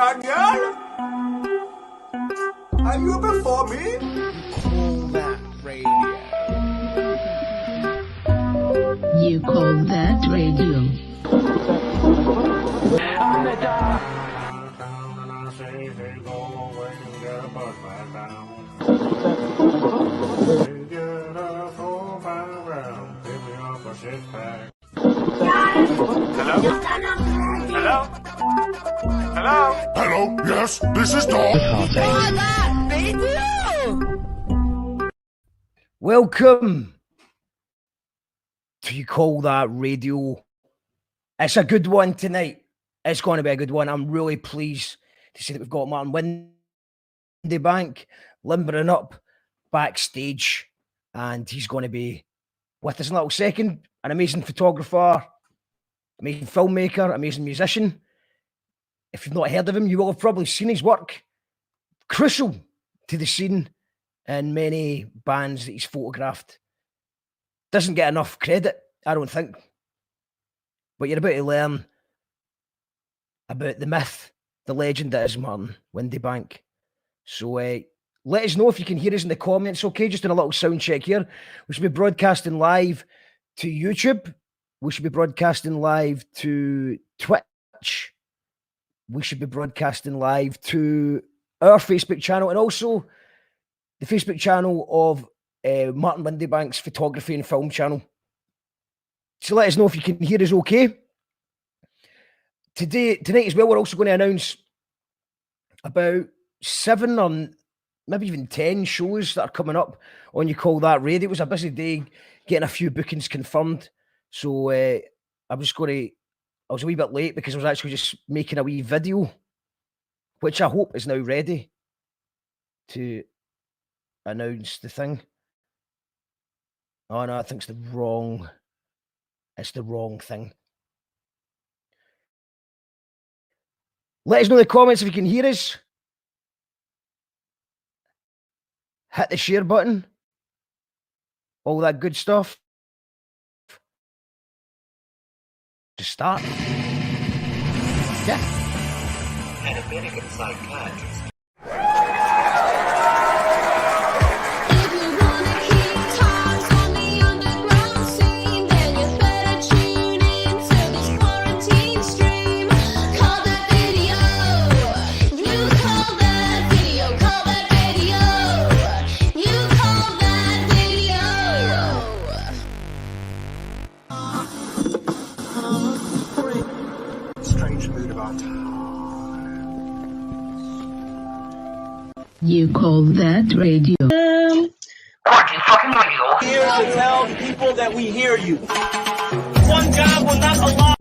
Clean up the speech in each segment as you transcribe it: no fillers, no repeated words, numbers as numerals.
Daniel? Are you before me? Call that radio. You call that radio. Hello? Hello? Hello? Hello, yes, this is Dog. Welcome to You Call That Radio. It's a good one tonight. It's going to be a good one. I'm really pleased to see that we've got Martin Windebank limbering up backstage, and he's going to be with us in a little second. An amazing photographer, amazing filmmaker, amazing musician. If you've not heard of him, you will have probably seen his work. Crucial to the scene in many bands that he's photographed. Doesn't get enough credit, I don't think. But you're about to learn about the myth, the legend that is Martin Windebank. So let us know if you can hear us in the comments, okay? Just in a little sound check here. We should be broadcasting live to YouTube. We should be broadcasting live to Twitch. We should be broadcasting live to our Facebook channel and also the Facebook channel of Martin Windebank's photography and film channel. So let us know if you can hear us okay. Tonight as well, we're also going to announce about 7 or maybe even 10 shows that are coming up on You Call That Radio. It was a busy day getting a few bookings confirmed. So I was a wee bit late because I was actually just making a wee video, which I hope is now ready to announce the thing. Oh no, I think it's the wrong thing. Let us know in the comments if you can hear us. Hit the share button. All that good stuff. To start. Yeah. An American psychiatrist. You call that radio. Martin fucking radio. Here to tell people that we hear you. One God will not allow.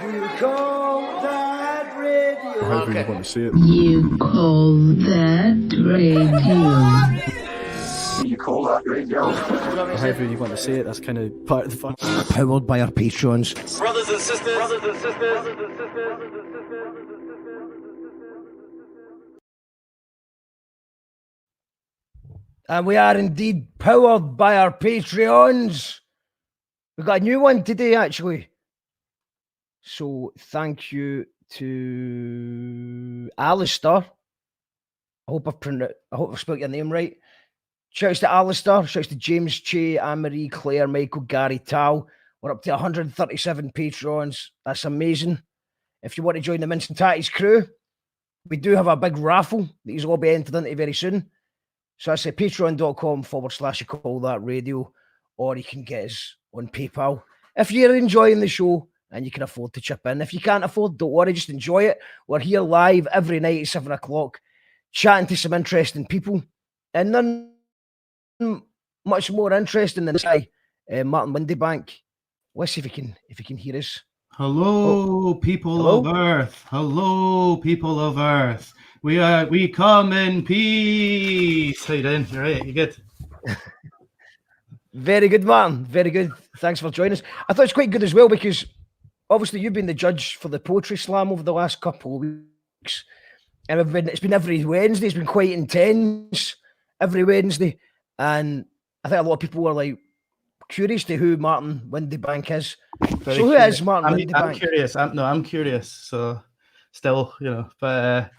You call that radio. However you want to see it. You call that radio. You call that radio. However you want to say it, that's kind of part of the fun. Powered by our patrons. Brothers and sisters. Brothers and sisters. And we are indeed powered by our Patreons. We've got a new one today, actually. So thank you to Alistair. I hope I've spelled your name right. Shouts to Alistair. Shouts to James, Che, Anne-Marie, Claire, Michael, Gary, Tal. We're up to 137 Patrons. That's amazing. If you want to join the Mince and Tatties crew, we do have a big raffle that you'll all be entered into very soon. So I say patreon.com/You Call That Radio, or you can get us on PayPal. If you're enjoying the show and you can afford to chip in. If you can't afford, don't worry, just enjoy it. We're here live every night at 7 o'clock, chatting to some interesting people. And none much more interesting than this guy, Martin Windebank. Let's see if he can hear us. Hello, people of Earth. Hello, people of Earth. We come in peace. How you doing? You right? You good? Very good, Martin. Very good. Thanks for joining us. I thought it's quite good as well because obviously you've been the judge for the Poetry Slam over the last couple of weeks. And it's been every Wednesday. It's been quite intense every Wednesday. And I think a lot of people were like curious to who Martin Windebank is. Very so who curious. is Martin Windebank? I'm curious. I'm curious. So still, you know. But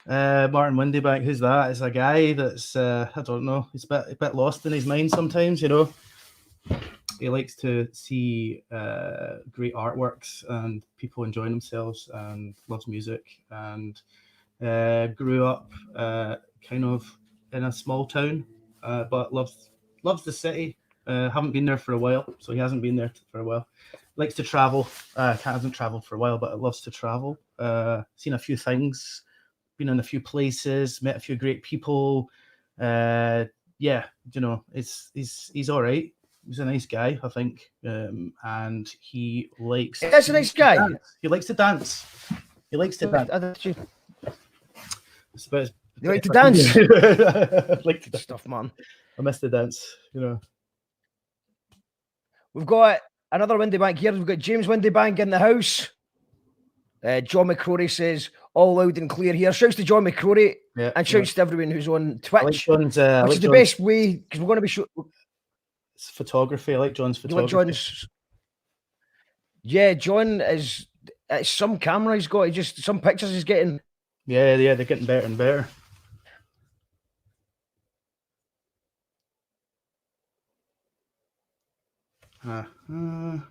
Martin Windebank, who's that? It's a guy that's I don't know. He's a bit lost in his mind sometimes, you know. He likes to see great artworks and people enjoying themselves, and loves music, and grew up kind of in a small town, but loves the city. Haven't been there for a while, so he hasn't been there for a while. Likes to travel. Hasn't traveled for a while, but loves to travel. Seen a few things, been in a few places, met a few great people. Yeah, you know, he's all right. He's a nice guy, I think, and he likes. That's a nice guy. He likes to dance. He likes to dance. It's about You like to dance? like to Stuff, man. I miss the dance, you know. We've got another Windebank here. We've got James Windebank in the house. John McCrory says, all loud and clear here. Shouts to John McCrory, and shouts to everyone who's on Twitch, which is the best way, because we're going to be it's photography. I like John's photography. Like John is, it's some camera he's got. He just, some pictures he's getting. Yeah, they're getting better and better. Am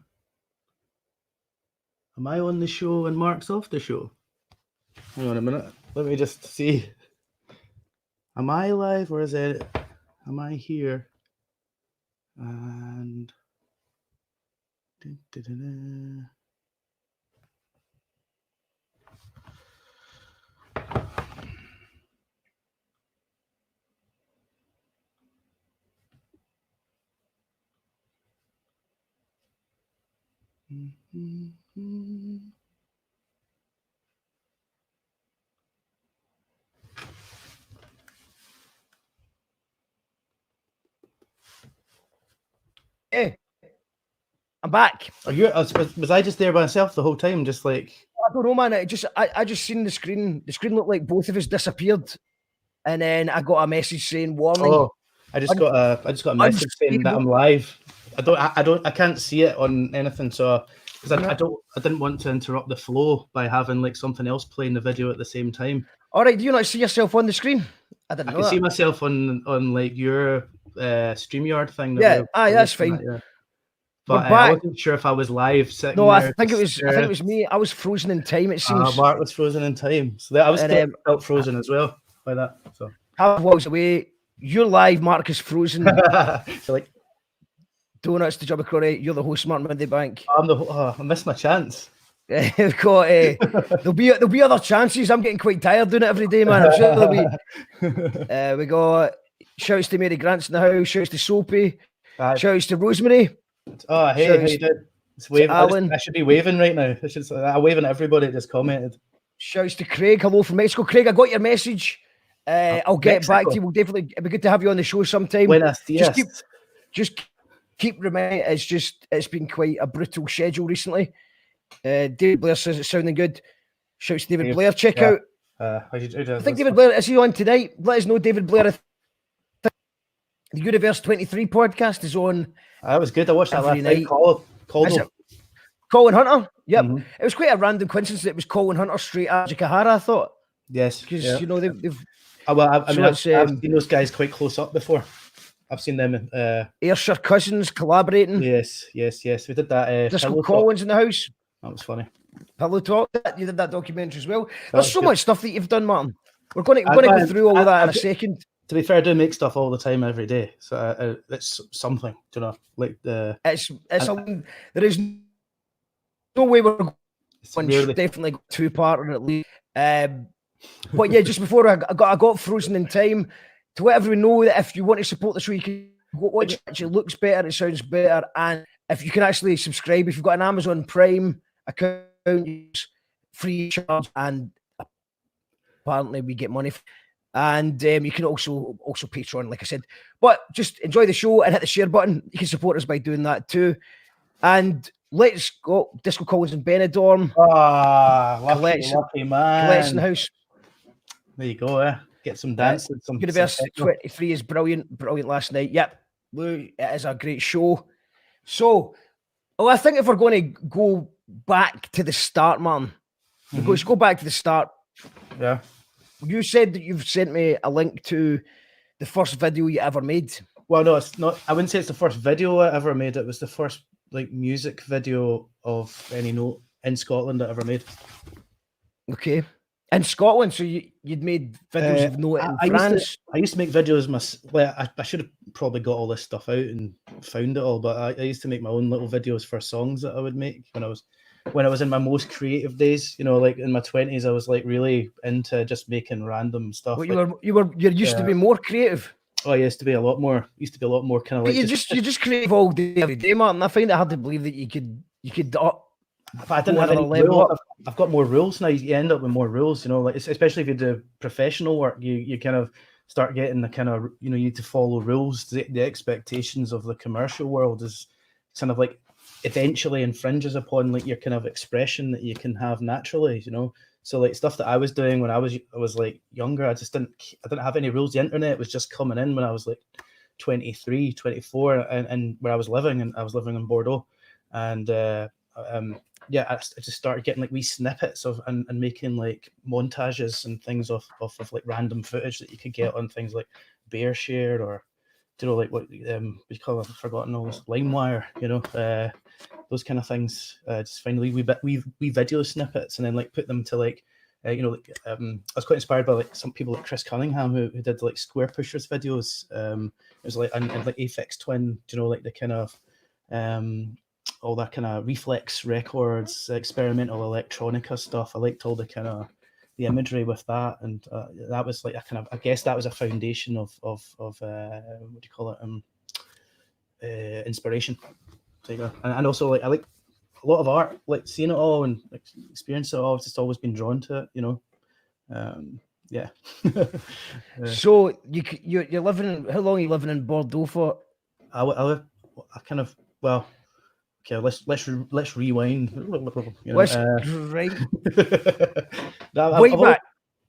I on the show and Mark's off the show? Hang on a minute. Let me just see. Am I live or is it? Am I here? And Hey, I'm back. Are you? Was I just there by myself the whole time? Just like, I don't know, man. I just seen the screen. The screen looked like both of us disappeared, and then I got a message saying warning. Oh, I just got a message saying that I'm live. I can't see it on anything, so because I didn't want to interrupt the flow by having like something else playing the video at the same time. All right, do you not see yourself on the screen? I can see myself on like your StreamYard thing. Yeah, that's fine. Yeah. But I wasn't sure if I was live sitting there. I think it was me. I was frozen in time, it seems. Mark was frozen in time. So I was felt frozen as well by that. So I was away. You're live, Mark is frozen. So like donuts to John McCrory. You're the host, Martin Windebank. I missed my chance. We've got there'll be other chances. I'm getting quite tired doing it every day, man. I'm sure there'll be. We got shouts to Mary Grant's in the house. Shouts to Soapy. Shouts to Rosemary. Oh, hey, how you doing? It's waving. I should be waving right now. I'm waving at everybody that just commented. Shouts to Craig. Hello from Mexico. Craig, I got your message. I'll get back to you. We'll definitely, it'd be good to have you on the show sometime. Just keep reminding. It's been quite a brutal schedule recently. David Blair says it's sounding good. Shouts to David Blair. Check out. I think David Blair, is he on tonight? Let us know, David Blair. The Universe 23 podcast is on. That was good. I watched that last night. Colin Hunter. Yep. Mm-hmm. It was quite a random coincidence that it was Colin Hunter straight after Kahara, I thought. Yes. Because, you know, they've... I've seen those guys quite close up before. I've seen them... Ayrshire Cousins collaborating. Yes. We did that... Disco Collins in the house. That was funny. Pillow Talk. You did that documentary as well. There's so much stuff that you've done, Martin. We're going to go through all of that in a second. To be fair, I do make stuff all the time, every day. So it's something, you know, like the. There is no way we're going to definitely go two-parter at least. But yeah, just before I got frozen in time, to let everyone know that if you want to support the show, you can watch it. Actually looks better, it sounds better, and if you can actually subscribe, if you've got an Amazon Prime account, it's free charge, and apparently we get money. And you can also Patreon, like I said. But just enjoy the show and hit the share button. You can support us by doing that too. And let's go. Disco Collins and Benidorm. Lucky man. Colette's in the house. There you go. Get some dancing. Universe 23 is brilliant last night. Yep, it is a great show. So, I think if we're going to go back to the start, man, Let's go back to the start. Yeah. You said that you've sent me a link to the first video you ever made. Well, no, it's not. I wouldn't say it's the first video I ever made. It was the first like music video of any note in Scotland I ever made. Okay. In Scotland, so you'd made videos of note in France? I used to make videos I should have probably got all this stuff out and found it all, but I used to make my own little videos for songs that I would make when I was in my most creative days. You know, like in my 20s, I was like really into just making random stuff. Well, you used to be more creative. Oh, I used to be a lot more kind of like. You just creative all day, every day, Martin. I find it hard to believe that you could. But I didn't have any rules. I've got more rules now. You end up with more rules, you know, like especially if you do professional work, you kind of start getting the kind of, you know, you need to follow rules. The expectations of the commercial world is kind of like eventually infringes upon like your kind of expression that you can have naturally, you know. So like stuff that I was doing when I was like younger, I didn't have any rules. The internet was just coming in when I was like 23, 24, and where I was living in Bordeaux, and I just started getting like wee snippets of and making like montages and things off of like random footage that you could get on things like Bearshare or, you know, like what we call it, I've forgotten all this, LimeWire, you know, those kind of things. Just finally we video snippets and then like put them to like you know, like I was quite inspired by like some people like Chris Cunningham who did like Square Pushers videos. It was like and like Aphex Twin, you know, like the kind of all that kind of Reflex Records, experimental electronica stuff. I liked all the kind of the imagery with that, and that was like a kind of, I guess that was a foundation of what do you call it, inspiration. And also like I like a lot of art, like seeing it all and like, experiencing it all. I've just always been drawn to it, you know. Yeah. So you're living. How long are you living in Bordeaux for? Okay, let's rewind. You know, Let's right. Wait back.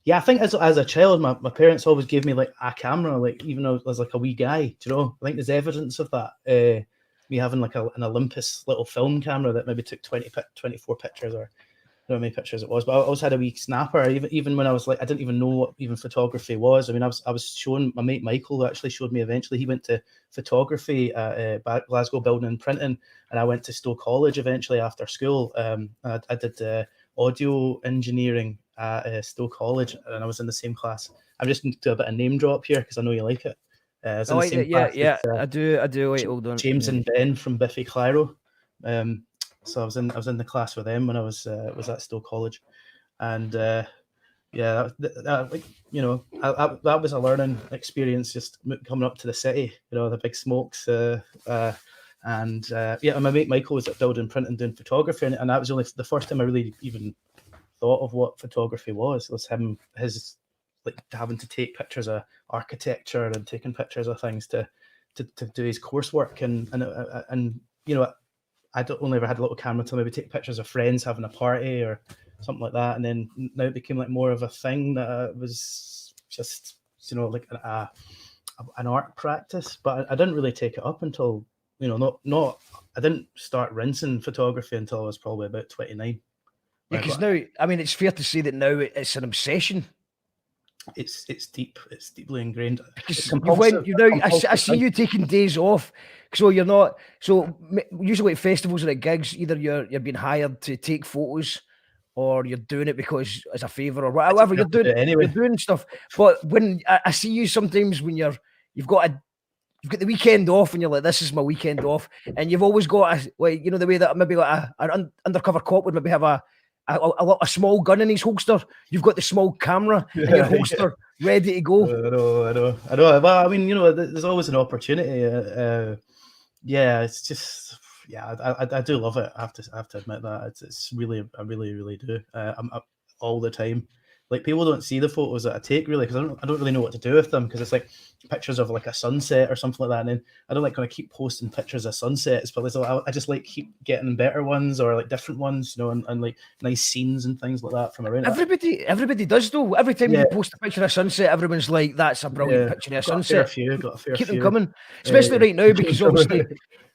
Yeah, I think as a child, my parents always gave me like a camera, like even though I was like a wee guy. Do you know? I think there's evidence of that. Me having like an Olympus little film camera that maybe took 24 pictures, or I don't know how many pictures it was, but I always had a wee snapper. Even when I was like, I didn't even know what even photography was. I mean, I was shown, my mate Michael actually showed me eventually. He went to photography at Glasgow Building and Printing, and I went to Stowe College eventually after school. I did audio engineering at Stowe College, and I was in the same class. I'm just going to do a bit of name drop here because I know you like it. I do. Wait, hold on. James and Ben from Biffy Clyro. So I was in the class with them when I was at Stowe College, and that like, you know, that was a learning experience, just coming up to the city, you know, the big smokes, and my mate Michael was at Building Printing doing photography, and that was only the first time I really even thought of what photography was his like having to take pictures of architecture and taking pictures of things to do his coursework, and you know, I only ever had a little camera to maybe take pictures of friends having a party or something like that, and then now it became like more of a thing that was just, you know, like an art practice. But I didn't really take it up until, you know, not I didn't start rinsing photography until I was probably about 29. Because now, I mean, it's fair to say that now it's an obsession. It's deep. It's deeply ingrained. Because I see you taking days off, so you're not. So usually at festivals or at gigs, either you're being hired to take photos, or you're doing it because as a favour or whatever you're doing. Anyway, you're doing stuff. But when I see you sometimes when you've got the weekend off, and you're like, this is my weekend off, and you've always got you know, the way that maybe like an undercover cop would maybe have a small gun in his holster. You've got the small camera in your holster ready to go. I know. Well, I mean, you know, there's always an opportunity. It's just, I do love it. I have to admit that it's really, I really do. I'm all the time. Like, people don't see the photos that I take really, because I don't really know what to do with them, because it's like pictures of like a sunset or something like that, and then I don't like kind of keep posting pictures of sunsets, but I just like keep getting better ones or like different ones, you know, and like nice scenes and things like that from around. Everybody does though. Every time you post a picture of sunset, everyone's like, "That's a brilliant picture of a sunset." Got a fair few. Keep them coming, especially right now, because obviously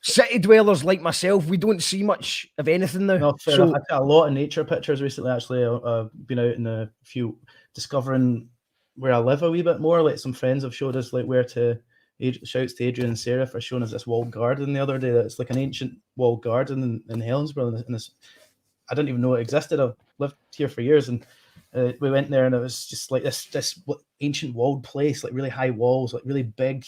city dwellers like myself, we don't see much of anything now. No, fair enough. I took a lot of nature pictures recently. Actually, I've been out in a few, discovering where I live a wee bit more. Like some friends have showed us like where to. Shouts to Adrian and Sarah for showing us this walled garden the other day. That's like an ancient walled garden in Helensburgh. And I didn't even know it existed. I've lived here for years, and we went there, and it was just like this ancient walled place, like really high walls, like really big,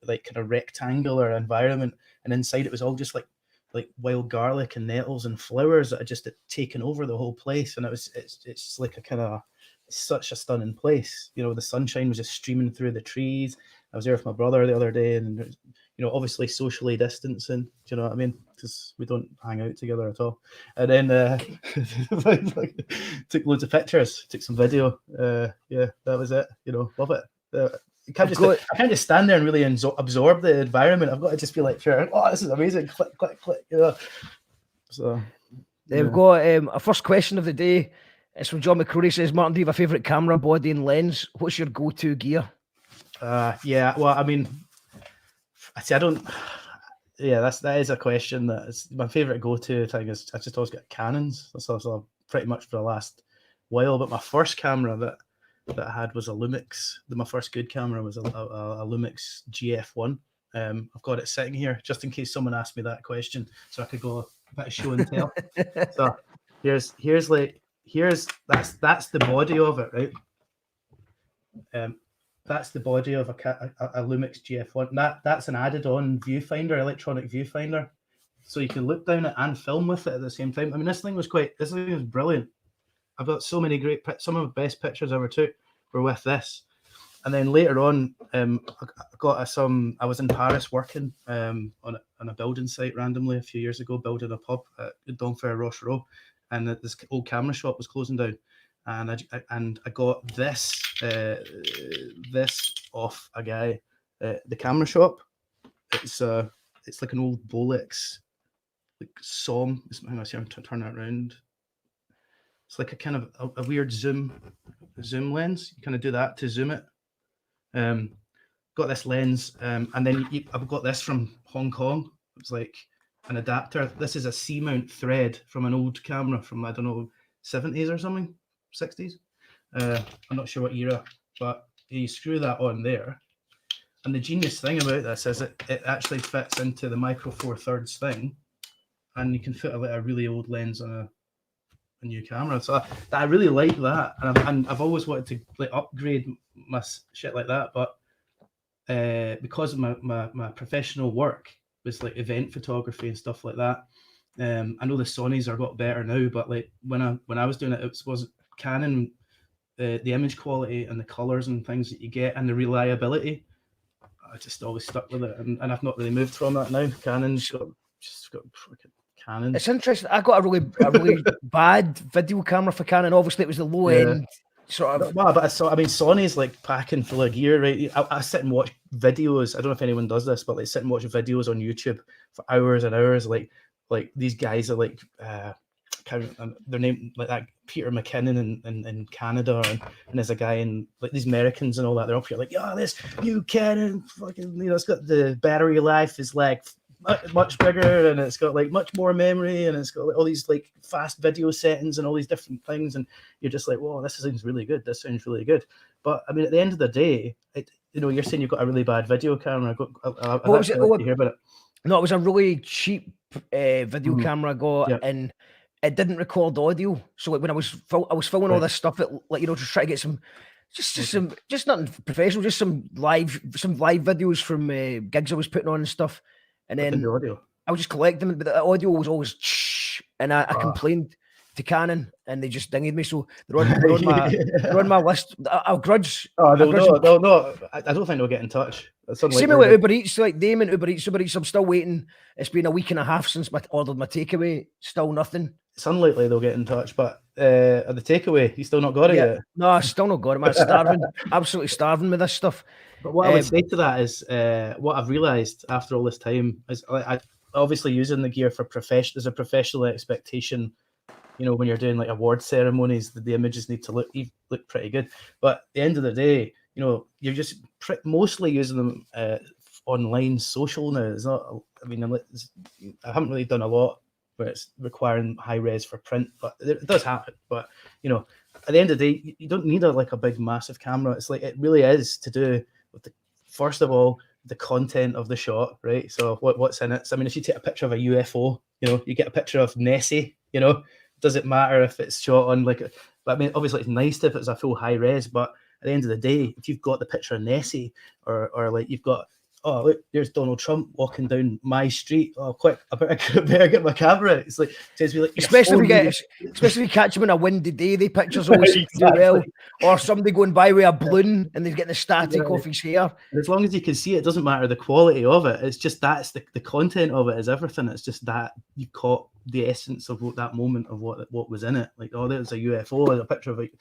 like kind of rectangular environment. And inside it was all just like wild garlic and nettles and flowers that had just taken over the whole place. And it's like a kind of such a stunning place. You know, the sunshine was just streaming through the trees. I was there with my brother the other day, and you know, obviously socially distancing. Do you know what I mean? Because we don't hang out together at all. And then took loads of pictures, took some video. Yeah, that was it. You know, love it. I can't just stand there and really absorb the environment. I've got to just be like, sure, oh, this is amazing. Click, click, click. You know. So we've got a first question of the day. It's from John McCrory. Says, Martin, do you have a favourite camera, body, and lens? What's your go-to gear? Yeah, well, I mean, I don't. Yeah, that is a question. That is my favorite go-to thing. Is I just always get Canons. That's also pretty much for the last while. But my first camera that I had was a Lumix. My first good camera was a Lumix GF1. I've got it sitting here just in case someone asked me that question, so I could go a bit of show and tell. So here's that's the body of it, right? That's the body of a Lumix GF1. That's an added-on viewfinder, electronic viewfinder, so you can look down it and film with it at the same time. I mean, this thing was brilliant. I've got so many some of the best pictures I ever took were with this. And then later on, I was in Paris working on a building site randomly a few years ago, building a pub at Donfer Rochereau, and this old camera shop was closing down. And I got this off a guy at the camera shop. It's like an old Bolex like Som. Hang on, see, I'm turn that around. It's like a kind of a weird zoom lens. You kind of do that to zoom it. Got this lens, and then I've got this from Hong Kong. It's like an adapter. This is a C-mount thread from an old camera from, I don't know, 70s or something. 60s. I'm not sure what era, but you screw that on there. And the genius thing about this is it actually fits into the Micro Four Thirds thing, and you can fit a really old lens on a new camera. So I really like that, and I've always wanted to like upgrade my shit like that, but because of my professional work was like event photography and stuff like that. I know the Sonys are got better now, but like when I was doing it was Canon, the image quality and the colors and things that you get and the reliability, I just always stuck with it, and I've not really moved from that now. Canon's got freaking Canon. It's interesting. I got a really bad video camera for Canon. Obviously, it was the low end sort of. Well, but I mean, Sony's like packing full of gear, right? I sit and watch videos. I don't know if anyone does this, but they sit and watch videos on YouTube for hours and hours. Like these guys are like. Their name like that Peter McKinnon in Canada, and there's a guy in like these Americans and all that. They're up here like, yeah, this new Canon, fucking, you know, it's got the battery life is like much bigger, and it's got like much more memory, and it's got like all these like fast video settings and all these different things, and you're just like, whoa, this sounds really good. This sounds really good. But I mean, at the end of the day, you know, you're saying you've got a really bad video camera. I'd like to hear about it. No, it was a really cheap video camera I got, and it didn't record audio. So like when I was filming all this stuff, like, you know, just try to get some, just nothing professional, just some live videos from gigs I was putting on and stuff. And then the audio, I was just collecting them, but the audio was always and I complained to Canon, and they just dinged me. So they're on my list. I'll grudge. Oh no! I don't think they'll get in touch. Same with Uber Eats, like Damon, Uber Eats. I'm still waiting. It's been a week and a half since I ordered my takeaway. Still nothing. It's unlikely they'll get in touch, but the takeaway, you still not got it yet? No, I still not got it. I'm starving, absolutely starving with this stuff. But what I would say to that is, what I've realised after all this time is, I obviously using the gear for there's a professional expectation. You know, when you're doing like award ceremonies, the images need to look pretty good. But at the end of the day, you know, you're just mostly using them online, social now. I mean, I haven't really done a lot where it's requiring high res for print, but it does happen. But you know, at the end of the day, you don't need a big massive camera. It's like it really is to do with first of all the content of the shot, right? So what's in it? So, I mean, if you take a picture of a UFO, you know, you get a picture of Nessie. You know, does it matter if it's shot on but I mean, obviously it's nice if it's a full high res, but at the end of the day, if you've got the picture of Nessie or like you've got, oh, look, there's Donald Trump walking down my street. Oh, quick, I better get my camera. It's like, especially if you catch them on a windy day, the pictures always do well. Or somebody going by with a balloon and they're getting the static off his hair. As long as you can see it, doesn't matter the quality of it. It's just that's the content of it is everything. It's just that you caught the essence of that moment of what was in it. Like, oh, there's a UFO, there's a picture of it.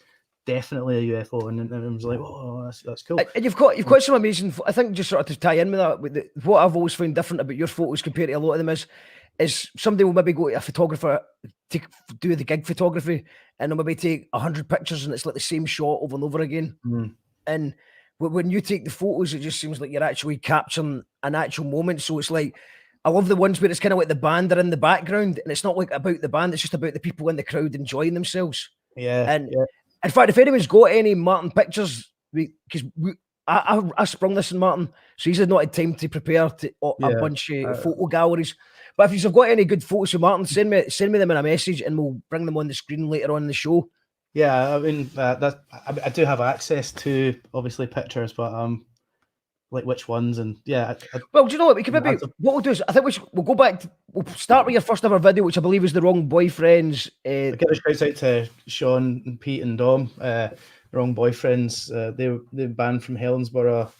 Definitely a UFO, and then it was like, oh, that's cool. And you've got some amazing. I think just sort of to tie in with that, what I've always found different about your photos compared to a lot of them is somebody will maybe go to a photographer to do the gig photography, and they'll maybe take 100 pictures, and it's like the same shot over and over again. And when you take the photos, it just seems like you're actually capturing an actual moment. So it's like, I love the ones where it's kind of like the band are in the background, and it's not like about the band; it's just about the people in the crowd enjoying themselves. In fact, if anyone's got any Martin pictures, because I sprung this on Martin, so he's not had time to prepare a bunch of photo galleries. But if you've got any good photos of Martin, send me them in a message, and we'll bring them on the screen later on in the show. Yeah, I mean, I do have access to obviously pictures, but like which ones and well, do you know what we could maybe? What we'll do is I think we'll go back. We'll start with your first ever video, which I believe is the Wrong Boyfriends. Give a shout out to Sean and Pete and Dom, Wrong Boyfriends. They banned from Helensburgh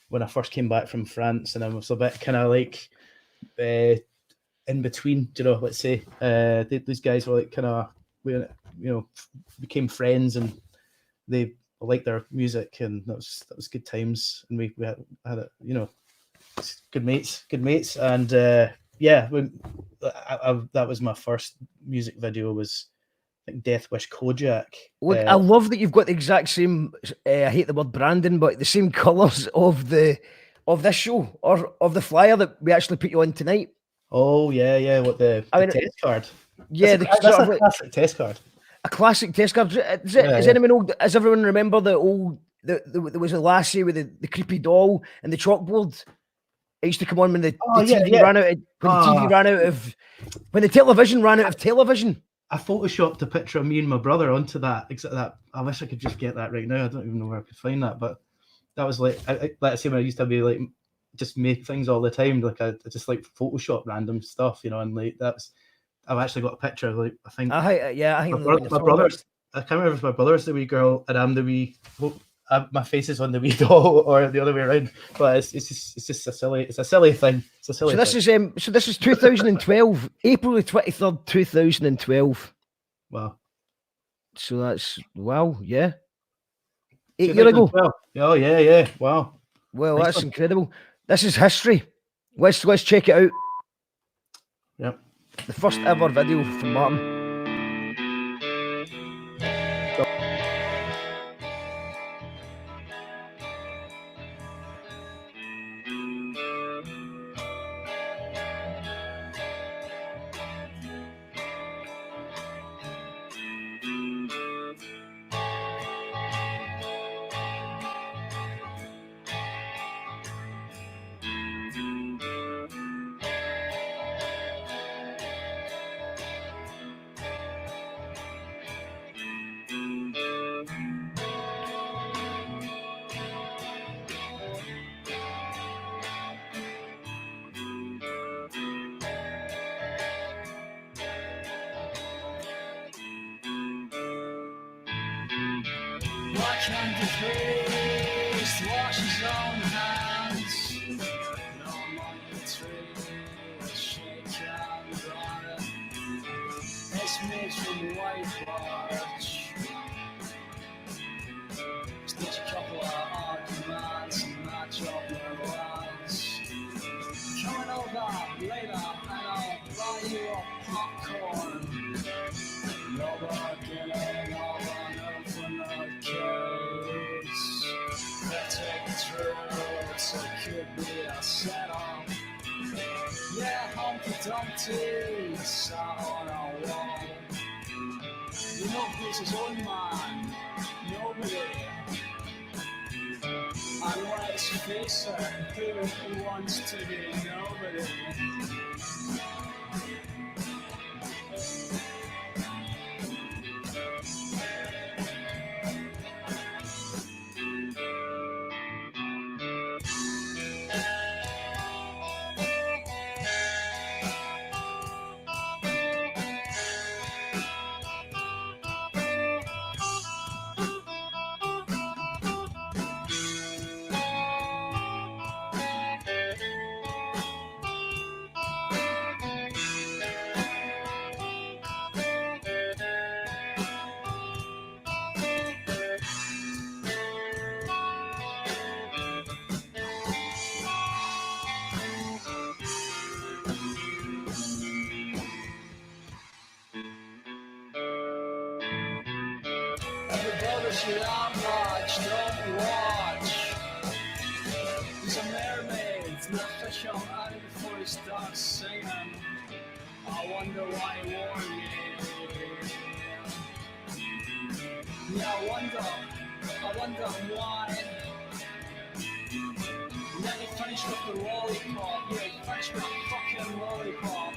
when I first came back from France, and I was a bit kind of like in between. You know, let's say these guys were like kind of became friends, and they liked their music, and that was good times, and we had it, you know, good mates, and that was my first music video. Was I think Death Wish Kojak. Look, I love that you've got the exact same. I hate the word branding, but the same colours of this show or of the flyer that we actually put you on tonight. Oh yeah, what the test card? Yeah, that's a classic test card. A classic test card. Anyone old? Does everyone remember there was a lassie with the creepy doll and the chalkboard? It used to come on when the TV ran out. When the television ran out of television. I photoshopped a picture of me and my brother onto that. Except that I wish I could just get that right now. I don't even know where I could find that, but that was like I say when I used to be like just make things all the time. Like I just like Photoshop random stuff, you know, and like that's. I've actually got a picture. Like I think my brother's. I can't remember if my brother's the wee girl and I'm the wee. My face is on the wee doll, or the other way around. But it's just a silly thing. It's a silly. So this is 2012, April the 23rd, 2012. Wow. So that's 8 years ago. Oh yeah. Wow. Well, nice. That's incredible. This is history. Let's check it out. Yep. The first ever video from Martin. Watch on the priest wash his own hands. No money tree, shake hands on it. It's made from whitewash. Stitch a couple of arguments and match up their lines. Coming over later and I'll buy you a popcorn. Nobody getting over case. Let's take it through, so it could be a setup. Yeah, Dumpty sat on a wall. You know who's his own man? Nobody. And let's face it, who wants to be nobody? Everybody should watch, don't watch. He's a mermaid, not fish on out before he starts singing. I wonder why he warned me. Yeah, I wonder why. And then he finished with the lollipop. Yeah, he finished with a fucking lollipop.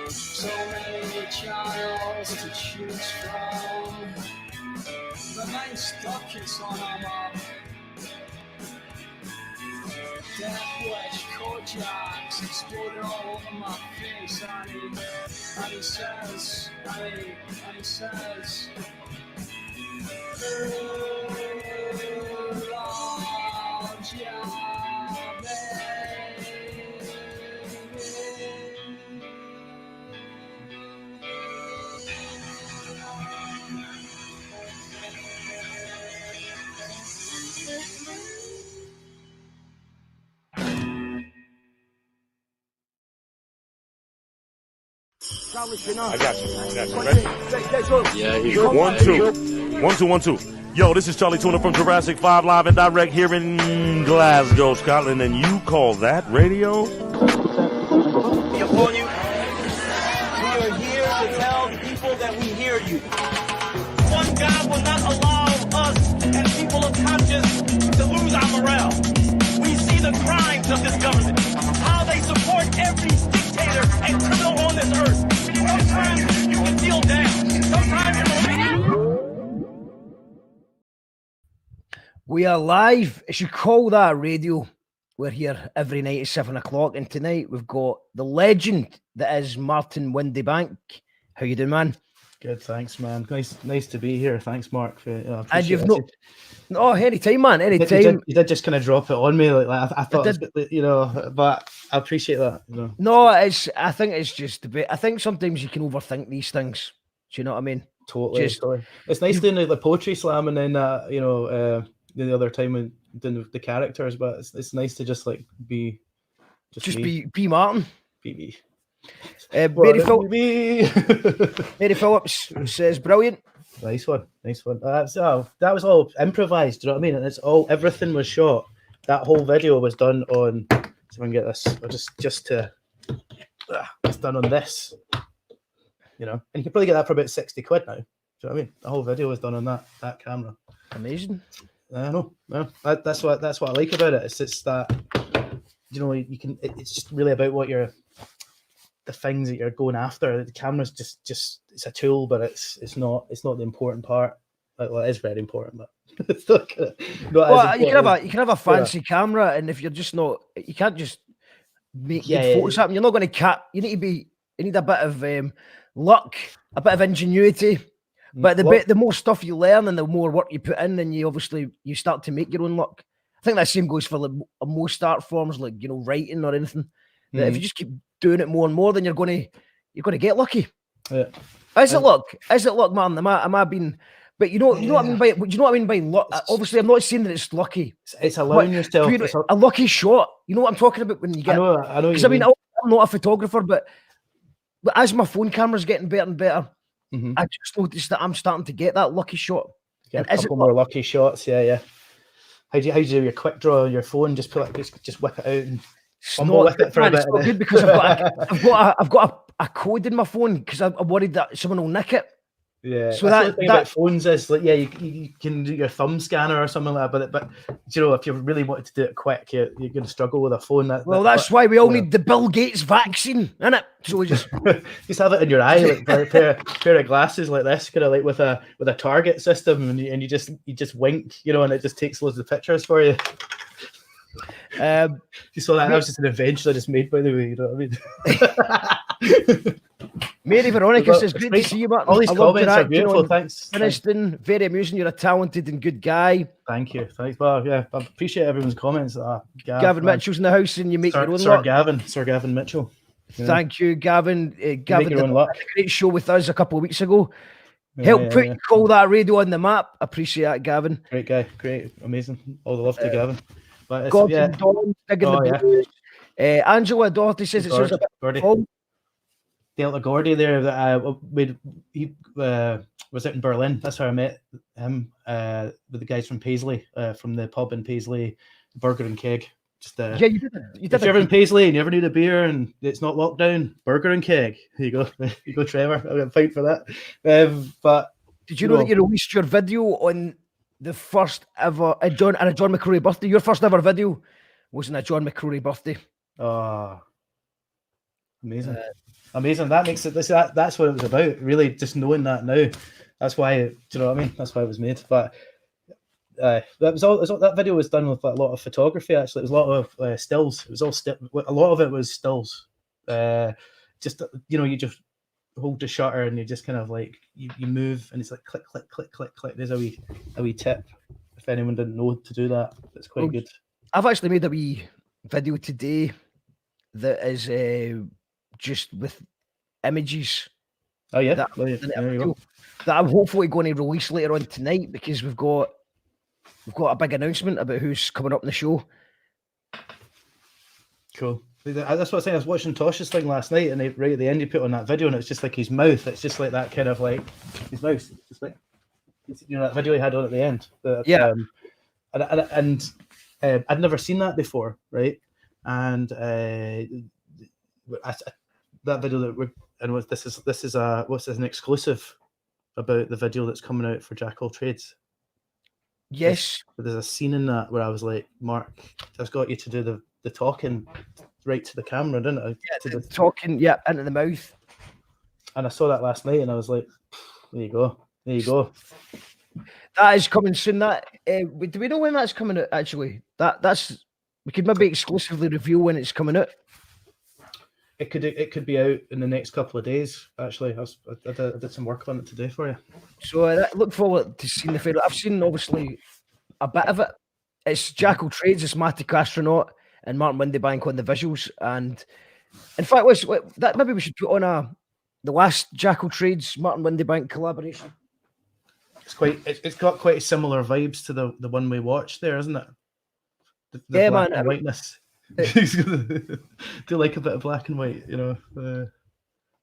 So many channels to choose from. The main stock is on a map. Death Wish, Kojaks, exploded all over my face. And he says, Lord, yeah, baby. I got you. Ready? Yeah, here. 1, 2. 1, 2, 1, 2. Yo, this is Charlie Tuna from Jurassic 5 live and direct here in Glasgow, Scotland, and you call that radio? Upon you, we are here to tell the people that we hear you. One God will not allow us as people of conscience to lose our morale. We see the crimes of this government, how they support every dictator and criminal on this earth. Sometimes you can feel down. Sometimes We are live. As you call that radio, we're here every night at 7 o'clock. And tonight we've got the legend that is Martin Windebank. How you doing, man? Good, thanks, man. Nice to be here. Thanks, Mark. And you've no, anytime, man. Anytime. You did just kind of drop it on me, like I thought, but I appreciate that. No, I think it's just a bit. I think sometimes you can overthink these things. Do you know what I mean? Totally. It's nice doing the poetry slam and then the other time when doing the characters, but it's nice to just like be be Martin. Be me. Mary Phillips says brilliant. Nice one. That was all improvised. Do you know what I mean? And everything was shot. That whole video was done on. So if I can get this, or it's done on this. And you can probably get that for about 60 quid now. Do you know what I mean? The whole video was done on that camera. Amazing. I know. No, that's what I like about it. It's just that you can. It's just really about what the things that you're going after. The camera's just it's a tool, but it's not the important part. Well, it is very important, but it's not you can have a fancy camera, and if you're just not, you can't just make good photos happen. You're not going to You need a bit of luck, a bit of ingenuity. But the more stuff you learn and the more work you put in, then you start to make your own luck. I think that same goes for most art forms, like writing or anything. That if you just keep doing it more and more, then you're going to get lucky. Yeah. Is it luck? Is it luck, man? Am I being? But you know what I mean by? Do you know what I mean by luck? Obviously, I'm not saying that it's lucky. It's allowing yourself a lucky shot. You know what I'm talking about when you get. I know. Because I'm not a photographer, but as my phone camera's getting better and better, I just noticed that I'm starting to get that lucky shot. Get a couple more lucky shots, yeah. How do you do your quick draw on your phone? Just just whip it out and It's fumble not with good, it for a man. bit. It's not good because I've got a code in my phone because I'm worried that someone will nick it. Yeah, So that's the thing about that phones is like, yeah, you can do your thumb scanner or something like that, but you know, if you really wanted to do it quick, you're going to struggle with a phone. That's why we all need the Bill Gates vaccine, innit? So we just have it in your eye, like a pair of glasses like this, kind of like with a target system, and you just wink, you know, and it just takes loads of pictures for you. You saw that was just an invention I just made, by the way. You know what I mean? Mary Veronica says, great to see you, Martin. All these comments are beautiful. Thanks. Finiston, very amusing. You're a talented and good guy. Thank you. Thanks. Well, yeah, I appreciate everyone's comments. Gavin Mitchell's in the house, and you make your own Sir luck. Sir Gavin Mitchell. Thank you, Gavin. Gavin did a great show with us a couple of weeks ago. Help call that radio on the map. Appreciate that, Gavin. Great guy. Great. Amazing. All the love to Gavin. But Gordon Dawn, digging the blues. Angela Doherty says it sounds a bit full. Delta Gordy there, he was out in Berlin. That's how I met him with the guys from Paisley, from the pub in Paisley, Burger and Keg. Just you did. If you're in Paisley and you ever need a beer and it's not locked down, Burger and Keg. Here you go. You go, Trevor. I'll get a pint for that. But did you know that you released your video on the first ever John McCrory birthday? Your first ever video was on a John McCrory birthday. Oh, amazing. Amazing. That makes it. That's what it was about. Really, just knowing that now. That's why. Do you know what I mean? That's why it was made. But that was all. That video was done with a lot of photography. Actually, it was a lot of stills. It was all a lot of it was stills. Just you just hold the shutter and you just kind of like you move and it's like click, click, click, click, click. There's a wee tip. If anyone didn't know to do that, it's quite good. I've actually made a wee video today that is just with images. Oh yeah, that I'm hopefully going to release later on tonight because we've got a big announcement about who's coming up in the show. Cool. That's what I was saying. I was watching Tosh's thing last night, and right at the end, he put on that video, and it's just like his mouth. It's just like that kind of like his mouth, just like that video he had on at the end. I'd never seen that before, right? And that video this is an exclusive about the video that's coming out for Jack All Trades. Yes, there's a scene in that where I was like, Mark, I've got you to do the talking right to the camera, didn't I? Yeah, talking, into the mouth. And I saw that last night, and I was like, there you go. That is coming soon. That do we know when that's coming out? Actually, that's we could maybe exclusively reveal when it's coming out. It could be out in the next couple of days. Actually, I did some work on it today for you. So I look forward to seeing the video. I've seen obviously a bit of it. It's Jackal Trades, it's Matty Astronaut and Martin Windebank on the visuals. And in fact, that maybe we should put on the last Jackal Trades Martin Windebank collaboration. It's got quite similar vibes to the one we watched there, isn't it? The yeah, black man. And whiteness. Do like a bit of black and white, you know.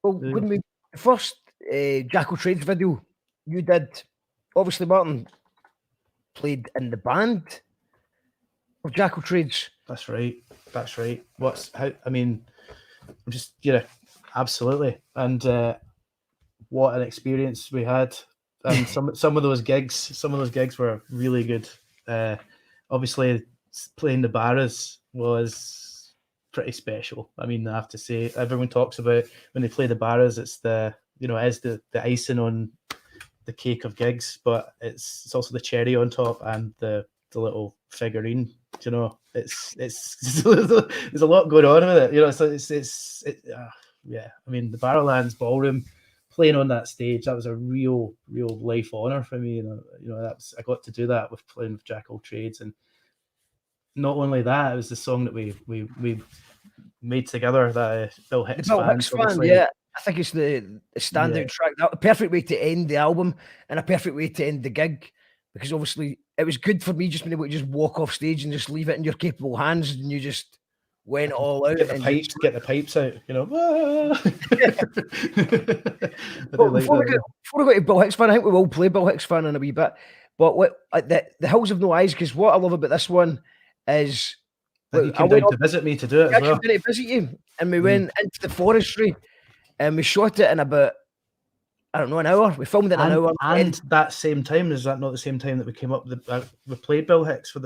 When we first Jackal Trades video you did, obviously Martin played in the band of Jackal Trades. That's right. Absolutely. And what an experience we had. And some of those gigs were really good. Obviously playing the Barras was pretty special. I mean, I have to say, everyone talks about when they play the Barras, it's the icing on the cake of gigs, but it's also the cherry on top and the little figurine. You know, it's there's a lot going on with it. You know, so yeah. I mean, the Barrowlands Ballroom, playing on that stage, that was a real life honor for me. You know, I got to do that with playing with Jack All Trades, and not only that, it was the song that we made together that Bill Hicks fan. Yeah, I think it's the standout track. That a perfect way to end the album and a perfect way to end the gig, because obviously it was good for me just being able to just walk off stage and just leave it in your capable hands, and you just went all out. Get the pipes out, you know. Before we go to Bill Hicks fan, I think we will play Bill Hicks fan in a wee bit. But what the hills have no eyes, because what I love about this one is And you came down to visit me to do it I as well. came down to visit you, and we went into the forestry, and we shot it in about, I don't know, an hour. We filmed it in an hour. And that same time, is that not the same time that we came up with we played Bill Hicks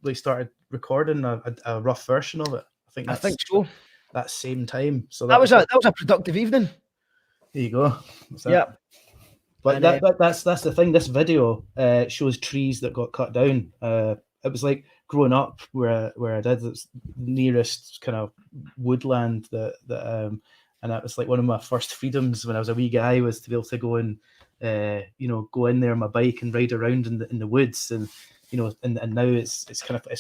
they started recording a rough version of it? I think so. That same time. So that was a productive evening. There you go. Yeah. But And, that's the thing. This video shows trees that got cut down. It was like growing up where I did. It's nearest kind of woodland and that was like one of my first freedoms when I was a wee guy, was to be able to go and go in there on my bike and ride around in the woods, and and now it's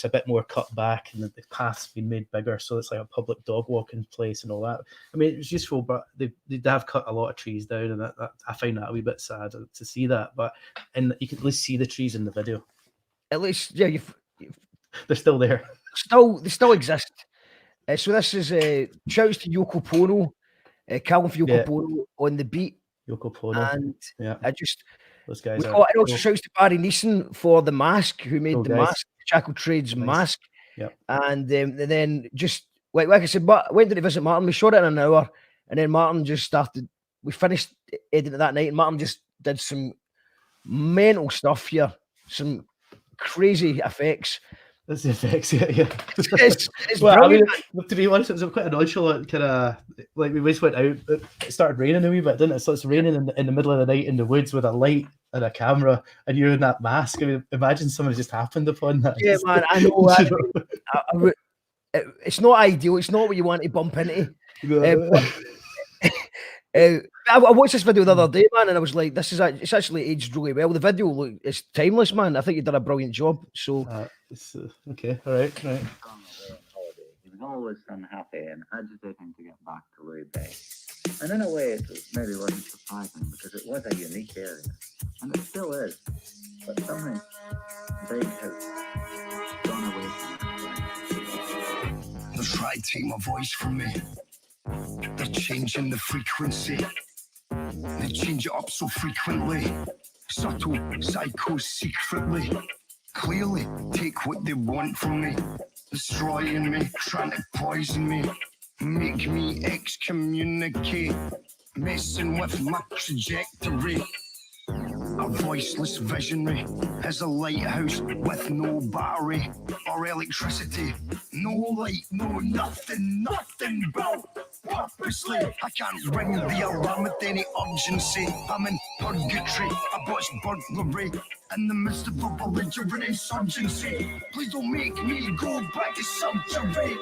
a bit more cut back, and the path's been made bigger, so it's like a public dog walking place and all that. I mean, it was useful, but they have cut a lot of trees down, and that I find that a wee bit sad to see that. But you can at least see the trees in the video. At least, yeah, they're still there. They still exist. So this is shouts to Yoko Pono, Calvin for Yoko Pono on the beat. Yoko Pono, and yeah, those guys. And also shouts to Barry Neeson for the mask, who made the mask, Shackle Trades mask. Yeah, and then just like I said, went to visit Martin. We shot it in an hour, and then Martin just started. We finished editing it that night, and Martin just did some mental stuff here, some crazy effects. That's the effects, yeah. It's well, I mean, to be honest, it was quite a nonchalant kind of, like, we just went out. It started raining a wee bit, didn't it? So it's raining in the middle of the night in the woods with a light and a camera, and you're in that mask. I mean, imagine something just happened upon that. Yeah, man, I know. It's not ideal. It's not what you want to bump into. I watched this video the other day, man, and I was like, it's actually aged really well. The video is timeless, man. I think you did a brilliant job. So okay, all right. He was always unhappy and agitating to get back to Louis Bay. And in a way, it maybe wasn't surprising, because it was a unique area, and it still is. But something big has gone away from it. They're trying to take my voice from me. They're changing the frequency. They change it up so frequently. Subtle psychos secretly. Clearly take what they want from me. Destroying me, trying to poison me. Make me excommunicate. Messing with my trajectory. A voiceless visionary is a lighthouse with no battery or electricity. No light, no nothing built purposely. I can't ring the alarm with any urgency. I'm in purgatory, I botched burglary in the midst of a belligerent insurgency. Please don't make me go back to surgery.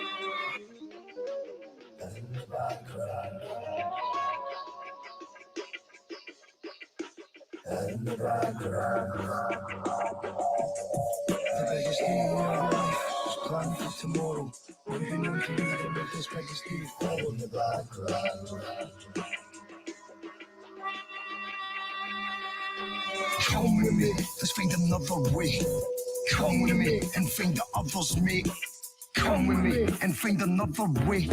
In the background. The biggest thing in your life is planning for tomorrow. Moving on to leave and make this biggest thing fall in the background. Come with me, let's find another way. Come with me and find the others, mate. Come with me and find another way.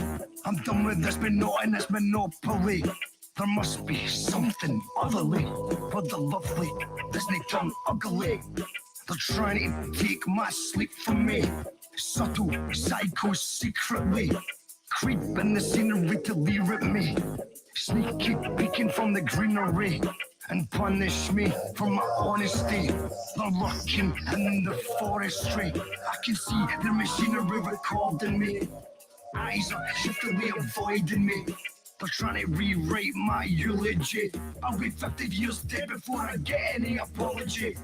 I'm done with this monopoly. There must be something otherly for the lovely. This they turn ugly. They're trying to take my sleep from me. Subtle psychos secretly creep in the scenery to leer at me. Sneaky peeking from the greenery and punish me for my honesty. They're lurking in the forestry. I can see their machinery recording me. Eyes are shiftily avoiding me. They're trying to rewrite my eulogy. I'll be 50 years dead before I get any apology.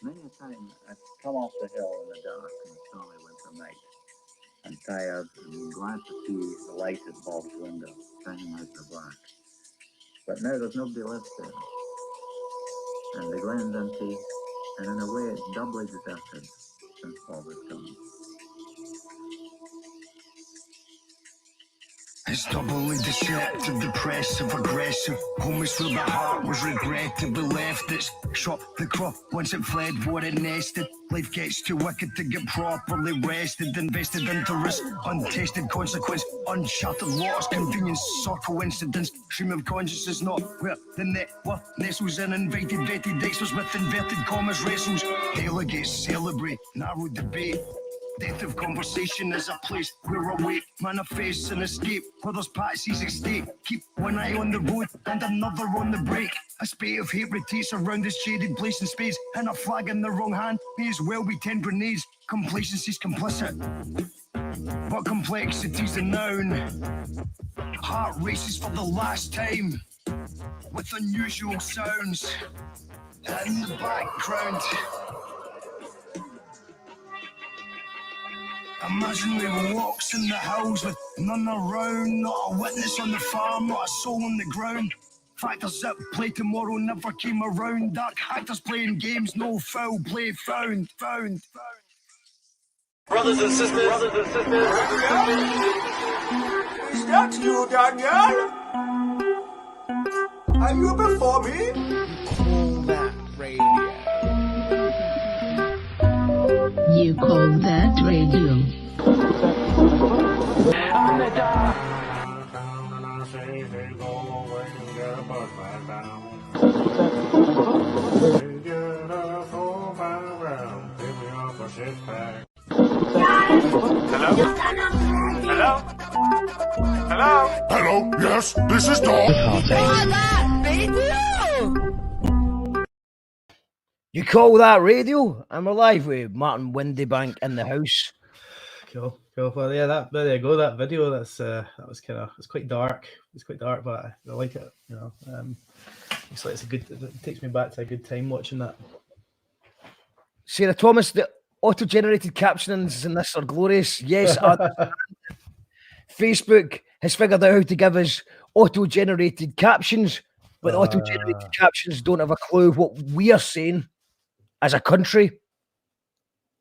Many a time I've come off the hill in the dark and stormy winter night. I'm tired and glad to see the light at Bob's window shining out the black. But now there's nobody left there. And the glen's empty, and in a way it's doubly deserted since Bob is gone. It's doubly deceptive, depressive, aggressive. Home is where the heart was regrettably left. It's shot the crop once it fled what it nested. Life gets too wicked to get properly rested. Invested into risk, untested consequence. Uncharted waters, convenience, or coincidence. Stream of consciousness not where the network nestles in. Invited, vetted extras with inverted commas wrestles. Delegates celebrate, narrow debate. Death of conversation is a place where awake manifests and escape. Where there's patsies at stake. Keep one eye on the road and another on the brake. A spate of hate rotates around this shaded place and space. And a flag in the wrong hand may as well be 10 grenades. Complacency's complicit, but complexity's a noun. Heart races for the last time with unusual sounds in the background. Imaginary walks in the hills with none around. Not a witness on the farm, not a soul on the ground. Factors that play tomorrow never came around. Dark actors playing games, no foul play found. Brothers and sisters. Is that you, Daniel? Are you before me? You call that radio? Hello, yes, this is Dog. You call that radio? I'm alive with Martin Windebank in the house. Cool. Well, yeah, there you go. That video. That was it's quite dark. It's quite dark, but I like it. You know, it's like it takes me back to a good time watching that. Sarah Thomas, the auto-generated captionings in this are glorious. Yes, Facebook has figured out how to give us auto-generated captions, but the auto-generated captions don't have a clue what we are saying as a country.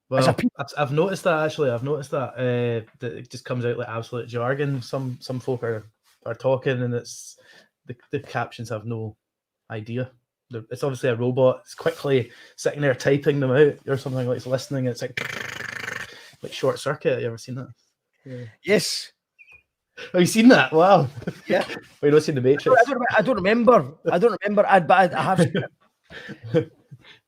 Well, as a people. I've noticed that actually. I've noticed that that it just comes out like absolute jargon. Some folk are talking, and it's the captions have no idea. It's obviously a robot. It's quickly sitting there typing them out or something, like it's listening. It's like short circuit. You ever seen that? Yeah. Yes. Have you seen that? Wow. Yeah. We've not seen the Matrix. I don't remember. But I have seen it.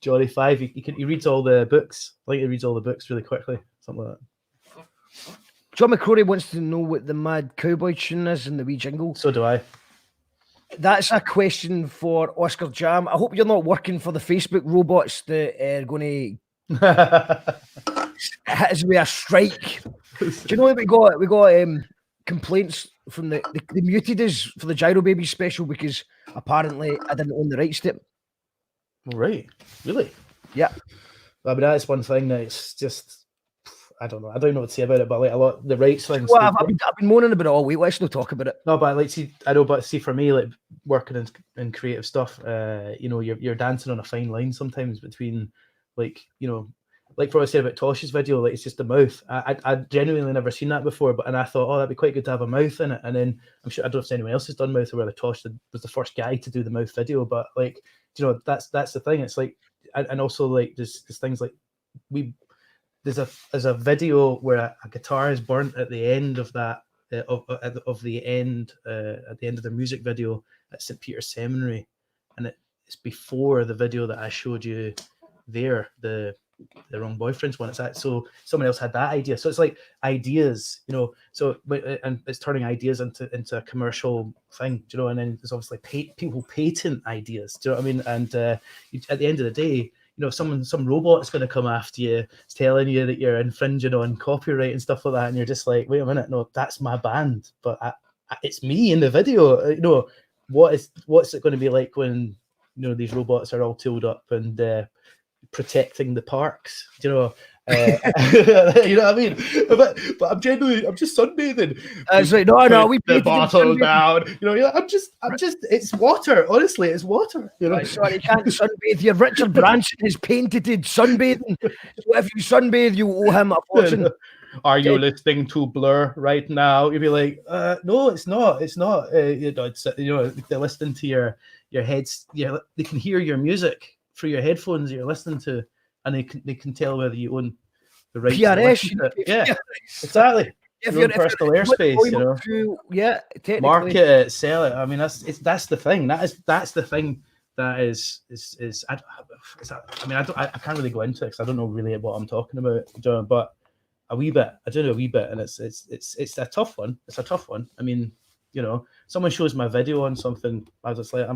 Johnny Five. He reads all the books. I think he reads all the books really quickly. Something like that. John McCrory wants to know what the Mad Cowboy tune is in the wee jingle. So do I. That's a question for Oscar Jam. I hope you're not working for the Facebook robots that are going to hit us with a strike. Do you know that we got complaints from they muted us for the Gyro Baby special because apparently I didn't own the rights to it. Right. Really? Yeah. I mean, that's one thing that it's just, I don't know. I don't know what to say about it, but like a lot the rights things. Well, I've been moaning about it all week. Let's not talk about it. No, but like, see, I know, but see, for me, like working in creative stuff, you know, you're dancing on a fine line sometimes between, like, you know, like what I said about Tosh's video, like it's just the mouth. I genuinely never seen that before, and I thought, oh, that'd be quite good to have a mouth in it. And then I'm sure I don't know if anyone else has done mouth or whether Tosh was the first guy to do the mouth video, but like, you know, that's the thing. It's like, and also like there's things like there's a video where a guitar is burnt at the end of that of the end at the end of the music video at St. Peter's Seminary, and it's before the video that I showed you there, the Wrong Boyfriends one. It's that, so someone else had that idea. So it's like ideas, you know. So and it's turning ideas into a commercial thing, do you know? And then there's obviously people patent ideas. Do you know what I mean? And at the end of the day, you know, some robot's going to come after you, it's telling you that you're infringing on copyright and stuff like that, and you're just like, wait a minute, no, that's my band, but it's me in the video. You know, what's it going to be like when, you know, these robots are all tooled up and protecting the parks, you know? You know what I mean? But I'm just sunbathing. It's like, no, we the bottle down. You know, I'm just. It's water. Honestly, it's water. You know. Right, sorry, you can't sunbathe. Your Richard Branson has patented sunbathing. So if you sunbathe, you owe him a fortune. Are you listening to Blur right now? You'd be like, no, it's not. It's not. They're listening to your heads. They can hear your music through your headphones you're listening to, and they can tell whether you own the rights. PRS, Yeah, exactly. If your own personal airspace, yeah, technically. Market it, sell it. I mean, that's the thing. That's the thing that is. I can't really go into it because I don't know really what I'm talking about, John. But a wee bit, I do know a wee bit, and it's a tough one. It's a tough one. I mean, someone shows my video on something, I was just like,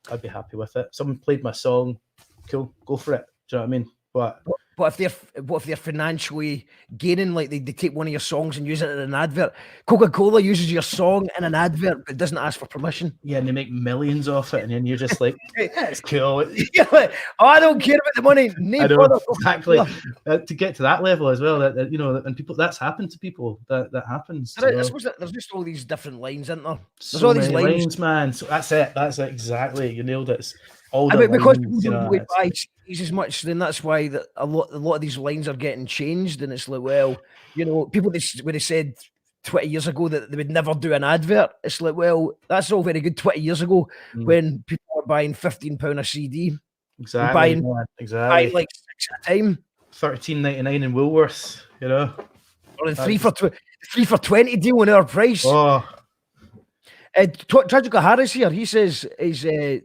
I'd be happy with it. Someone played my song, cool, go for it. Do you know what I mean? But what if they're financially gaining? Like they take one of your songs and use it in an advert. Coca-Cola uses your song in an advert, but doesn't ask for permission. Yeah, and they make millions off it, and then you're just like, it's cool. I don't care about the money. I know, exactly. To get to that level as well, that and people, that's happened to people. That happens. There's just all these different lines, isn't there? There's so all these many lines, man. So that's it. That's it. Exactly. You nailed it. Because people don't really buy CDs as much, then that's why a lot of these lines are getting changed. And it's like, well, people when they said 20 years ago that they would never do an advert, it's like, well, that's all very good 20 years ago when people were buying £15 a CD. Exactly. Buying like 6 at a time. $13.99 in Woolworths, Or a 3 for 20 deal on our price. Oh. Tragic Harris here. He says he's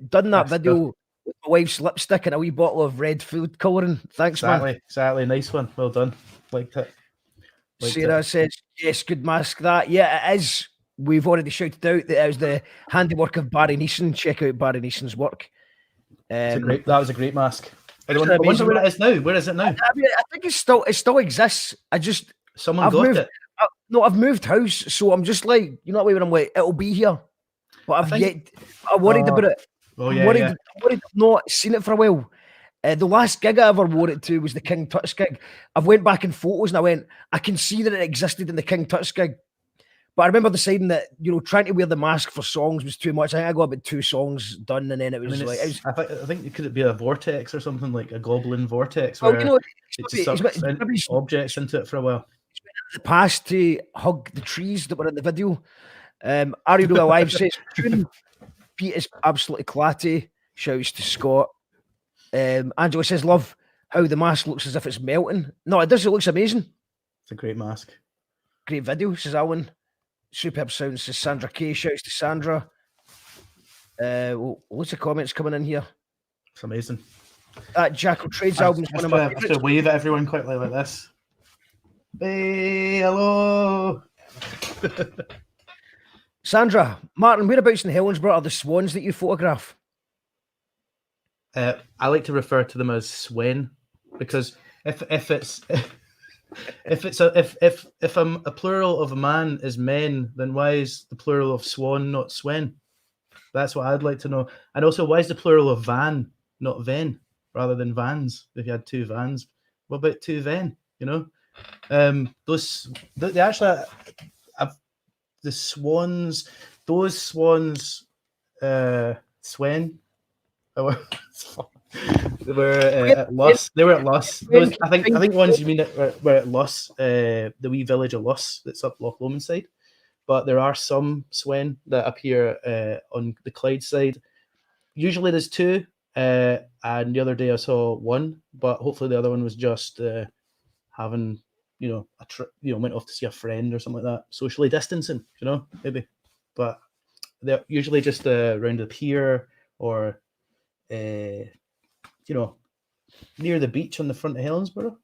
done that video with my wife's lipstick and a wee bottle of red food colouring. Thanks, man. Exactly. Nice one. Well done. Liked it. Sarah says, yes, good mask that. Yeah, it is. We've already shouted out that it was the handiwork of Barry Neeson. Check out Barry Neeson's work. That was a great mask. I wonder where it is now. Where is it now? I think it still exists. Someone got it. No, I've moved house, so I'm just like, when I'm like, it'll be here. But I'm worried about it. Oh, I'm worried I've not seen it for a while. The last gig I ever wore it to was the King Tut's gig. I've went back in photos and I can see that it existed in the King Tut's gig. But I remember deciding that, trying to wear the mask for songs was too much. I think I got about 2 songs done and then it was I think it could be a vortex or something, like a goblin vortex where it just sucks objects into it for a while. The past to hug the trees that were in the video. Ari Real Alive says Pete is absolutely clatty. Shouts to Scott. Angela says, love how the mask looks as if it's melting. No, it does. It looks amazing. It's a great mask. Great video, says Alan. Superb sound, says Sandra K. Shouts to Sandra. Lots of comments coming in here. It's amazing. That Jackal Trades album is one of my favorites. To wave at everyone quickly like this. Hey, hello. Sandra, Martin, whereabouts in Helensburgh are the swans that you photograph? I like to refer to them as Swen, because if I'm a plural of a man is men, then why is the plural of swan not Swen? That's what I'd like to know. And also, why is the plural of van not ven rather than vans? If you had 2 vans, what about 2 ven? The swans, those swans, Swen. They were at Luss. They were at Luss. I think ones you mean were at Luss, the wee village of Luss that's up Loch Lomond side. But there are some Swen that appear on the Clyde side. Usually there's 2, and the other day I saw 1, but hopefully the other one was just having, went off to see a friend or something like that, socially distancing, maybe. But they're usually just around the pier or near the beach on the front of Helensburgh.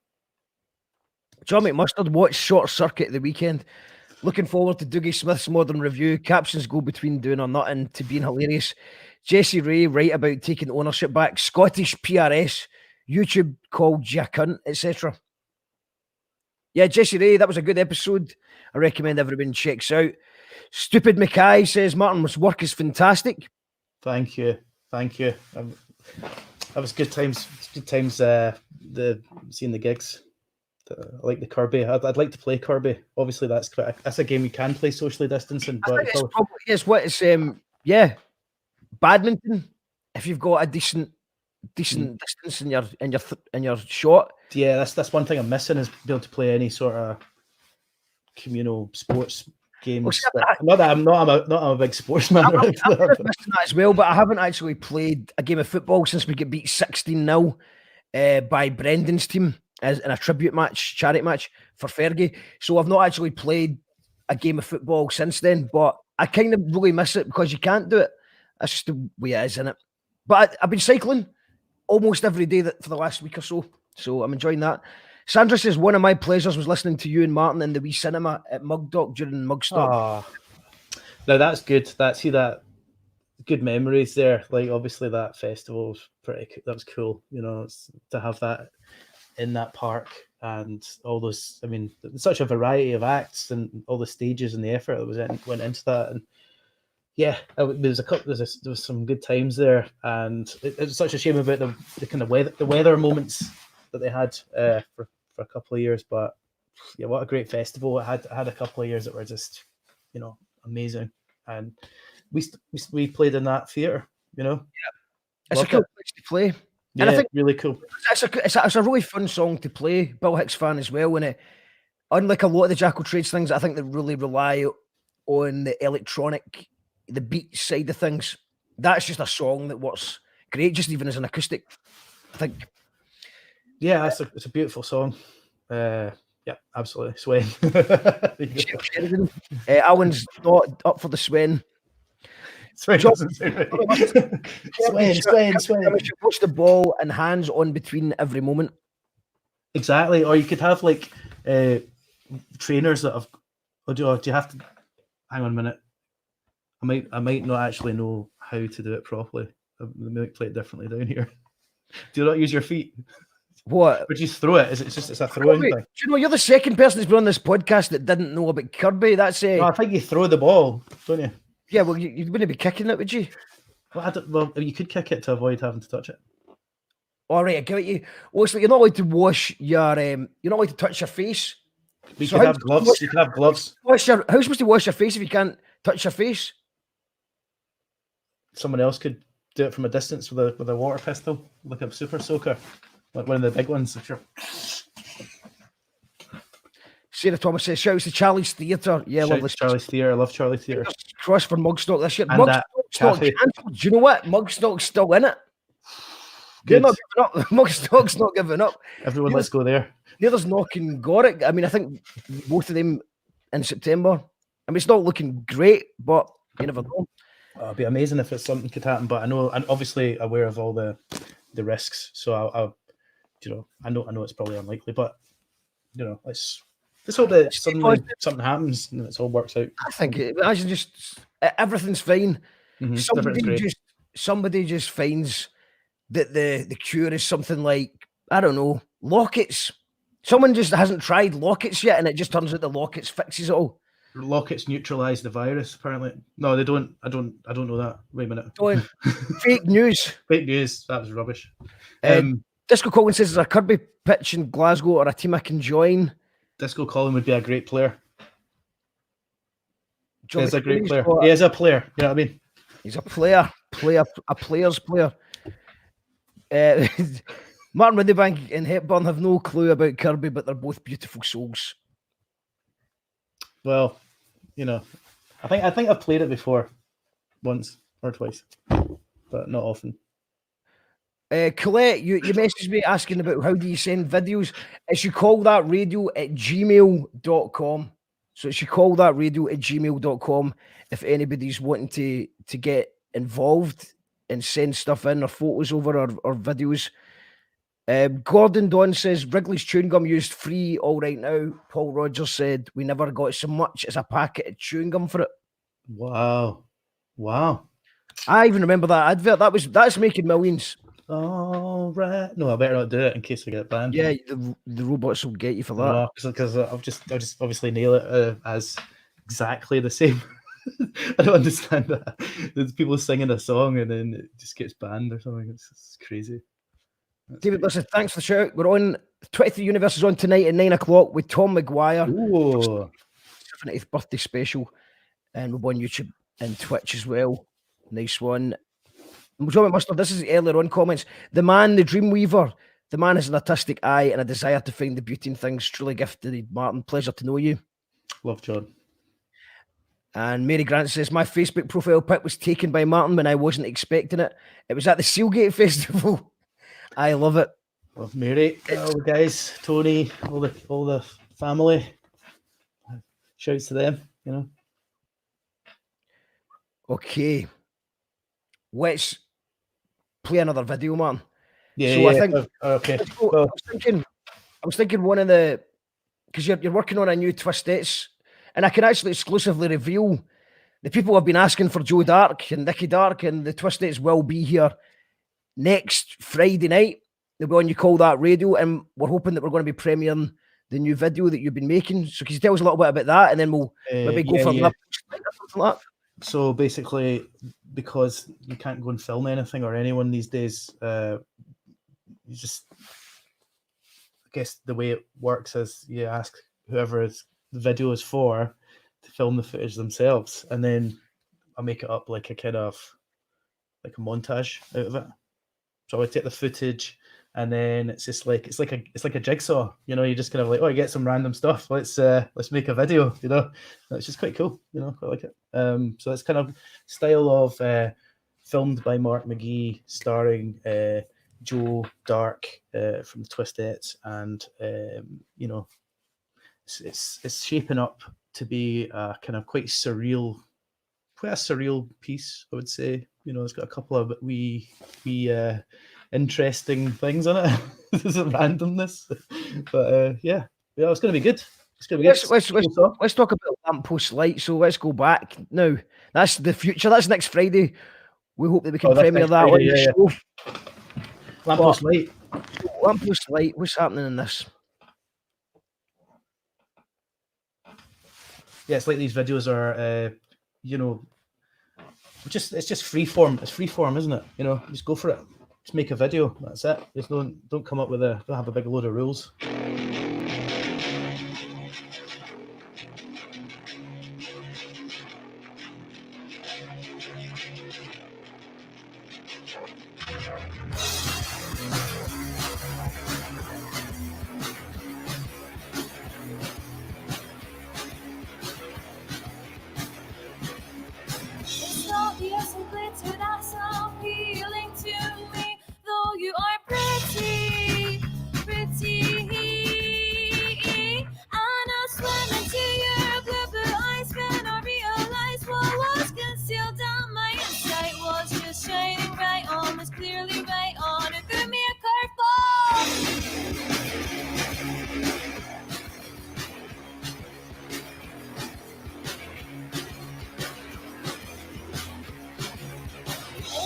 John McMustard watched Short Circuit the weekend. Looking forward to Dougie Smith's modern review. Captions go between doing or nothing to being hilarious. Jesse Ray right about taking ownership back. Scottish PRS. YouTube called ya cunt, etc. Yeah, Jesse Ray, that was a good episode. I recommend everyone checks out. Stupid Mackay says Martin's work is fantastic. Thank you. That was good times. Good times. Seeing the gigs. I like the Kirby. I'd like to play Kirby. Obviously, that's a game you can play socially distancing. But badminton. If you've got a decent distance in your shot. Yeah, that's one thing I'm missing is be able to play any sort of communal sports games. Well, see, Not that I'm a big sportsman. I'm missing that as well, but I haven't actually played a game of football since we get beat 16-0 by Brendan's team in a tribute match, charity match for Fergie. So I've not actually played a game of football since then, but I kind of really miss it because you can't do it. That's just the way it is, isn't it? But I've been cycling almost every day for the last week or so, so I'm enjoying that. Sandra says, one of my pleasures was listening to you and Martin in the wee cinema at Mugdock during Mugstock. Oh, now that's good. That good memories there. Like, obviously that festival was that was cool, you know, to have that in that park and all those, I mean, such a variety of acts and all the stages and the effort that went into that. And yeah, there was some good times there, and it was such a shame about the kind of weather moments that they had for a couple of years. But yeah, what a great festival! I had a couple of years that were just, you know, amazing, and we played in that theatre, you know. Yeah, it's a cool place to play. Yeah, and I think really cool. It's a really fun song to play. Bill Hicks fan as well, and unlike a lot of the Jackal Trades things, I think they really rely on the electronic, the beat side of things. That's just a song that works great, just even as an acoustic, I think. Yeah, it's a beautiful song. Yeah, absolutely. Swain. Alan's not up for the Swain. Swain. Watch the ball and hands on between every moment. Exactly. Or you could have like trainers that have. Or do you have to? Hang on a minute. I might not actually know how to do it properly. I might play it differently down here. Do you not use your feet? What? Would you throw it? It's a throwing thing? Do you know, you're the second person that's been on this podcast that didn't know about Kirby. That's No, I think you throw the ball, don't you? Yeah, well, you wouldn't be kicking it, would you? Well, you could kick it to avoid having to touch it. All right, I get you. Well, it's like you're not allowed to wash your. You're not allowed to touch your face. You could have gloves. You could have gloves. How's supposed to wash your face if you can't touch your face? Someone else could do it from a distance with a water pistol, like a super soaker, like one of the big ones. If you're... Sarah Thomas says, shouts to Charlie's Theatre. Yeah, love Charlie's Theatre. I love Charlie's Theatre. Cross for Mugstock this year. And Mugstock's not cancelled. Do you know what? Mugstock's still in it. They're not giving up. Mugstock's not giving up. Everyone, let's go there. Neither's Knockin' Gorick. I mean, I think both of them in September. I mean, it's not looking great, but you never know. It'd be amazing if something could happen, but I know, I'm obviously aware of all the risks. So I know it's probably unlikely, but you know, let's hope that something happens and it all works out. I think imagine just everything's fine. Mm-hmm. Somebody just finds that the cure is something like, I don't know, lockets. Someone just hasn't tried lockets yet, and it just turns out the lockets fixes it all. Lockets neutralize the virus, apparently. No, they don't. I don't know that. Wait a minute. Fake news. Fake news. That was rubbish. Disco Colin says, "Is a Kirby pitch in Glasgow or a team I can join?" Disco Colin would be a great player. He's a great player. He is a player. You know what I mean? He's a player. A player's player. Martin Windebank and Hepburn have no clue about Kirby, but they're both beautiful souls. Well, you know, I think I've played it before, once or twice, but not often. Colette, you messaged me asking about how do you send videos. It should call that radio at gmail.com. So it should call that radio at gmail.com if anybody's wanting to get involved and send stuff in or photos over or videos. Gordon Don says Wrigley's chewing gum used free all right now. Paul Rogers said we never got so much as a packet of chewing gum for it. Wow. I even remember that advert. That's making millions. All right. No, I better not do it in case I get banned. Yeah, the robots will get you for that. Because I'll just obviously nail it as exactly the same. I don't understand that. There's people singing a song and then it just gets banned or something. It's crazy. David, listen, thanks for the shout. We're on 23 Universe is on tonight at 9 o'clock with Tom McGuire. Ooh. 70th birthday special. And we're on YouTube and Twitch as well. Nice one. John McMustard, this is earlier on comments. The man, the dreamweaver. The man has an artistic eye and a desire to find the beauty in things. Truly gifted, Martin. Pleasure to know you. Love John. And Mary Grant says, my Facebook profile pic was taken by Martin when I wasn't expecting it. It was at the Sealgate Festival. I love it. Love Mary, all the guys, Tony, all the family. Shouts to them, you know. Okay. Let's play another video, man. Yeah, so yeah. I think okay. Well, I was thinking one of the, because you're working on a new Twistettes, and I can actually exclusively reveal the people have been asking for Joe Dark and Nicky Dark, and the Twistettes will be here next Friday night. They'll be on You Call That Radio, and we're hoping that we're going to be premiering the new video that you've been making. So can you tell us a little bit about that, and then we'll maybe go for something like that? So basically, because you can't go and film anything or anyone these days, you just, I guess the way it works is you ask whoever the video is for to film the footage themselves, and then I make it up like a kind of like a montage out of it. So I take the footage, and then it's just like it's like a jigsaw, you know. You just kind of like, oh, I get some random stuff. Let's make a video, you know. It's just quite cool, you know. Quite like it. So it's kind of style of filmed by Mark McGee, starring Joe Dark from the Twistettes, and you know, it's shaping up to be a kind of quite a surreal piece, I would say. You know, it's got a couple of wee interesting things in it. There's a randomness, but yeah, it's going to be good. It's going to be good. Let's talk about Lamppost Light. So let's go back now. That's the future. That's next Friday. We hope that we can premiere that on the show. Lamppost Light. Lamppost Light. What's happening in this? Yeah, it's like these videos are, you know, it's just free form. It's free form, isn't it? You know, just go for it. Just make a video. That's it. Just don't come up with don't have a big load of rules. It's not the ice and glitter that's appealing to me, though you are pretty. And I swim into your blue eyes when I realized what was concealed down my inside was just shining right on, was clearly right on, and threw me a curveball.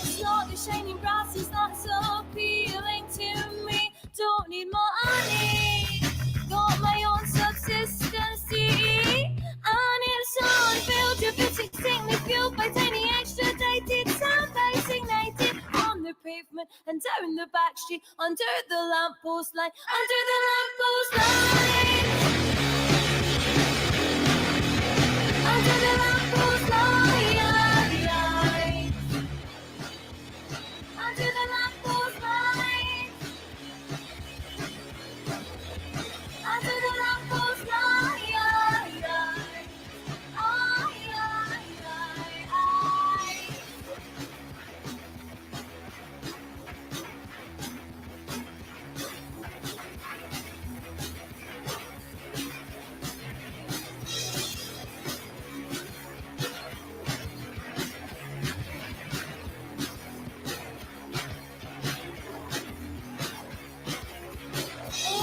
It's not the shining brasses that's appealing to me. Don't need money, got my own subsistence. And it's unfilled, your bits extinctly fueled by tiny extradited soundbites ignited on the pavement and down the back street, under the lamppost light, under the lamppost light, under the lamppost light, under the lamppost light, under the lamppost light.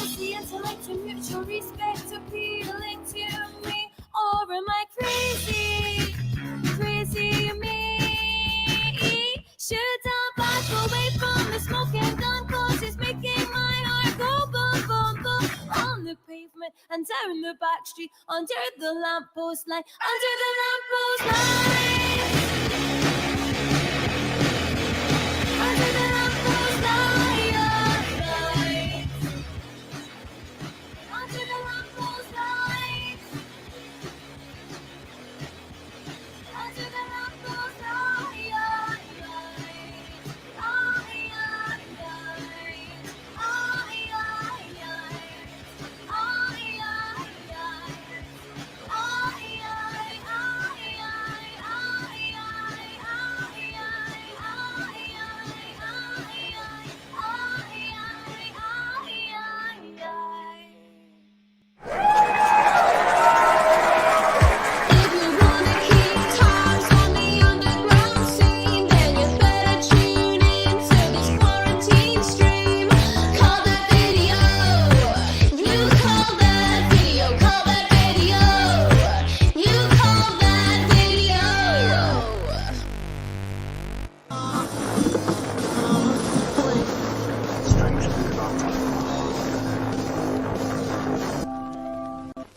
Is the intellect and mutual respect appealing to me? Or am I crazy? Crazy me? Should I back away from the smoking gun? Cause it's making my heart go boom, boom, boom. On the pavement and down the back street, under the lamppost light, under the lamppost light, under the lamppost light. Under the lamppost light, under the lamppost light,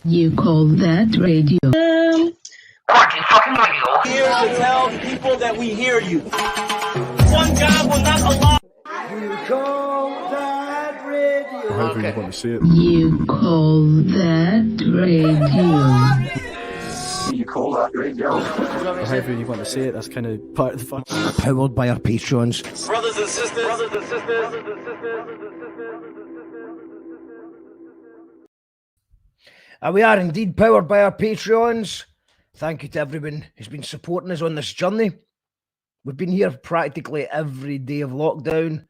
You call that radio? Martin fucking radio. Here to tell people that we hear you. One God will not allow. You call that radio. However you want to say it. You call that radio? You call that radio? However you want to say it, that's kind of part of the fun. Powered by our patrons. Brothers and sisters. And we are indeed powered by our Patreons. Thank you to everyone who's been supporting us on this journey. We've been here practically every day of lockdown.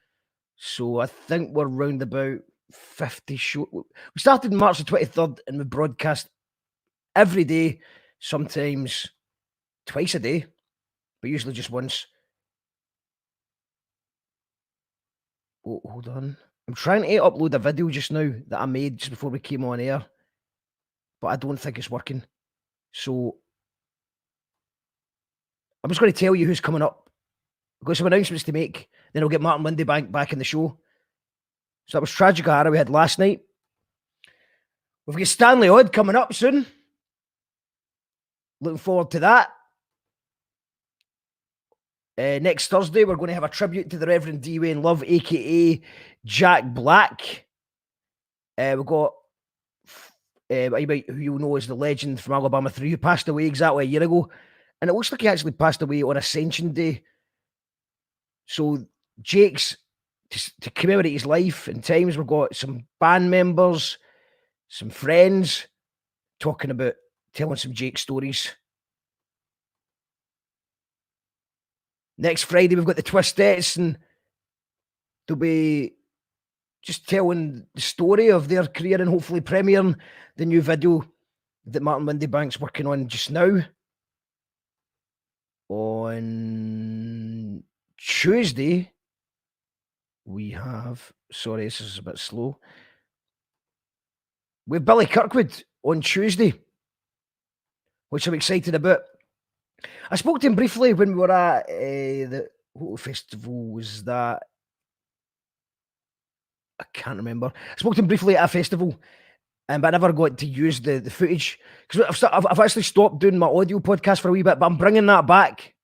So I think we're round about 50 shows. We started March the 23rd and we broadcast every day, sometimes twice a day, but usually just once. Oh, hold on. I'm trying to upload a video just now that I made just before we came on air, but I don't think it's working. So I'm just going to tell you who's coming up. I've got some announcements to make. Then I'll get Martin Windebank back in the show. So that was Tragic O'Hara we had last night. We've got Stanley Odd coming up soon. Looking forward to that. Next Thursday, we're going to have a tribute to the Reverend D. Wayne Love, a.k.a. Jack Black. We've got who you'll know as the legend from Alabama 3, who passed away exactly a year ago. And it looks like he actually passed away on Ascension Day. So Jake's, to commemorate his life and times, we've got some band members, some friends, talking about, telling some Jake stories. Next Friday, we've got the Twistettes, and they'll be just telling the story of their career and hopefully premiering the new video that Martin Windebank's working on just now. On Tuesday, we have, sorry, this is a bit slow. We have Billy Kirkwood on Tuesday, which I'm excited about. I spoke to him briefly when we were at what festival was that? I can't remember. I spoke to him briefly at a festival, but I never got to use the footage because I've actually stopped doing my audio podcast for a wee bit, but I'm bringing that back.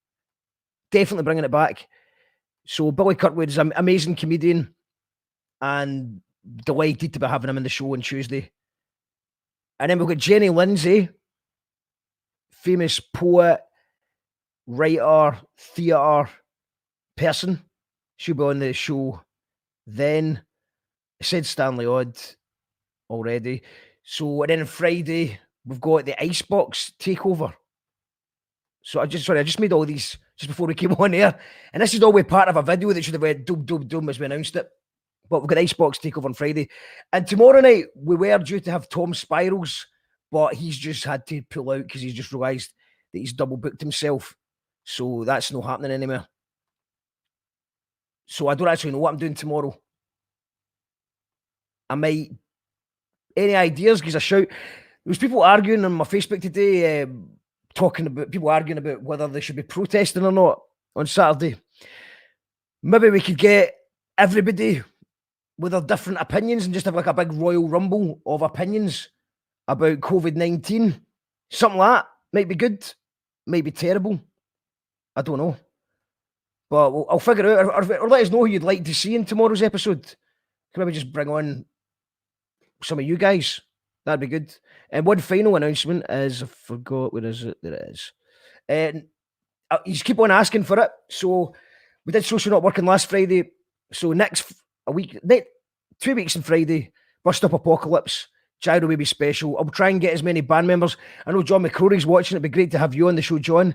Definitely bringing it back. So Billy Kirkwood is an amazing comedian, and delighted to be having him in the show on Tuesday. And then we've got Jenny Lindsay, famous poet, writer, theatre person. She'll be on the show then. I said Stanley Odd already. So, and then on Friday, we've got the Icebox takeover. So I just made all these just before we came on air. And this is always part of a video that should have went doom as we announced it. But we've got the Icebox takeover on Friday. And tomorrow night, we were due to have Tom Spirals, but he's just had to pull out because he's just realised that he's double booked himself. So that's not happening anymore. So I don't actually know what I'm doing tomorrow. I might... Any ideas? Because I shout... There was people arguing on my Facebook today, people arguing about whether they should be protesting or not on Saturday. Maybe we could get everybody with their different opinions and just have like a big Royal Rumble of opinions about COVID-19. Something like that. Might be good. Might be terrible. I don't know. But I'll figure it out. Or let us know who you'd like to see in tomorrow's episode. Can maybe just bring on some of you guys. That'd be good. And one final announcement is, I forgot, where is it? There it is. And you just keep on asking for it. So we did Social Not Working last Friday. So next 2 weeks on Friday, Bus Stop Apocalypse, Gyro Baby Special. I'll try and get as many band members. I know John McCrory's watching. It'd be great to have you on the show, John.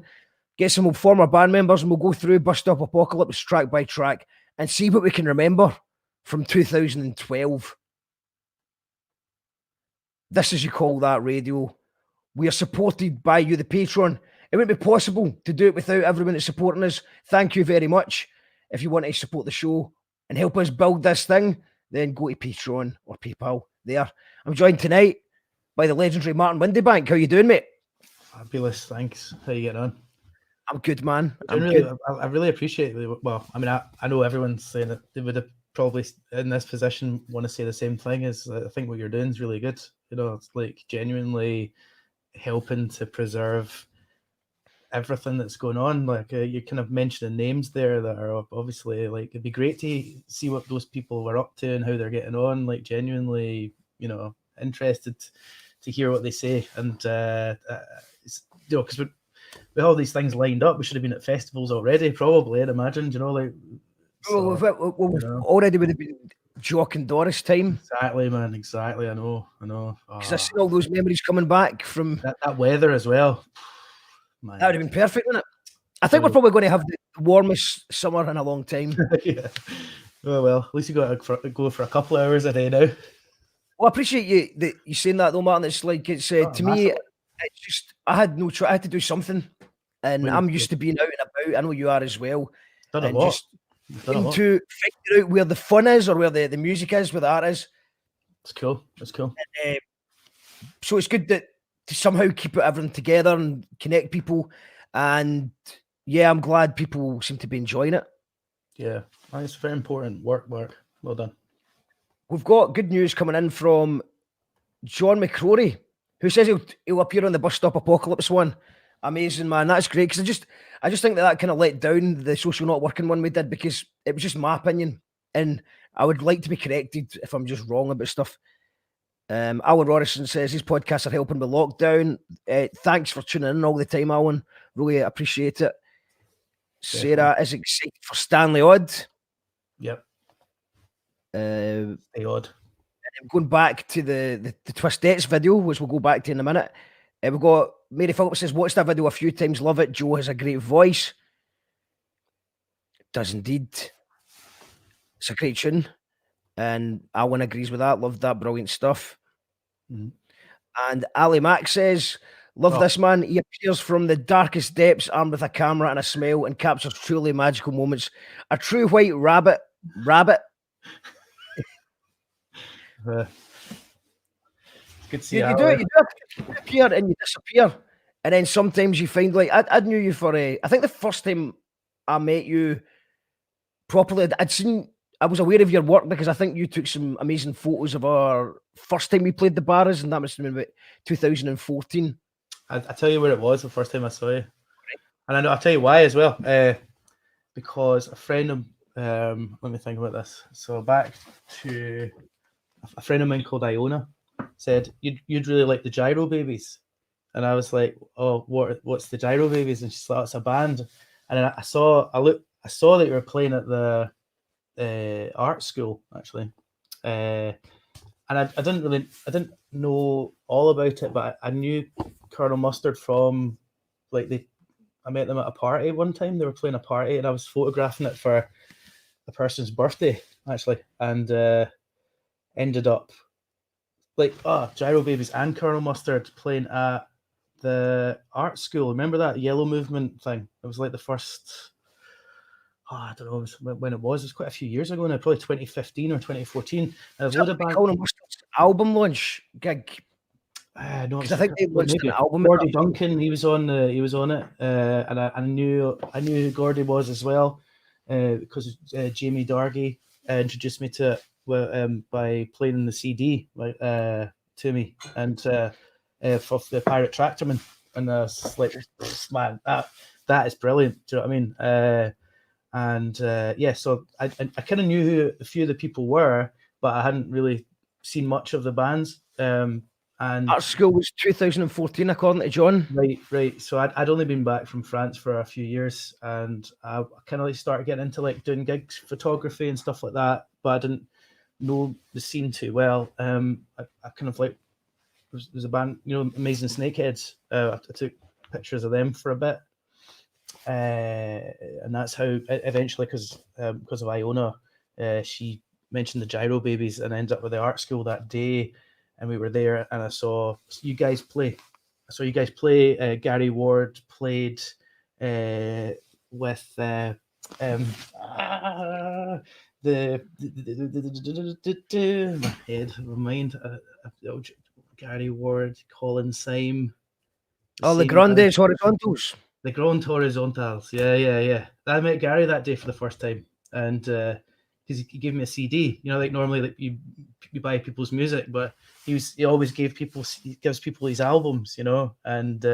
Get some former band members and we'll go through Bus Stop Apocalypse track by track and see what we can remember from 2012. This is You Call That Radio. We are supported by you, the patron. It wouldn't be possible to do it without everyone that's supporting us. Thank you very much. If you want to support the show and help us build this thing, then go to Patreon or PayPal there. I'm joined tonight by the legendary Martin Windebank. How you doing, mate? Fabulous, thanks. How you getting on? I'm good, man. I really appreciate it. Well, I mean, I know everyone's saying that they would probably in this position want to say the same thing. Is I think what you're doing is really good. You know, it's like genuinely helping to preserve everything that's going on. Like you kind of mentioned names there that are obviously like it'd be great to see what those people were up to and how they're getting on. Like genuinely, you know, interested to hear what they say. And it's, you know, because with all these things lined up, we should have been at festivals already, probably. I'd imagine, you know, like. So, we've already would have been Jock and Doris time. Exactly, man. Exactly. I know. Because I see all those memories coming back from that weather as well. Man. That would have been perfect, wouldn't it? I think we're probably going to have the warmest summer in a long time. Yeah. Oh well, at least you got to go for a couple of hours a day now. Well, I appreciate you saying that though, Martin. It's like it's to me, it's just I had no choice. I had to do something, and I'm used to being out and about. I know you are as well. Done a and lot. Just to figure out where the fun is or where the music is, where the art is. It's cool. It's cool. And, so it's good that to somehow keep everything together and connect people. And yeah, I'm glad people seem to be enjoying it. Yeah, it's very important. Work. Well done. We've got good news coming in from John McCrory, who says he'll appear on the Bus Stop Apocalypse one. Amazing, man. That's great. Because I just think that kind of let down the social not working one we did, because it was just my opinion. And I would like to be corrected if I'm just wrong about stuff. Alan Rorison says his podcasts are helping with lockdown. Thanks for tuning in all the time, Alan. Really appreciate it. Definitely. Sarah is excited for Stanley Odd. Yep. Stay odd. And going back to the Twistettes video, which we'll go back to in a minute. We've got Mary Phillips says, watched that video a few times, love it. Joe has a great voice. Does indeed. It's a great tune. And Alan agrees with that. Loved that. Brilliant stuff. Mm-hmm. And Ali Mack says, love this man. He appears from the darkest depths, armed with a camera and a smile, and captures truly magical moments. A true white rabbit. Good to see you do appear and you disappear. And then sometimes you find, like, I knew you for I think the first time I met you properly, I was aware of your work because I think you took some amazing photos of our first time we played the Barras, and that must have been about 2014. I'll tell you where it was the first time I saw you. And I'll tell you why as well. Because a friend of let me think about this. So back to a friend of mine called Iona said, you'd really like the Gyro Babies. And I was like, oh, what's the Gyro Babies? And she's like, it's a band. And then I saw that you were playing at the art school, actually. And I didn't know all about it, but I knew Colonel Mustard from, like, I met them at a party one time. They were playing a party, and I was photographing it for a person's birthday, actually, and ended up like, Gyro Babies and Colonel Mustard playing at the art school. Remember that Yellow Movement thing? It was like the first, I don't know when it was. It was quite a few years ago now, probably 2015 or 2014. And Colonel Mustard's album launch gig. No, I think they launched an album. Gordy Duncan, he was on it, and I knew who Gordy was as well, because Jamie Dargy introduced me to it by playing the CD to me, and for the Pirate Tractorman, and I was like, man, that is brilliant. Do you know what I mean? So I kind of knew who a few of the people were, but I hadn't really seen much of the bands. And art school was 2014, according to John. Right. So I'd only been back from France for a few years, and I kind of like started getting into like doing gigs, photography and stuff like that. But I didn't know the scene too well. I kind of like there's a band, Amazing Snakeheads. I took pictures of them for a bit, and that's how eventually, because of Iona, she mentioned the Gyro Babies, and I ended up with the art school that day. And we were there, and I saw you guys play. Gary Ward played with my head, my mind. Gary Ward, Colin Syme. The Grandes Horizontals. The Grand Horizontals. Yeah. I met Gary that day for the first time, and because he gave me a CD. You know, like normally like you buy people's music, but he always gives people these albums. You know, and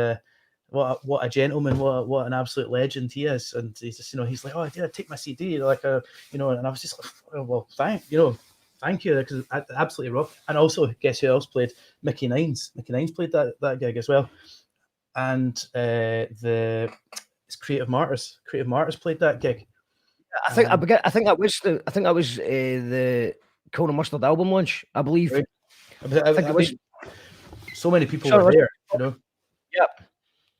what a gentleman, what an absolute legend he is. And he's just, you know, he's like, oh, yeah, take my CD, like you know, and I was just like, oh, well, thank you, because I absolutely rock. And also, guess who else played? Mickey Nines. Mickey Nines played that gig as well. And it's Creative Martyrs. Creative Martyrs played that gig. I think that was the Cold and Mustard album launch, I believe. Right. I think it was. So many people were there, you know. Yep.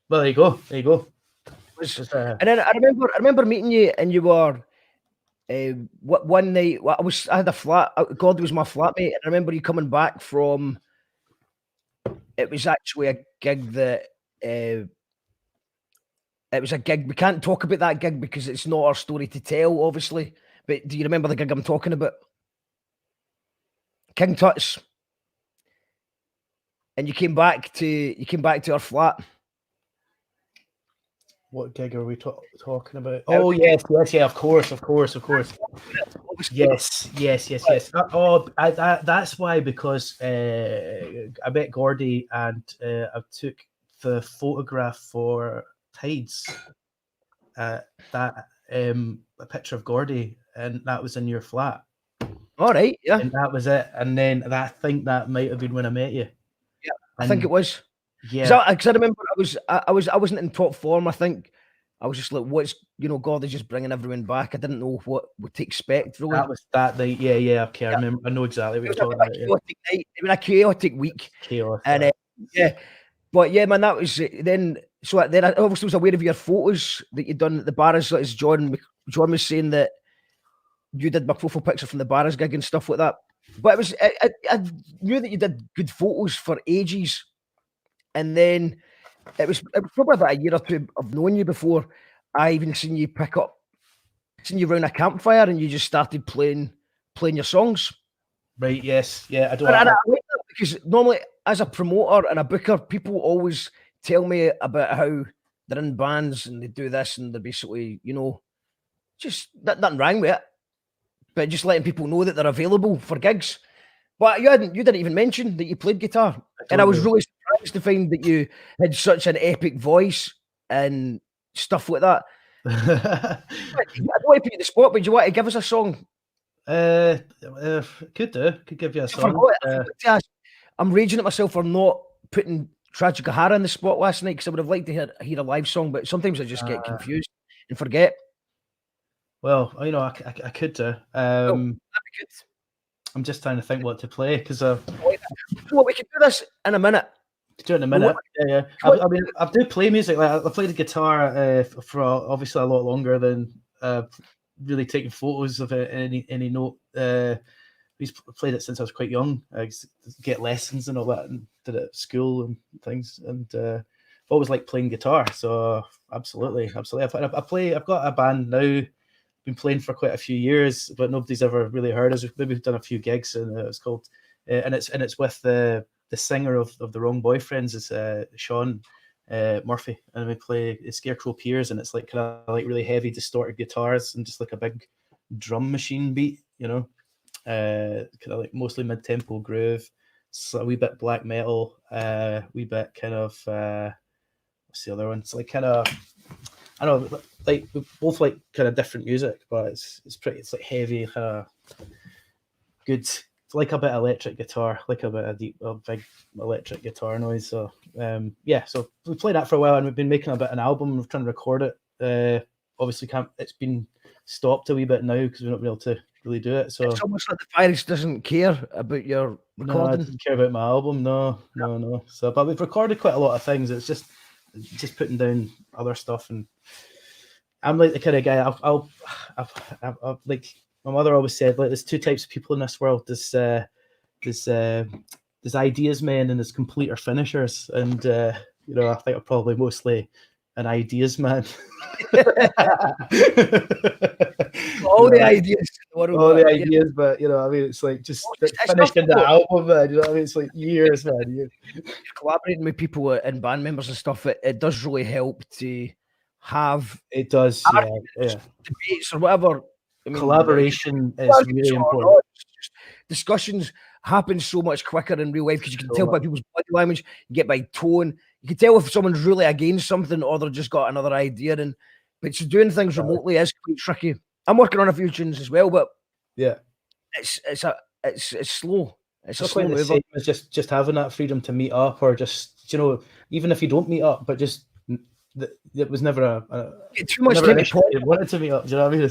Well, there you go. And then I remember meeting you, and you were one night. I had a flat. God was my flatmate. And I remember you coming back from. It was actually a gig that. It was a gig. We can't talk about that gig because it's not our story to tell, obviously. But do you remember the gig I'm talking about? King Tut's. And you came back to our flat. What gig are we talking about? Oh yes, of course. Yes. That's why, because I met Gordy and I took the photograph for Tides. A picture of Gordy, and that was in your flat. All right, yeah. And that was it. And then I think that might have been when I met you. Yeah, I think it was. Yeah, because I remember I wasn't in top form. I think I was just like, what's, you know, God is just bringing everyone back. I didn't know what to expect. Really, that was that night. Yeah. Okay, I remember. I know exactly what you're talking about. Chaotic night. It was a chaotic week. Chaos. And but yeah, man, that was then. So then I obviously was aware of your photos that you'd done at the Barras. As John was saying that you did my profile picture from the Barras gig and stuff like that. But it was I knew that you did good photos for ages. And then it was probably about a year or two of knowing you before I even seen you around a campfire and you just started playing your songs. Right, yes. Yeah, I don't And I like that because normally as a promoter and a booker, people always tell me about how they're in bands and they do this and they're basically, you know, just nothing wrong with it. But just letting people know that they're available for gigs. But you didn't even mention that you played guitar. And I was really surprised to find that you had such an epic voice and stuff like that. I don't want to put you in the spot, but do you want to give us a song? Could give you a song. I'm raging at myself for not putting Tragic O'Hara in the spot last night because I would have liked to hear a live song, but sometimes I just get confused and forget. Well, you know, I could do. That'd be good. I'm just trying to think what to play because well, we can do this in a minute. Do it in a minute. Yeah. I mean, I do play music. Like I played the guitar for obviously a lot longer than really taking photos of it in any note. We've played it since I was quite young. I get lessons and all that, and did it at school and things. And I've always liked playing guitar. So absolutely. I've got a band now. Been playing for quite a few years, but nobody's ever really heard us. We've done a few gigs, and it's called, and it's with the singer of the Wrong Boyfriends. It's Sean Murphy, and we play Scarecrow Piers, and it's like kind of like really heavy distorted guitars and just like a big drum machine beat, you know, kind of like mostly mid-tempo groove, so a wee bit black metal, wee bit kind of what's the other one? It's like kind of, I don't know, like we both like kind of different music, but it's like heavy, kind of good. It's like a bit of electric guitar, like a bit of big electric guitar noise. So so we played that for a while, and we've been making a bit of an album. We're trying to record it. Obviously, it's been stopped a wee bit now because we're not able to really do it. So it's almost like the virus doesn't care about your recording. No, it doesn't care about my album. No. So, but we've recorded quite a lot of things. It's just putting down other stuff, and I'm like the kind of guy. I'll like my mother always said, like there's two types of people in this world. There's ideas men and there's completer finishers, and you know, I think I'm probably mostly an ideas man. all the ideas, but you know, I mean, it's like just finishing the album, man. You know what I mean? It's like years, man. You're collaborating with people and band members and stuff. It does really help to have debates or whatever I mean, collaboration is really important. Discussions happen so much quicker in real life because you can So tell by much. people's body language, you get by tone, you can tell if someone's really against something or they've just got another idea. But so doing things remotely is quite tricky. I'm working on a few tunes as well, but yeah, it's slow. It's a not slow quite the mover. same as just having that freedom to meet up, or just even if you don't meet up, but just it was never a Get too much never time an to issue. You wanted to meet up. Do you know what I mean?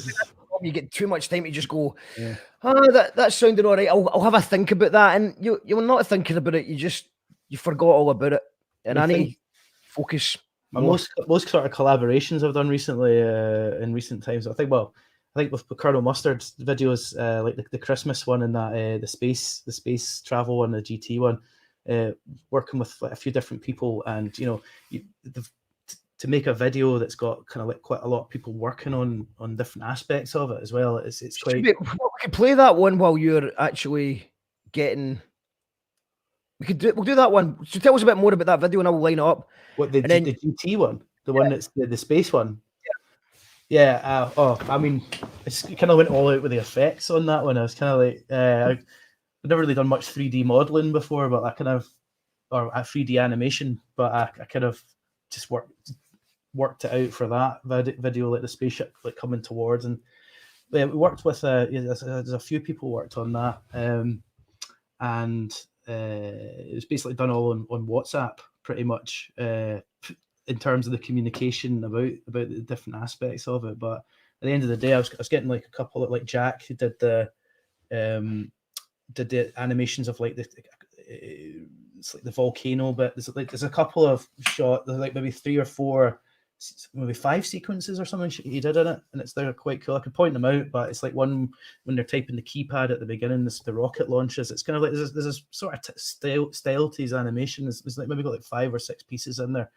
You get too much time to just go, Yeah. that sounded all right. I'll have a think about that. And you're not thinking about it. You forgot all about it. And I need to focus more. Most sort of collaborations I've done recently in recent times. I think with Colonel Mustard's videos, like the Christmas one and that the space travel one, the GT one, working with a few different people, and to make a video that's got kind of like quite a lot of people working on different aspects of it as well. It's quite. We could play that one while you're actually getting. We'll do that one. So tell us a bit more about that video, and I will line it up. What the GT one, one that's the space one. Yeah. I mean, it's kind of went all out with the effects on that one. I was kind of like, I've never really done much 3D modeling before, but or 3D animation, but I kind of just worked it out for that video, like the spaceship like coming towards, and we worked with there's a few people worked on that, and it was basically done all on WhatsApp pretty much, in terms of the communication about the different aspects of it. But at the end of the day, I was getting like a couple of, like Jack, who did the animations of like it's like the volcano, but there's a couple of shots, like maybe 3 or 4, maybe 5 sequences or something he did in it, and they're quite cool. I could point them out, but it's like one when they're typing the keypad at the beginning, the rocket launches. It's kind of like there's a sort of style to his animation. It's like maybe got like 5 or 6 pieces in there.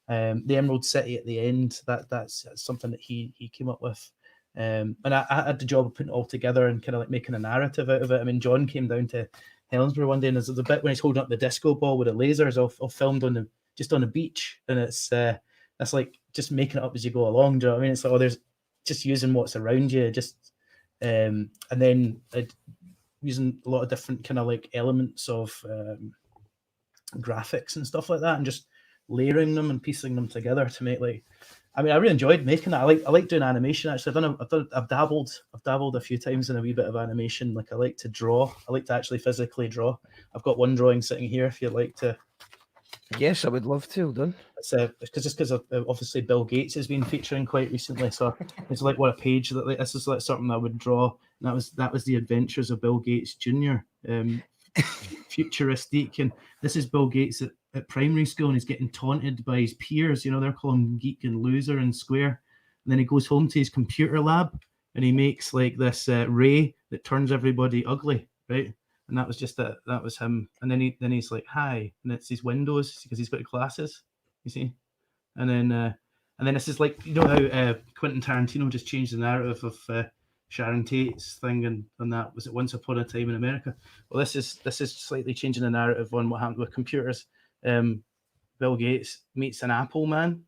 The Emerald City at the end, that's something that he came up with. And I had the job of putting it all together and kind of like making a narrative out of it. I mean, John came down to Helensburgh one day, and there's the bit when he's holding up the disco ball with the lasers, all filmed just on the beach, and it's that's like just making it up as you go along. Do you know what I mean? It's like, there's just using what's around you, and then using a lot of different kind of like elements of graphics and stuff like that, and just layering them and piecing them together to make like. I mean, I really enjoyed making that. I like doing animation. Actually, I've dabbled a few times in a wee bit of animation. Like I like to draw. I like to actually physically draw. I've got one drawing sitting here. If you'd like to. Yes, I would love to. Done. It's because obviously Bill Gates has been featuring quite recently. So it's like what a page that this is like something I would draw. And that was the Adventures of Bill Gates Jr. Futuristic, and this is Bill Gates at primary school, and he's getting taunted by his peers. They're calling him geek and loser and square. And then he goes home to his computer lab and he makes like this ray that turns everybody ugly, right? And that was that was him. And then he's like, hi, and it's his windows because he's got glasses, you see. And then this is like, how Quentin Tarantino just changed the narrative of Sharon Tate's thing and that was it Once Upon a Time in America. Well, this is slightly changing the narrative on what happened with computers. Bill Gates meets an Apple man,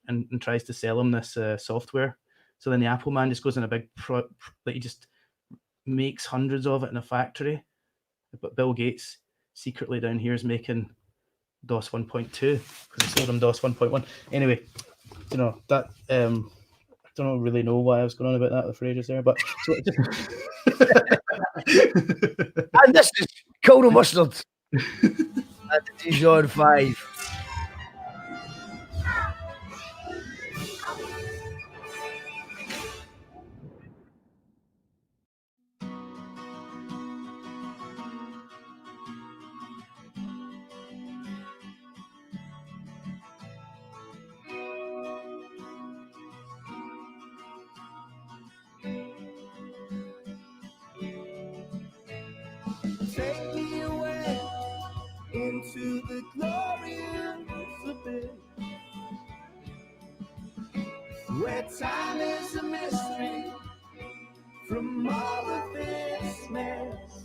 and tries to sell him this software. So then the Apple man just goes in a big he just makes hundreds of it in a factory. But Bill Gates secretly down here is making DOS 1.2 because he sold him DOS 1.1. Anyway, that I don't really know why I was going on about that for ages there, but so and this is Colonel Mustard at the Dijon 5. Take me away into the glorious abyss, where time is a mystery from all of this mess.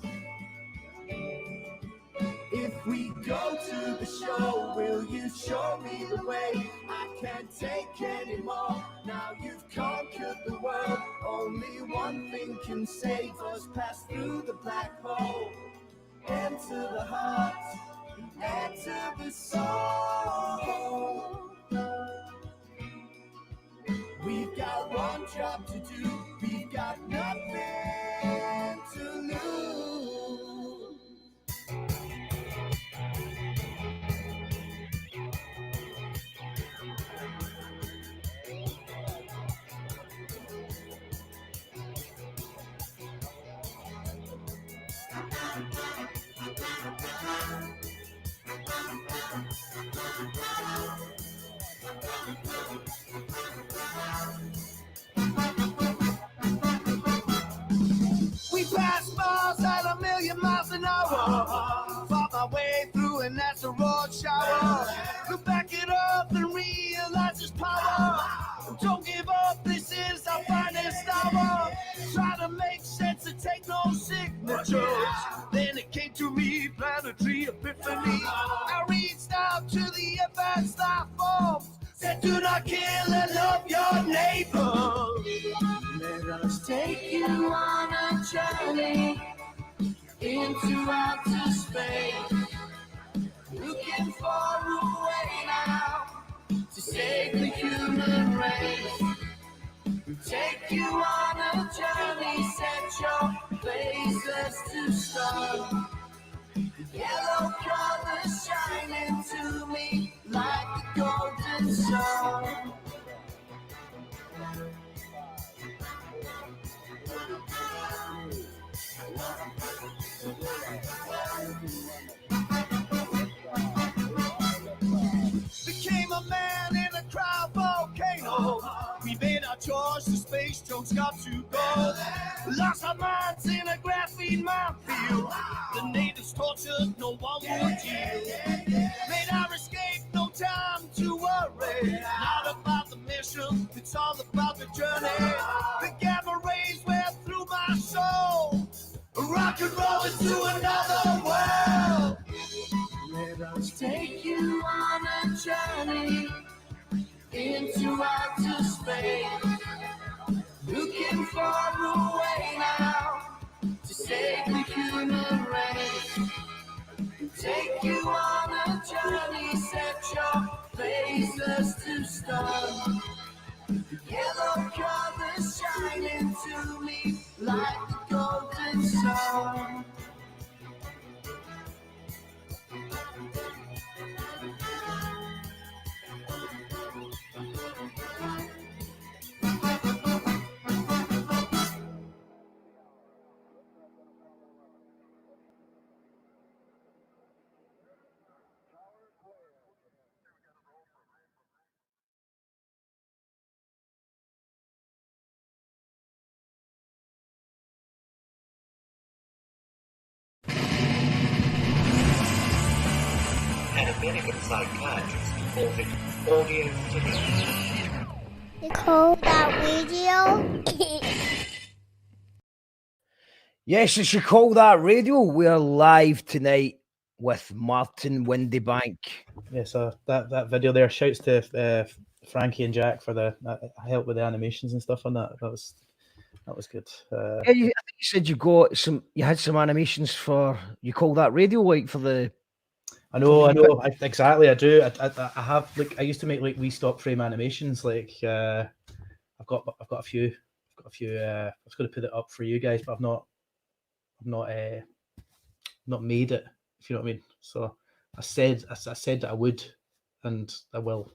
If If we go to the show, will you show me the way? I can't take anymore. Now you've conquered the world. Only one thing can save us. Pass through the black hole. Enter the heart. Enter the soul. We've got one job to do. We've got nothing to lose. We pass Mars at 1,000,000 miles an hour. Fought my way through an asteroid shower. Look back at Earth and realize its power. Don't give up, this is our finest hour. Try to make sense and take no signatures. Then it came to me, planetary epiphany. I reached out to the advanced life forms. Said, do not kill and love your neighbor. Let us take you on a journey into outer space. Looking far away now to save the human race. Take you on a journey, set your faces to start. Yellow colors shining to me like the golden sun. Became a man in a crowd volcano. We made our choice, the space jokes got to go. Lost our minds in a graphene minefield. The natives tortured, no one would yield. Made our escape, no time to worry. Not about the mission, it's all about the journey. The gamma rays went through my soul. Rock and roll into another world. Let us take you on a journey into outer space. Looking far away now to save the human race. Take you on a journey, set your faces to stun. Yellow colors shining to me like the golden sun. An American psychiatrist called it audio therapy. You call that radio? Yes, it's You Call That Radio. We're live tonight with Martin Windebank. Yes, that video there. Shouts to Frankie and Jack for the help with the animations and stuff on that. That was good. Yeah, I think you said you had some animations for You Call That Radio, like for the. I know. Exactly, I do. I have I used to make like wee stop frame animations. Like I've got a few. I was going to put it up for you guys, but I've not made it. If you know what I mean. So I said that I would, and I will.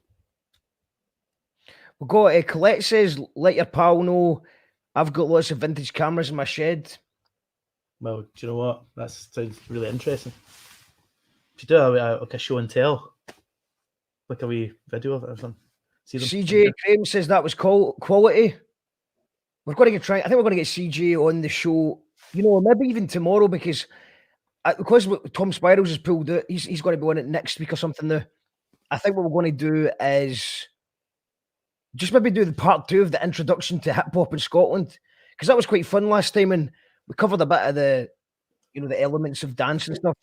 We've got Colette says, let your pal know I've got lots of vintage cameras in my shed. Well, do you know what? That sounds really interesting. Should do like a show and tell, like a wee video of it or something. CJ Graham says that was quality. We're going to try. I think we're going to get CJ on the show. You know, maybe even tomorrow because Tom Spirals has pulled out. He's going to be on it next week or something. Now, I think what we're going to do is just maybe do the part 2 of the introduction to hip hop in Scotland because that was quite fun last time and we covered a bit of the, the elements of dance and stuff.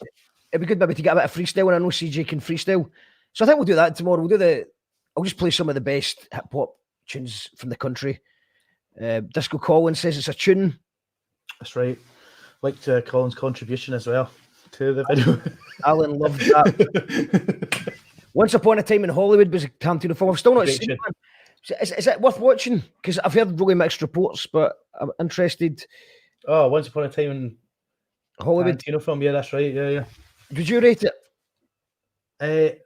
it'd be good maybe to get a bit of freestyle, and I know CJ can freestyle. So I think we'll do that tomorrow. I'll just play some of the best hip hop tunes from the country. Disco Collins says it's a tune. That's right. Liked Colin's contribution as well to the video. Alan loved that. Once Upon a Time in Hollywood was a Tarantino film. I've still not seen it, man. Is it worth watching? Because I've heard really mixed reports, but I'm interested. Oh, Once Upon a Time in Hollywood. Tarantino film, yeah, that's right. Yeah. Did you rate it?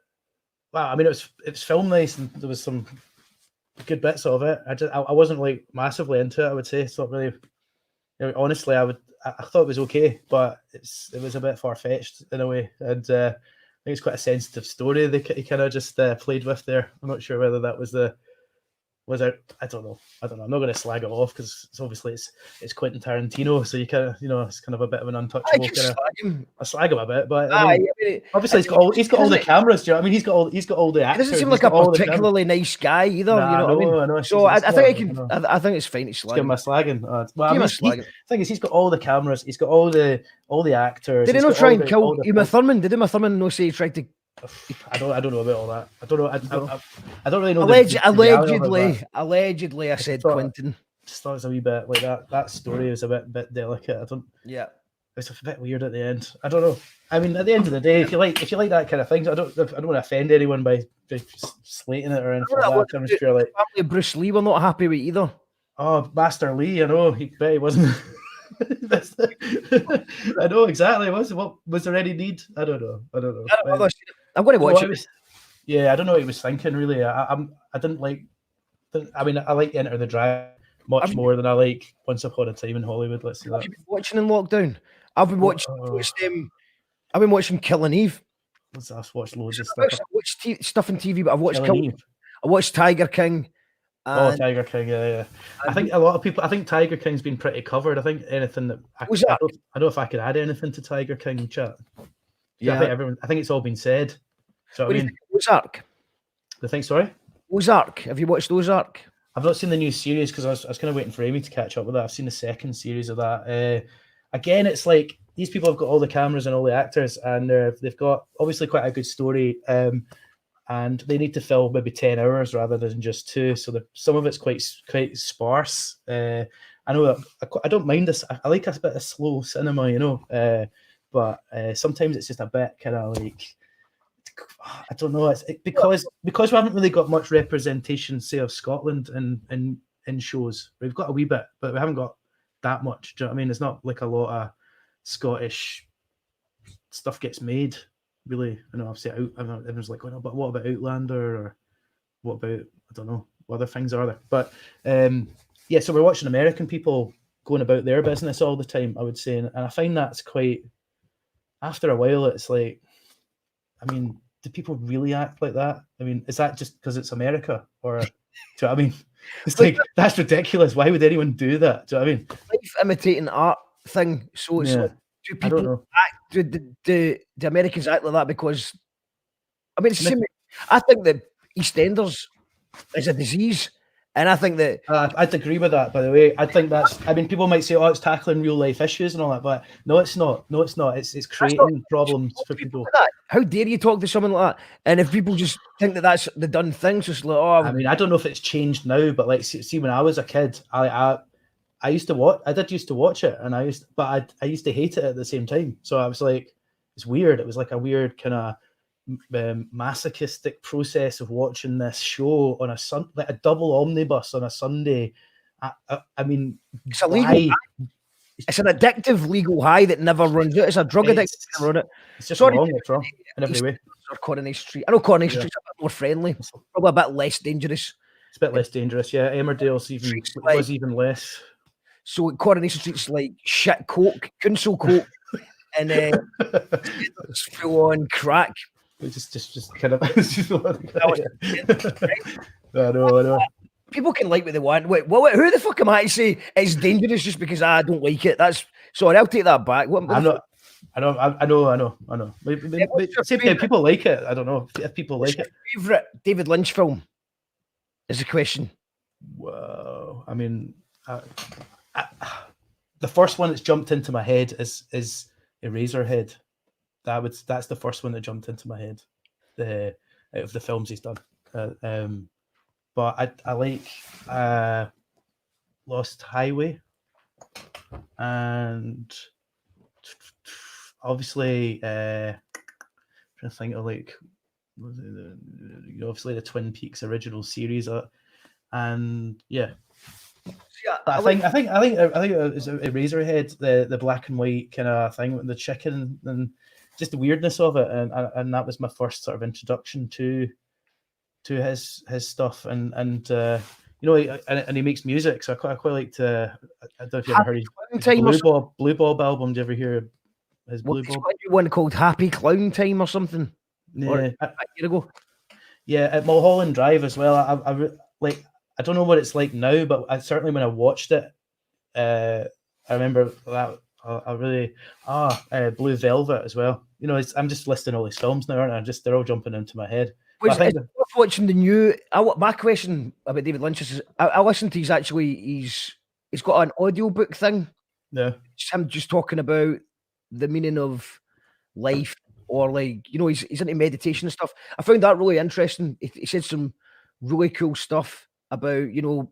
Well, I mean, it was filmed nice, and there was some good bits of it. I wasn't like massively into it. I would say it's not really. Honestly, I thought it was okay, but it was a bit far fetched in a way, and I think it's quite a sensitive story he kind of just played with there. I'm not sure whether that was I don't know. I'm not going to slag it off because it's Quentin Tarantino, so you kind of it's kind of a bit of an untouchable I slag him a bit, but obviously he's got all the cameras. Do you know what I mean? He's got all the actors. He doesn't seem like a particularly nice guy either. Nah, you know what I mean? So I think I think it's fine to slag. Give him a slagging. The thing is, he's got all the cameras. He's got all the actors. Did he not try and kill Uma Thurman? Did Uma Thurman not say he tried to? I don't know about all that. I don't know. I don't really know. Allegedly, I said Quentin. Just thought it was a wee bit like that. That story was a bit delicate. I don't. Yeah. It's a bit weird at the end. I don't know. I mean, at the end of the day, if you like that kind of thing, I don't want to offend anyone by slating it or anything like that. I'm just sure like family of Bruce Lee were not happy with either. Oh, Master Lee, I know. He wasn't. I know exactly. What was there any need? I don't know. I'm going to watch it. Yeah, I don't know what he was thinking. Really, I didn't like. I mean, I like Enter the Dragon much more than I like Once Upon a Time in Hollywood. Let's see that. Have you been watching in lockdown? I've been watching. I've been watching Killing Eve. I've watched loads of stuff. I watched stuff on TV, but I've watched Killing Eve. I watched Tiger King. Tiger King, yeah. I think a lot of people. I think Tiger King's been pretty covered. I think anything that I don't know if I could add anything to Tiger King chat. Yeah, I think it's all been said. So I mean, Ozark. The thing, sorry. Ozark. Have you watched Ozark? I've not seen the new series because I was kind of waiting for Amy to catch up with that. I've seen the second series of that. Again, it's like these people have got all the cameras and all the actors, and they've got obviously quite a good story. And they need to fill maybe 10 hours rather than just 2. So some of it's quite sparse. I know I don't mind this. I like a bit of slow cinema, but sometimes it's just a bit kind of like, I don't know. It's because we haven't really got much representation, say, of Scotland in shows. We've got a wee bit, but we haven't got that much. Do you know what I mean? It's not like a lot of Scottish stuff gets made. Really, I know everyone's like, oh, but what about Outlander, or what about, I don't know, what other things are there? But so we're watching American people going about their business all the time, I would say, and I find that's quite. After a while, it's like, I mean, do people really act like that? I mean, is that just because it's America, or do you know what I mean? It's like that's ridiculous. Why would anyone do that? Do you know what I mean? Life imitating art thing. So it's like, do people act? Do the Americans act like that because? I mean, it's the same. I think that EastEnders is a disease, and I think that I'd agree with that. By the way, I think that's. I mean, people might say, "Oh, it's tackling real life issues and all that," but no, it's not. No, it's not. It's creating problems for people. How dare you talk to someone like that? And if people just think that that's the done thing, just like, oh, I mean, I don't know if it's changed now, but like, see, when I was a kid, I used to watch. I did used to watch it, and I used to hate it at the same time. So I was like, it's weird. It was like a weird kind of masochistic process of watching this show on like a double omnibus on a Sunday. I mean, it's a legal high. It's an addictive legal high that never runs out. It's a drug addiction that never runs out. It's just wrong. It's wrong in every way. Or Coronation Street. I know Coronation Street's a bit more friendly, probably a bit less dangerous. It's a bit less dangerous, yeah. Emmerdale's was even less. So Coronation Street's like shit coke, council coke, and it's full on crack. It's just kind of. I know. People can like what they want. Wait, who the fuck am I to say it's dangerous just because I don't like it? That's sorry. I'll take that back. I know. People like it. I don't know if people like it. Favorite David Lynch film is the question. Wow. I mean, the first one that's jumped into my head is Eraserhead. that's the first one that jumped into my head, out of the films he's done. But I like Lost Highway, and obviously trying to think of like obviously the Twin Peaks original series, and yeah. I think it was Eraserhead, the black and white kind of thing with the chicken and just the weirdness of it, and that was my first sort of introduction to his stuff, and he makes music, so I quite like to. I don't know if you ever heard his Blue Bob album. Do you ever hear his Blue Bob? He's got one called Happy Clown Time or something. Yeah, or a year ago. Yeah, at Mulholland Drive as well. I don't know what it's like now, but certainly when I watched it, I remember that I really Blue Velvet as well. I'm just listing all these films now, aren't I? They're all jumping into my head. Watching the new. My question about David Lynch is, I listened to he's got an audiobook thing. Yeah, I'm just talking about the meaning of life, or like he's into meditation and stuff. I found that really interesting. He said some really cool stuff about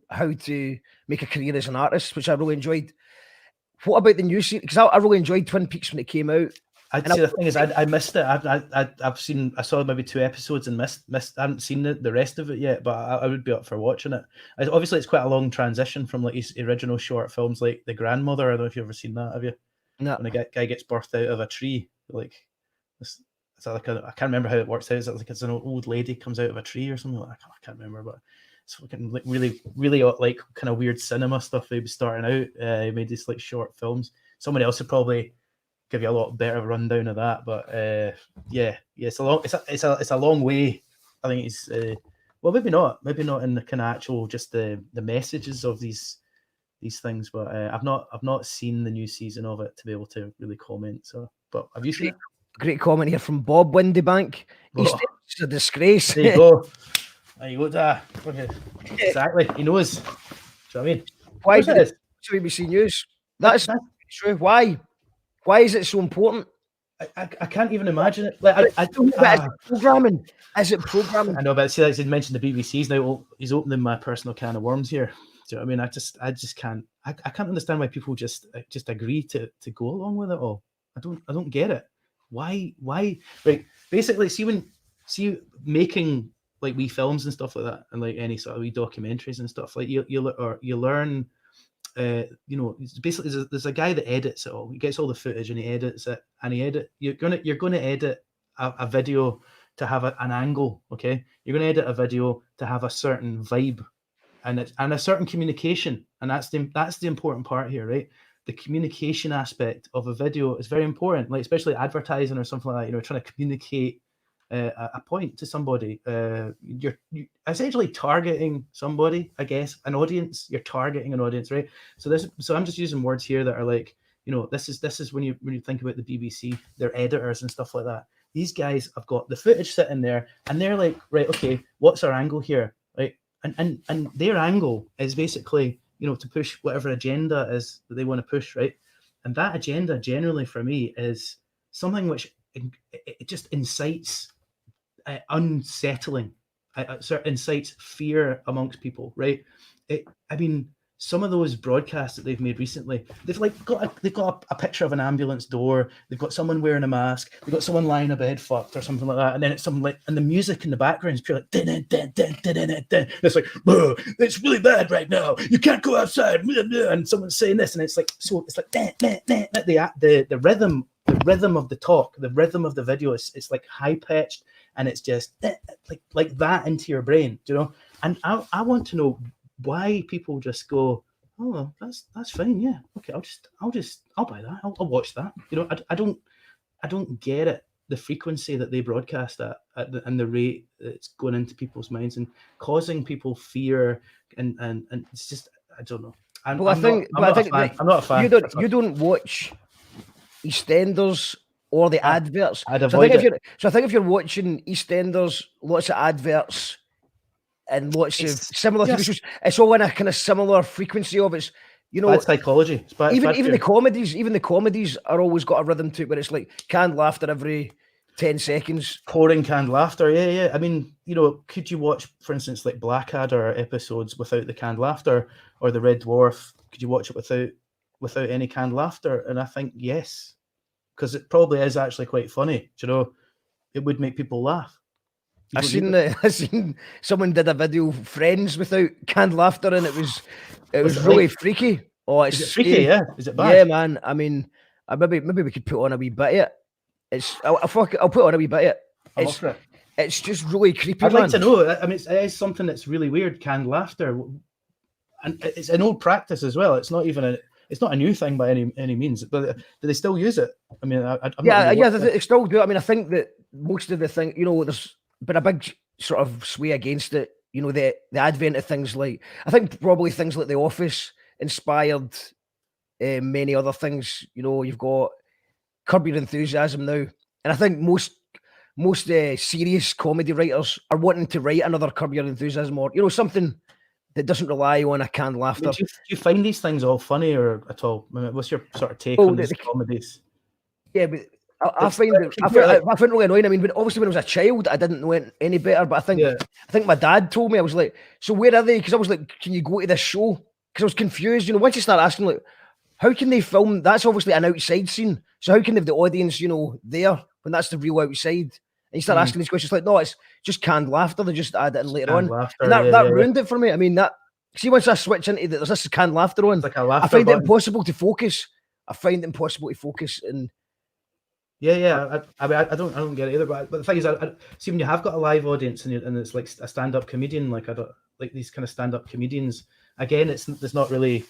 how to make a career as an artist, which I really enjoyed. What about the new series? Because I really enjoyed Twin Peaks when it came out. I'd say the thing is, I missed it. I saw maybe 2 episodes and missed. I haven't seen the rest of it yet, but I would be up for watching it. Obviously, it's quite a long transition from like his original short films, like The Grandmother. I don't know if you've ever seen that. Have you? No. When a guy gets birthed out of a tree, like I can't remember how it works out. Is it like it's an old lady comes out of a tree or something? I can't remember, but it's fucking like really like kind of weird cinema stuff. He was starting out. He made these like short films. Somebody else would probably give you a lot better rundown of that, but it's a long way. I think it's maybe not in the kind of actual just the messages of these things, but I've not seen the new season of it to be able to really comment. So, but have you seen it? Great comment here from Bob Windebank. It's a disgrace. There you go. There you go, Dad. Exactly. He knows. Do you know what I mean? Why is it BBC News? That's true. Why? Why is it so important? I can't even imagine it. Like I don't know. Is it programming? Is it programming? I know, but see, like you mentioned, the BBC's now. He's opening my personal can of worms here. Do you know what I mean? I just can't. I can't understand why people just agree to go along with it all. I don't get it. Why? Right. Basically, see making like wee films and stuff like that, and like any sort of wee documentaries and stuff. Like you learn. Basically there's a guy that edits it all. He gets all the footage and he edits it, and you're gonna edit a video to have an angle. Okay, you're gonna edit a video to have a certain vibe and a certain communication, and that's the important part here, right? The communication aspect of a video is very important, like especially advertising or something like that. Trying to communicate a point to somebody. You're essentially targeting somebody, I guess, an audience. You're targeting an audience, right? So I'm just using words here that are like, this is when you think about the BBC, their editors and stuff like that. These guys have got the footage sitting there, and they're like, right, okay, what's our angle here, right? And their angle is basically, to push whatever agenda is that they want to push, right? And that agenda generally for me is something which it just incites unsettling, incites fear amongst people, right? Some of those broadcasts that they've made recently, they've got a picture of an ambulance door, they've got someone wearing a mask, they've got someone lying in bed fucked or something like that, and then it's something like, and the music in the background is pure like it's like, it's really bad right now, you can't go outside, and someone's saying this, and it's like, so it's like the rhythm of the talk, the rhythm of the video it's like high pitched, and it's just like that into your brain, and I want to know why people just go, oh, that's fine, yeah, okay, I'll buy that, I'll watch that. I don't get it, the frequency that they broadcast at and the rate it's going into people's minds and causing people fear, and it's just, I don't know. I'm not a fan. You don't watch EastEnders or the adverts. I'd avoid it. So I think if you're watching EastEnders, lots of adverts and lots of similar TV shows, it's all in a kind of similar frequency of it's You know, bad psychology. It's bad, even the comedies are always got a rhythm to it where it's like canned laughter every 10 seconds. Pouring canned laughter, yeah. I mean, you know, could you watch, for instance, like Blackadder episodes without the canned laughter, or the Red Dwarf? Could you watch it without any canned laughter? And I think yes, because it probably is actually quite funny. You know, it would make people laugh. I seen someone did a video, Friends, without canned laughter, and it was really freaky. Oh, it's freaky, scary. yeah. Is it bad? Yeah, man. I mean, maybe we could put on a wee bit of it. I'll put on a wee bit of it. It's just really creepy. I'd like to know. I mean, it is something that's really weird. Canned laughter, and it's an old practice as well. It's not even it's not a new thing by any means. But do they still use it? I mean, they still do. I mean, I think that most of the thing, you know, there's been a big sort of sway against it. You know, the advent of things like, I think probably things like The Office inspired many other things. You know, you've got Curb Your Enthusiasm now, and I think most serious comedy writers are wanting to write another Curb Your Enthusiasm, or, you know, something that doesn't rely on a canned laughter. Do you find these things all funny or at all? I mean, what's your sort of take on these comedies? Yeah, but I find it really annoying. I mean, obviously when I was a child, I didn't know any better. But I think my dad told me. I was like, so where are they? Because I was like, can you go to this show? Because I was confused. You know, once you start asking, like, how can they film? That's obviously an outside scene. So how can they have the audience, you know, there when that's the real outside? And you start asking these questions, like, no, it's just canned laughter. They just add it in later on, and that ruined it for me. I mean, see, once I switch into there's this canned laughter on, like a laughter I find button. it impossible to focus. And yeah. I mean, I don't get it either. But the thing is, I see when you have got a live audience and it's like a stand-up comedian, like I don't like these kind of stand-up comedians. Again, it's not a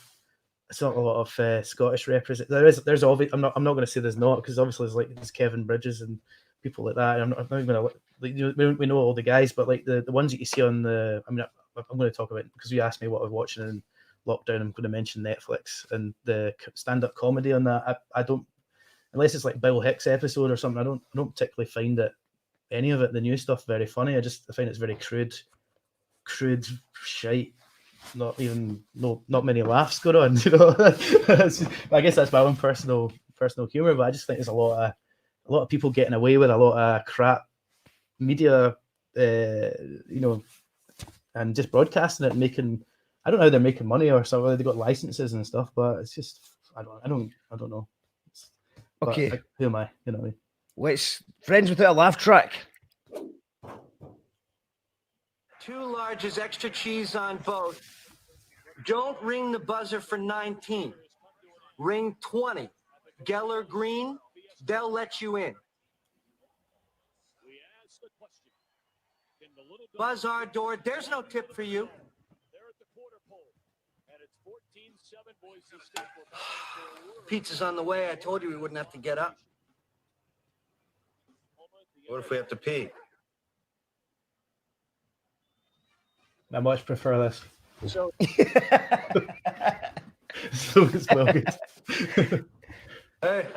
lot of Scottish represent. There's obviously I'm not going to say there's not, because obviously there's Kevin Bridges and people like that. I'm not even going to, like, you know, we know all the guys, but like the ones that you see on the, I mean, I'm going to talk about, because you asked me what I was watching in lockdown. I'm going to mention Netflix and the stand-up comedy on that. I don't, unless it's like Bill Hicks episode or something, I don't particularly find any of it, the new stuff, very funny. I find it's very crude shite. Not many laughs going on, you know. I guess that's my own personal humor, but I just think there's a lot of people getting away with a lot of crap media, you know, and just broadcasting it and making. I don't know how they're making money or something. They got licenses and stuff, but it's just I don't know. Okay, but who am I? You know what I mean? Let's Friends Without a Laugh track. 2 larges, extra cheese on both. Don't ring the buzzer for 19. Ring 20. Geller green, they'll let you in. Buzz our door, there's no tip for you. Pizza's on the way. I told you we wouldn't have to get up. What if we have to pee? I much prefer this. So it's well good. Hey,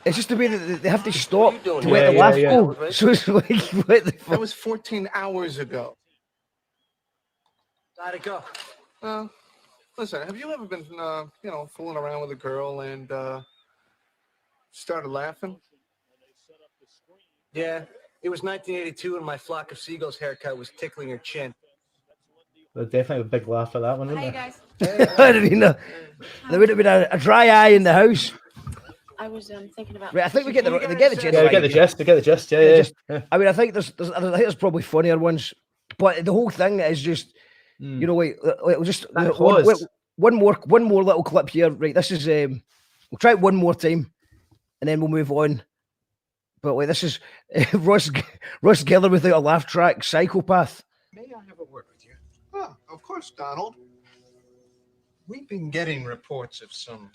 it's just the way that they have to stop to let the laugh go. So it's like, what the fuck? That was 14 hours ago. Gotta go. Listen, have you ever been, fooling around with a girl and started laughing? Yeah, it was 1982 and my flock of seagulls haircut was tickling her chin. There's definitely a big laugh at that one, isn't Hey there? guys. I don't know. There would have been a dry eye in the house. I was thinking about. Right, I think we get the gist. Yeah, we get the gist. We get the gist. Yeah. I mean, I think there's probably funnier ones, but the whole thing is just, you know, like just one more little clip here. Right, this is we'll try it one more time, and then we'll move on. But like, this is Ross Geller Without a Laugh track, Psychopath. May I have a word with you? Oh, of course, Donald. We've been getting reports of some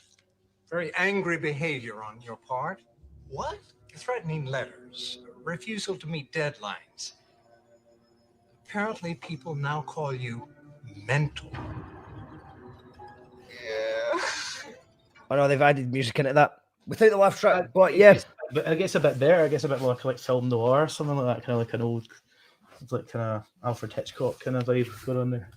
very angry behavior on your part. What? Threatening letters, refusal to meet deadlines. Apparently, people now call you mental. Yeah. I know they've added music into that without the laugh track, but yeah. But it gets a bit better. It gets a bit more like film noir or something like that, kind of like an old, it's like kind of Alfred Hitchcock kind of vibe going on there.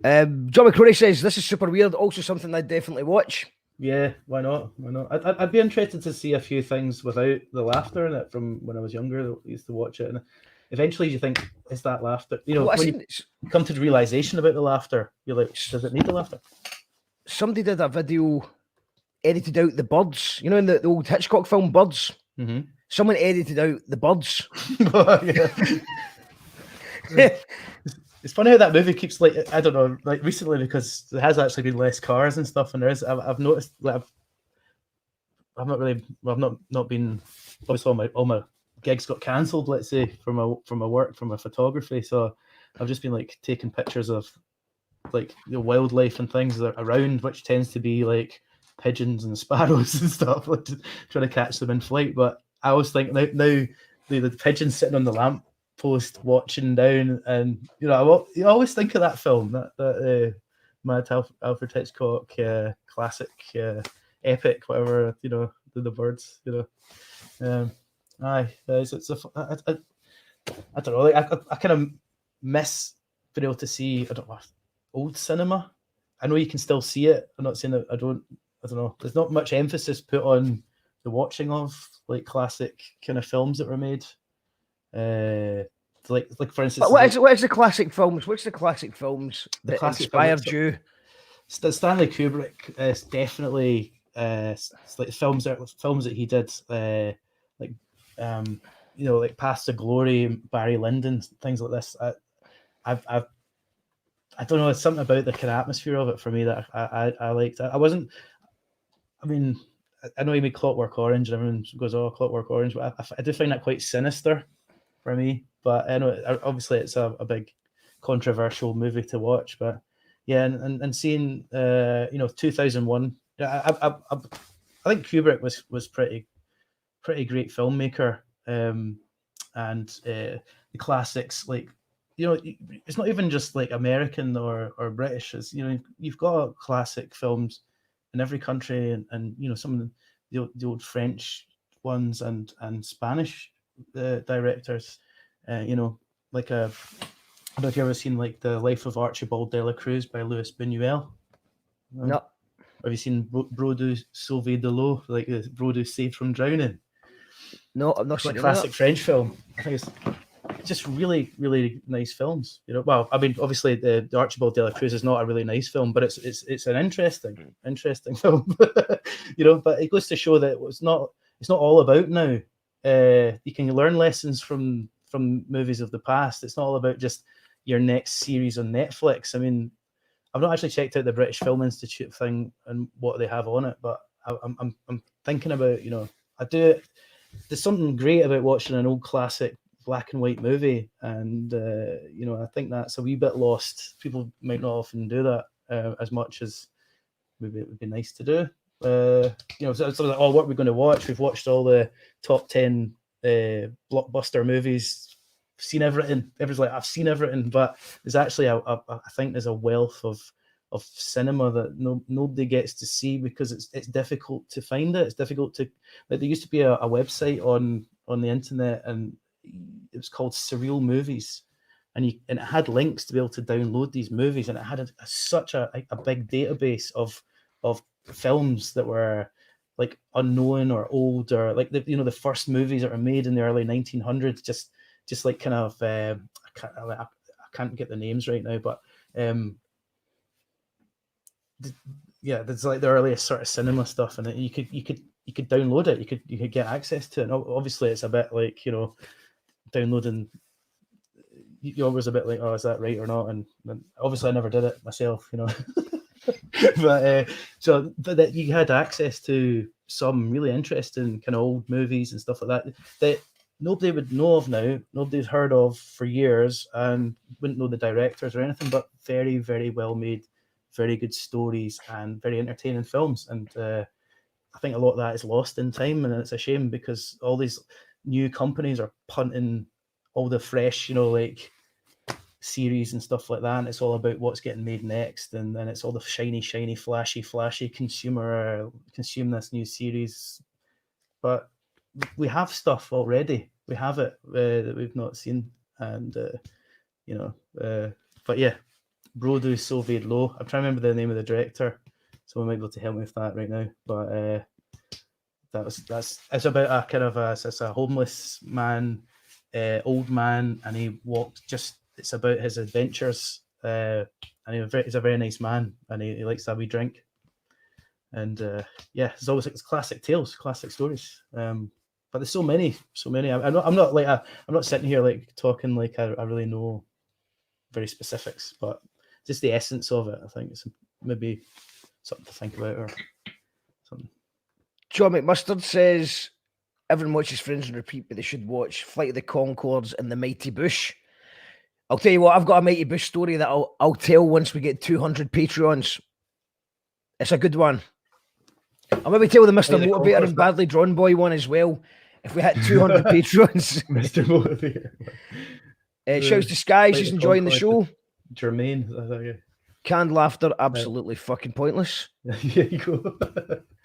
John McCrory says this is super weird. Also something I'd definitely watch. Yeah, why not? Why not? I'd be interested to see a few things without the laughter in it from when I was younger. I used to watch it, and eventually you think, is that laughter? You know, Well, when you come to the realization about the laughter, you're like, does it need the laughter? Somebody did a video, edited out the birds. You know, in the old Hitchcock film Birds. Mm-hmm. Someone edited out the birds. It's funny how that movie keeps, like, I don't know, like recently, because there has actually been less cars and stuff, and I've noticed that I've not been, obviously all my gigs got cancelled, let's say, from my work, from my photography, so I've just been like taking pictures of like the wildlife and things that are around, which tends to be like pigeons and sparrows and stuff, like trying to catch them in flight. But I always think now the pigeons sitting on the lamp post watching down, and you always think of that film, that Mad Alfred Hitchcock classic epic, whatever, the birds, I don't know, like I kind of miss being able to see, I don't know, old cinema. I know you can still see it. I'm not saying that I don't know. There's not much emphasis put on the watching of like classic kind of films that were made. Like for instance, what is the classic films? What's the classic films that inspired you? Stanley Kubrick is definitely like films that he did, like Paths to Glory, Barry Lyndon, things like this. I don't know. It's something about the kind of atmosphere of it for me that I liked. I mean, I know he made Clockwork Orange, and everyone goes, "Oh, Clockwork Orange," but I do find that quite sinister for me. But I know obviously it's a big controversial movie to watch. But yeah, and seeing 2001, I think Kubrick was pretty great filmmaker, and the classics, like, it's not even just like American or British. It's, you've got classic films in every country, and some of the old French ones and Spanish directors. Like I don't know if you've ever seen like The Life of Archibald de la Cruz by Louis Buñuel. No. Have you seen Brodou Sauvé de l'eau, like Brodou Saved from Drowning? No, I've not It's seen like a classic French film. I think it's just really, really nice films. Well, I mean, obviously the Archibald de la Cruz is not a really nice film, but it's an interesting film. But it goes to show that it's not all about now. You can learn lessons from movies of the past. It's not all about just your next series on Netflix. I mean, I've not actually checked out the British Film Institute thing and what they have on it, but I'm thinking about, I do. There's something great about watching an old classic black and white movie, and I think that's a wee bit lost. People might not often do that as much as maybe it would be nice to do. So like, oh, what we're going to watch? We've watched all the top 10 blockbuster movies. Seen everything. Everyone's like, I've seen everything, but there's actually I think there's a wealth of cinema that nobody gets to see because it's difficult to find it. It's difficult to, like, there used to be a website on the internet, and it was called Surreal Movies, and it had links to be able to download these movies, and it had such a big database of films that were like unknown or old, or like the first movies that were made in the early 1900s, just like kind of I can't get the names right now, but there's like the earliest sort of cinema stuff, and you could download it, you could get access to it. And obviously it's a bit like, downloading, you're always a bit like, oh, is that right or not? And obviously I never did it myself, but so that you had access to some really interesting kind of old movies and stuff like that nobody would know of now, nobody's heard of for years, and wouldn't know the directors or anything, but very, very well made, very good stories and very entertaining films. And I think a lot of that is lost in time, and it's a shame because all these new companies are punting all the fresh, like series and stuff like that, and it's all about what's getting made next, and then it's all the shiny, flashy consume this new series. But we have stuff already. We have it that we've not seen, and but yeah, Brodu Soviet Low. I'm trying to remember the name of the director. Someone might be able to help me with that right now. But it's about a kind of it's a homeless man, old man, and he walks. It's about his adventures. And he's a very nice man, and he likes to have a wee drink. And it's always like classic tales, classic stories. But there's so many. I'm not sitting here like talking like I really know very specifics, but just the essence of it. I think it's maybe something to think about or something. John McMustard says everyone watches Friends on repeat, but they should watch Flight of the Conchords and The Mighty Bush. I'll tell you what, I've got a Mighty Bush story that I'll tell once we get 200 Patreons. It's a good one. I'll maybe tell the Mr. Motivator and Badly Drawn Boy one as well. If we hit 200 Patreons. Mr. Motivator. Shouts to Sky, she's enjoying the show. Jermaine. Canned laughter, absolutely fucking pointless. Yeah, you go.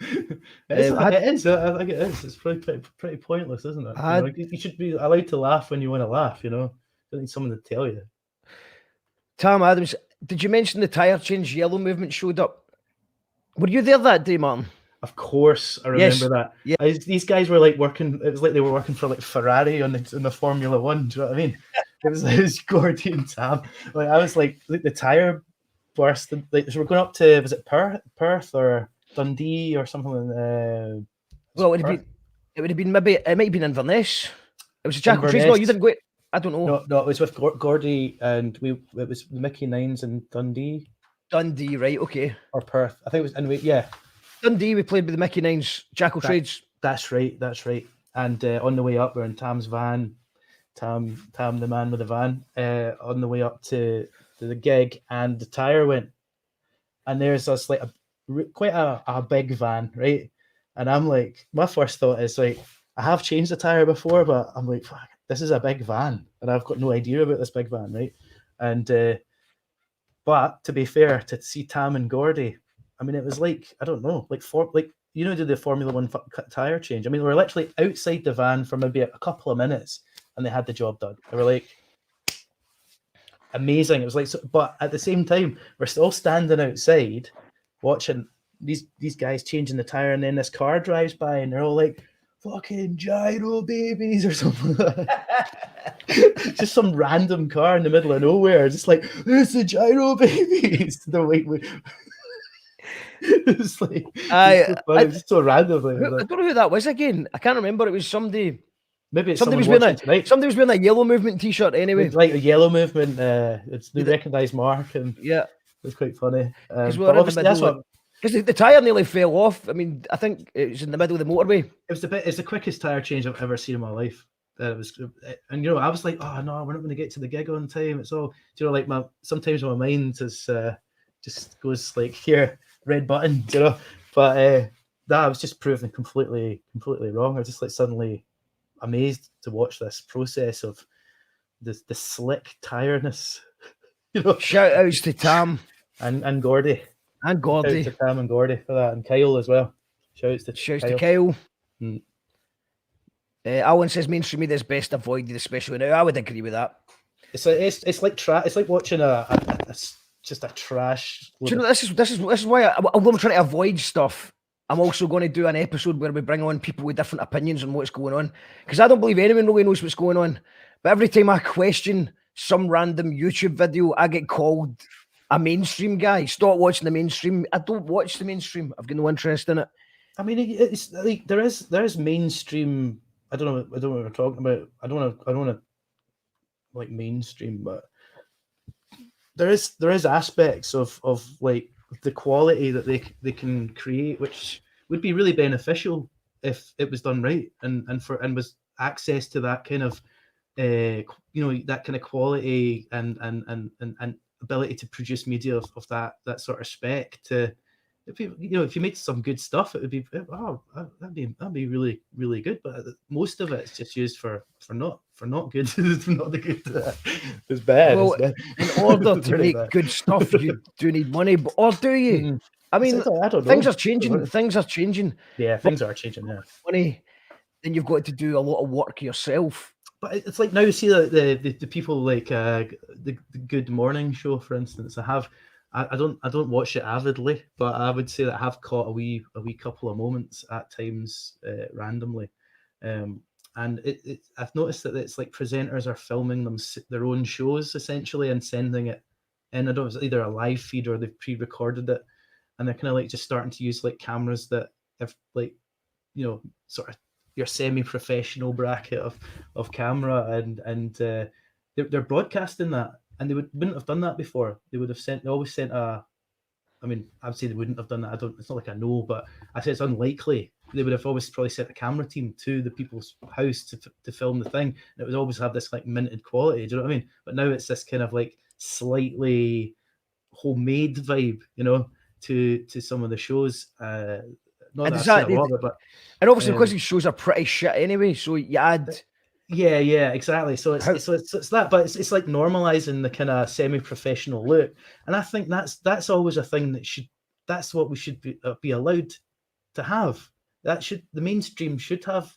It is. I think it is. It's pretty pointless, isn't it? You should be allowed to laugh when you want to laugh, you know? You need someone to tell you. Tom Adams, did you mention the tire change yellow movement showed up? Were you there that day, Martin? Of course, I remember that. Yeah. These guys were like working. It was like they were working for like Ferrari in the Formula One. Do you know what I mean? It was Gordy and Tam. Like I was like the tire burst. Like so we're going up to, was it Perth or Dundee or something? Well, it would have been maybe it might have been Inverness. It was a Jack Trees. No, you didn't go. I don't know. No, it was with Gordy and it was the Mickey Nines in Dundee. Dundee, right? Okay. Or Perth. I think it was. Anyway, yeah. Dundee, we played with the Mickey Nines, Jackal Trades. That's right. And on the way up, we're in Tam's van. Tam, the man with the van. On the way up to the gig, and the tire went. And there's us like quite a big van, right? And I'm like, my first thought is like, I have changed the tire before, but I'm like, fuck, this is a big van, and I've got no idea about this big van, right? And but to be fair, to see Tam and Gordy, I mean, it was like, I don't know, did the Formula One tire change. I mean, we were literally outside the van for maybe a couple of minutes, and they had the job done. They were like, amazing. It was like, but at the same time, we're still standing outside watching these guys changing the tire, and then this car drives by, and they're all like, fucking gyro babies or something like that. Just some random car in the middle of nowhere, just like, it's the gyro babies. The way it's like it's so random. I don't know who that was again. I can't remember. It was somebody. Maybe it's somebody was wearing a yellow movement t-shirt anyway. It's like a yellow movement. It's the recognised mark, and yeah, it's quite funny. Because the tire nearly fell off. I mean, I think it was in the middle of the motorway. It's the quickest tire change I've ever seen in my life. And I was like, oh no, we're not going to get to the gig on time. It's all, like sometimes my mind is just goes like, here, red button, But I was just proven completely wrong. I was just like suddenly amazed to watch this process of the slick tiredness. Shout outs to Tam and Gordy. And Gordy. Shout out to Tam and Gordy for that, and Kyle as well. Shouts to Kyle. Alan says mainstream media is best avoided, especially now. I would agree with that. It's like it's like watching just a trash. Do you know, this is why although I'm trying to avoid stuff, I'm also going to do an episode where we bring on people with different opinions on what's going on, because I don't believe anyone really knows what's going on. But every time I question some random YouTube video, I get called a mainstream guy. Stop watching the mainstream. I don't watch the mainstream. I've got no interest in it. I mean, it's like there is mainstream. I don't know what we're talking about. I don't want to like mainstream, but there is aspects of like the quality that they can create, which would be really beneficial if it was done right, and was access to that kind of that kind of quality and ability to produce media of that sort of spec. To if you made some good stuff, it would be that'd be really, really good. But most of it's just used for not good. Not the good. It's bad. Well, it's bad. In order to make good stuff, you do need money, or do you? Mm-hmm. I mean, I don't know. Things are changing. Things are changing. Yeah, things are changing. Yeah, money. Then you've got to do a lot of work yourself. But it's like now you see the people like the Good Morning Show, for instance. I don't watch it avidly, but I would say that I have caught a wee couple of moments at times randomly, and I've noticed that it's like presenters are filming their own shows essentially and sending it in. I don't know if it's either a live feed or they've pre-recorded it, and they're kind of like just starting to use like cameras that have like, you know, sort of your semi-professional bracket of camera, and they're broadcasting that, and they wouldn't have done that before. They always sent a. I mean, I would say they wouldn't have done that. It's not like I know, but I say it's unlikely. They would have always probably sent a camera team to the people's house to film the thing, and it would always have this like minted quality. Do you know what I mean? But now it's this kind of like slightly homemade vibe, you know, to some of the shows. Not that I've seen a lot of it, but and obviously because these shows are pretty shit anyway, so you add. Yeah, exactly. So it's that, but it's like normalizing the kind of semi-professional look, and I think that's always a thing that's what we should be allowed to have. The mainstream should have,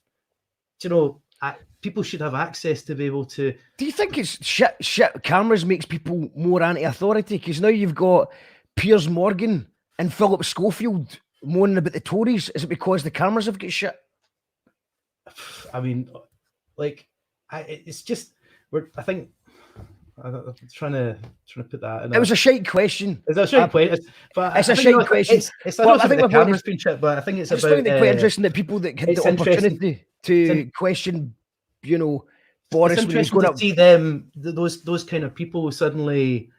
you know, people should have access to be able to. Do you think it's shit cameras makes people more anti-authority? Because now you've got Piers Morgan and Philip Schofield moaning about the Tories. Is it because the cameras have got shit? I mean, like, it's just I think I'm trying to put that in. It was a shite question. It's a shite question, but it's a shite question. I think the camera's been shit, but I think it's about. I find it quite interesting that people that get the opportunity to question, you know, Boris. It's interesting to see them, those kind of people suddenly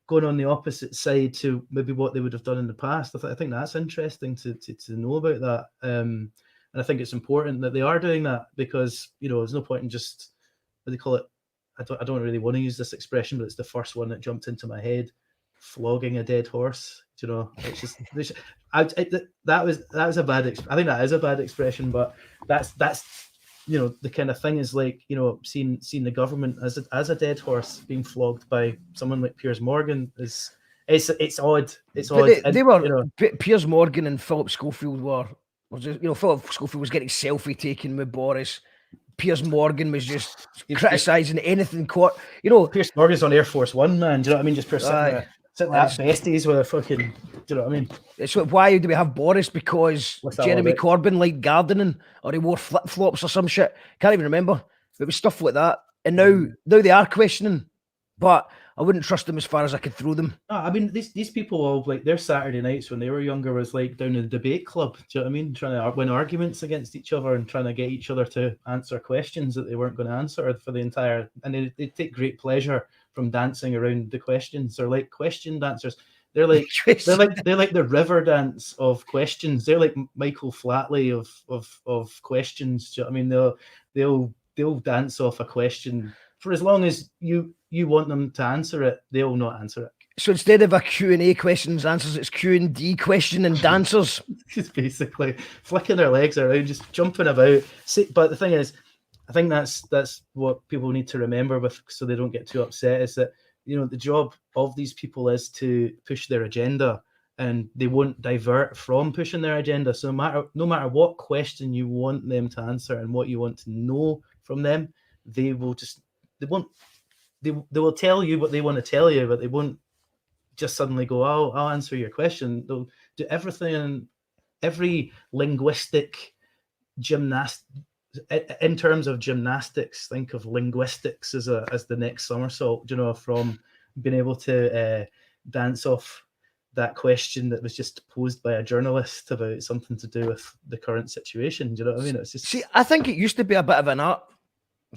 going on the opposite side to maybe what they would have done in the past. I think that's interesting to know about that. And I think it's important that they are doing that, because, you know, there's no point in just, what do they call it? I don't really want to use this expression, but it's the first one that jumped into my head. Flogging a dead horse. You know, it's just that was a bad. I think that is a bad expression, but that's you know, the kind of thing is like, you know, seeing the government as a dead horse being flogged by someone like Piers Morgan is it's odd. It's odd. They were, you know, Piers Morgan and Philip Schofield were just, you know, Philip Schofield was getting selfie taken with Boris. Piers Morgan was just criticising anything. You know, Piers Morgan's on Air Force One, man. Do you know what I mean? Just sitting like besties with a fucking. Do you know what I mean? It's like, why do we have Boris? Because Jeremy Corbyn liked gardening, or he wore flip flops or some shit. Can't even remember. It was stuff like that. And now they are questioning, but I wouldn't trust them as far as I could throw them. No, I mean, these people all, like, their Saturday nights when they were younger was like down in the debate club. Do you know what I mean? Trying to win arguments against each other and trying to get each other to answer questions that they weren't going to answer for the entire. And they take great pleasure from dancing around the questions. They're like question dancers. They're like they're like the river dance of questions. They're like Michael Flatley of questions. Do you know what I mean? They'll dance off a question for as long as you want them to answer it. They'll not answer it. So instead of a Q&A questions answers, it's Q&D question and dancers. Just basically flicking their legs around, just jumping about. But the thing is, I think that's what people need to remember with, so they don't get too upset, is that, you know, the job of these people is to push their agenda, and they won't divert from pushing their agenda. So no matter what question you want them to answer and what you want to know from them, they will tell you what they want to tell you, but they won't just suddenly go, I'll answer your question. They'll do everything, every linguistic gymnast. In terms of gymnastics, think of linguistics as the next somersault, you know, from being able to dance off that question that was just posed by a journalist about something to do with the current situation. Do you know what I mean? It's just... See, I think it used to be a bit of an art,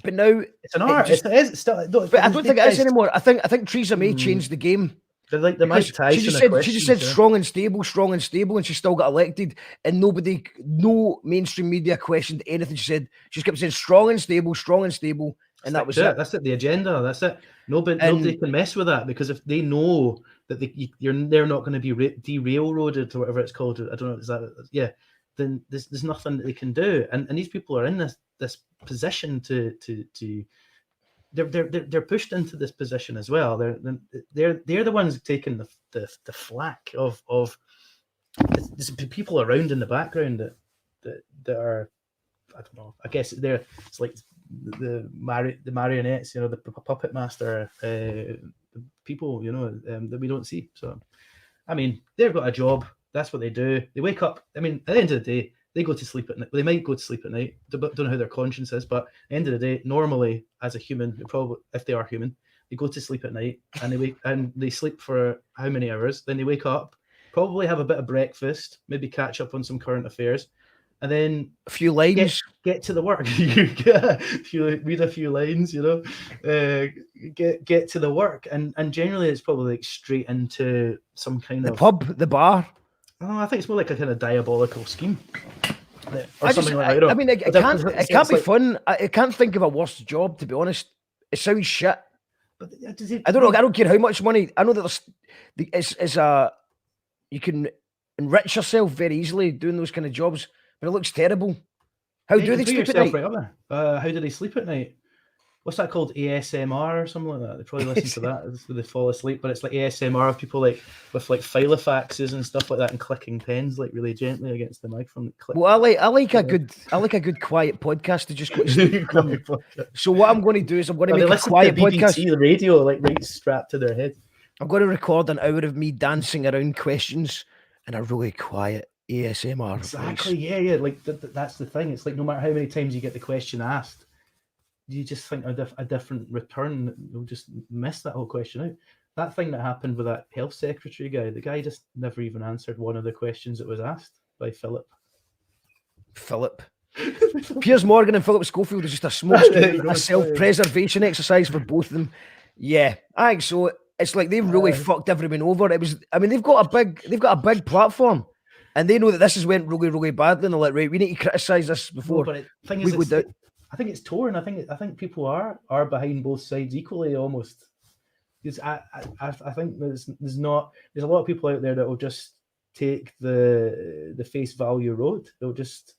but now it's an art. It is still, but I don't think it is anymore. I think Theresa May changed the game. They're like the Mike Tyson. She just said strong and stable, and she still got elected. And no mainstream media questioned anything she said. She just kept saying strong and stable, and that was it. That's it. The agenda. That's it. Nobody can mess with that, because if they know that they're not going to be derailroaded or whatever it's called. I don't know. Is that then there's nothing that they can do. And these people are in this position to. They're pushed into this position as well. They're the ones taking the flack of there's people around in the background that are, I don't know. I guess it's like the marionettes, you know, the puppet master people, you know, that we don't see. So, I mean, they've got a job. That's what they do. They wake up. I mean, at the end of the day, they go to sleep at night. They might go to sleep at night. Don't know how their conscience is, but at the end of the day, normally as a human, probably if they are human, they go to sleep at night and they sleep for how many hours? Then they wake up, probably have a bit of breakfast, maybe catch up on some current affairs, and then a few lines. Get to the work. You read a few lines, you know, get to the work, and generally it's probably like straight into some kind of pub, the bar. Oh, I think it's more like a kind of diabolical scheme. Or I something like that. I mean, it can't be fun. I can't think of a worse job, to be honest. It sounds shit. But I don't know. I don't care how much money. I know that you can enrich yourself very easily doing those kind of jobs, but it looks terrible. How do they sleep at night? Right up there. How do they sleep at night? What's that called? ASMR or something like that. They probably listen to that as they fall asleep. But it's like ASMR of people like with like filofaxes and stuff like that, and clicking pens like really gently against the microphone. Well, I like a good quiet podcast to just go to sleep. So what I'm going to do is I'm going to make a quiet podcast. The radio like right strapped to their head. I'm going to record an hour of me dancing around questions in a really quiet ASMR. Exactly. voice. Yeah. Like that's the thing. It's like no matter how many times you get the question asked, you just think a different return. You'll just miss that whole question out. That thing that happened with that health secretary guy, the guy just never even answered one of the questions that was asked by Philip. Piers Morgan and Philip Schofield is just a smokescreen, a self-preservation exercise for both of them. Yeah, I think so. It's like they've really fucked everyone over. They've got a big platform, and they know that this has went really, really badly. And they're like, right, we need to criticize this before. No, but the thing is, I think it's torn. I think people are behind both sides equally almost. Because I think there's a lot of people out there that will just take the face value road. They'll just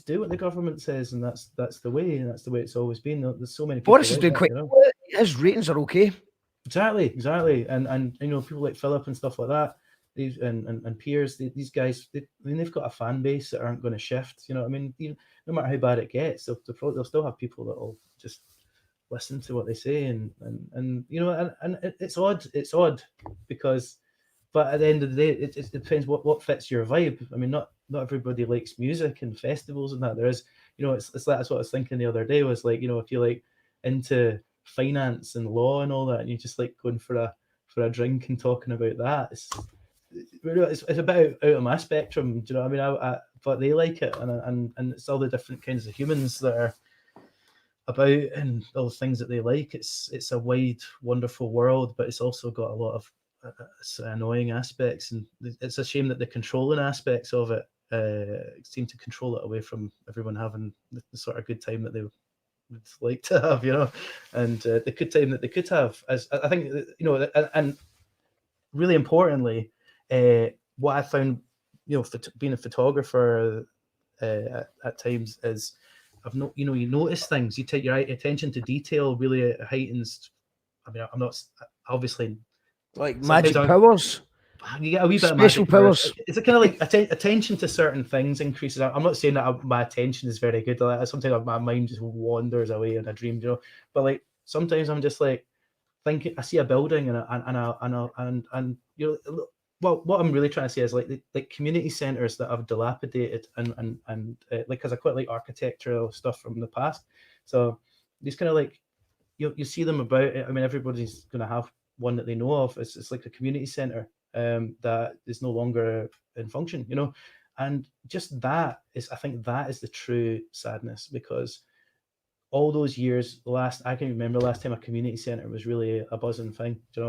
do what the government says, and that's the way, and that's the way it's always been. There's so many people. Boris is doing quite well. His ratings are okay. Exactly, and you know, people like Philip and stuff like that. These and Piers, these guys, they've got a fan base that aren't going to shift. You know what I mean? No matter how bad it gets, they'll still have people that will just listen to what they say, and you know, and it's odd because, but at the end of the day, it depends what fits your vibe. I mean, not everybody likes music and festivals and that. There is, you know, it's like, that's what I was thinking the other day, was like, you know, if you like into finance and law and all that, and you just like going for a drink and talking about that, it's a bit out of my spectrum. Do you know what I mean? But they like it, and it's all the different kinds of humans that are about, and all the things that they like. It's a wide, wonderful world, but it's also got a lot of annoying aspects, and it's a shame that the controlling aspects of it seem to control it away from everyone having the sort of good time that they would like to have, you know, and the good time that they could have. As I think, you know, and really importantly, what I found, you know, being a photographer at times is, you notice things. You take your attention to detail really heightens. I mean, I'm not obviously like magic powers. You get a wee bit special of magic powers. It's a kind of like attention to certain things increases. I'm not saying that my attention is very good. Like, sometimes my mind just wanders away in a dream, you know. But like sometimes I'm just like thinking. I see a building and you know. Well, what I'm really trying to say is like community centres that have dilapidated and like, because I quite like architectural stuff from the past. So these kind of like you see them about. I mean, everybody's going to have one that they know of. It's like a community centre that is no longer in function, you know, and just that is, I think that is the true sadness, because all those years, I can remember the last time a community centre was really a buzzing thing, you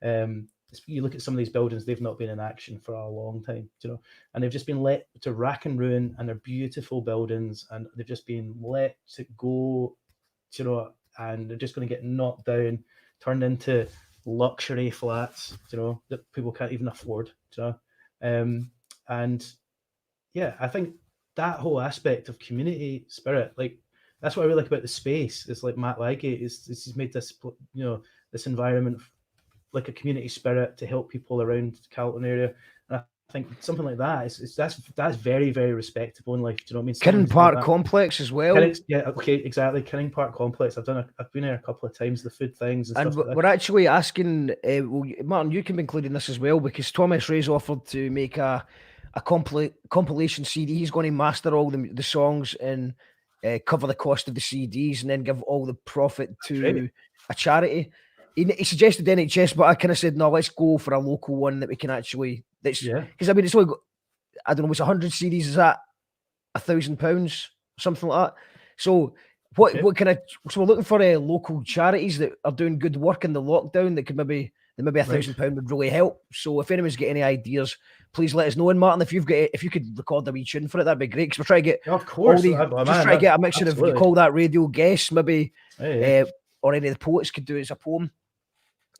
know. You look at some of these buildings, they've not been in action for a long time, you know, and they've just been let to rack and ruin, and they're beautiful buildings, and they've just been let to go, you know, and they're just going to get knocked down, turned into luxury flats, you know, that people can't even afford, you know. And yeah, I think that whole aspect of community spirit, like, that's what I really like about the space. It's like Matt Lygate he's made this, you know, this environment like a community spirit to help people around the Carlton area. And I think something like that is that's very, very respectable in life. Do you know what I mean? Kinning Someone who's Park done that. Complex as well. Yeah, okay, exactly. Kinning Park Complex. I've been there a couple of times. The food things and And stuff like that. we're actually asking, Martin, you can be included in this as well, because Thomas Ray's offered to make a compilation CD. He's going to master all the songs and cover the cost of the CDs, and then give all the profit to a charity. He suggested NHS, but I kind of said, no, let's go for a local one that we can actually. Because I mean, it's only I don't know, it's 100 CDs. Is that £1,000, something like that? So what kind of? So we're looking for local charities that are doing good work in the lockdown that could maybe £1,000 would really help. So if anyone's got any ideas, please let us know. And Martin, if you could record a wee tune for it, that'd be great. Because we're trying to get of course, try to get a mixture of, you call that radio guests, maybe, or any of the poets could do it as a poem.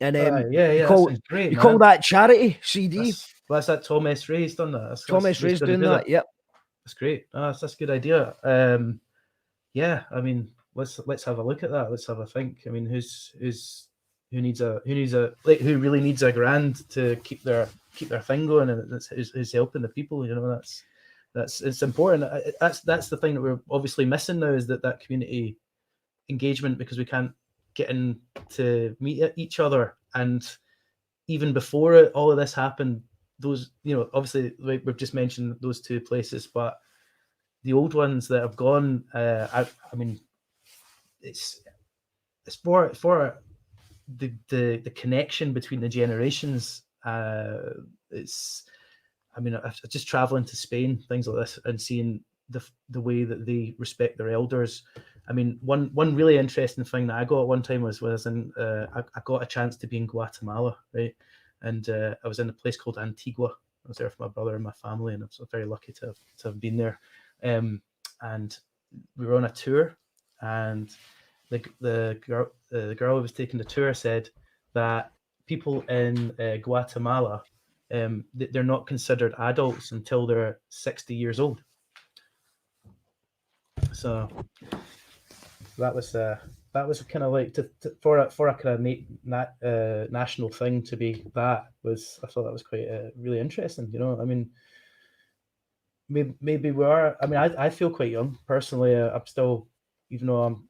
And you call that charity CD. That's that Tom S. Ray's done that. Thomas Ray's doing that. Yep, that's great. That's a good idea. Yeah, I mean, let's have a look at that. Let's have a think. I mean, who really needs a grand to keep their thing going, and who's helping the people. You know, it's important. That's the thing that we're obviously missing now, is that community engagement, because we can't get in to meet each other. And even before all of this happened, those, you know, obviously we've just mentioned those two places, but the old ones that have gone, I mean, it's for the connection between the generations. It's, I mean, just traveling to Spain, things like this, and seeing the way that they respect their elders. I mean, one really interesting thing that I got at one time was I got a chance to be in Guatemala, right? And I was in a place called Antigua. I was there for my brother and my family, and I was very lucky to have been there. And we were on a tour, and the girl who was taking the tour said that people in Guatemala, they're not considered adults until they're 60 years old. So that was kind of like for a kind of national thing to be that was, I thought that was quite really interesting. You know, I mean, maybe we are. I mean, I feel quite young personally. I'm still, even though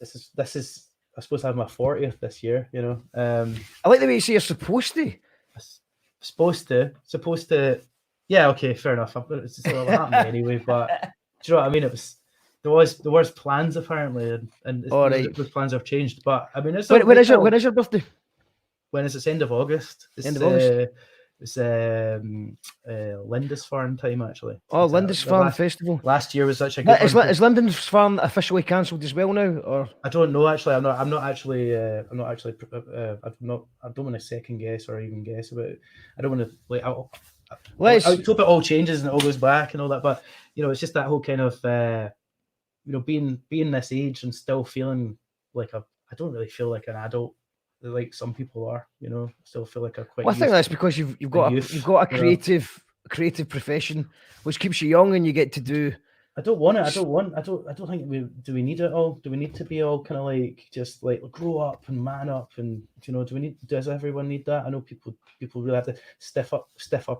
this is I suppose I have my 40th this year. You know, I like the way you say you're supposed to. Supposed to. Yeah, okay, fair enough. It's still happening anyway. But do you know what I mean? There was plans apparently, and those plans have changed. But I mean, it's when is your birthday? When is it? End of August. End of August. It's Lindisfarne time actually. Oh, Lindisfarne Festival. Last year was such a good one. Is Lindisfarne officially cancelled as well now, or? I don't know actually. I don't want to second guess or even guess about it. I don't want to like. I hope it all changes and it all goes back and all that. But you know, it's just that whole kind of you know, being this age and still feeling like I don't really feel like an adult like some people are, you know. I still feel like I'm quite. Well, I think that's because you've got a creative profession which keeps you young, and you get to do. I don't want it. I don't think we need it all. Do we need to be all kind of like just like grow up and man up, and you know, does everyone need that? I know people really have to stiff up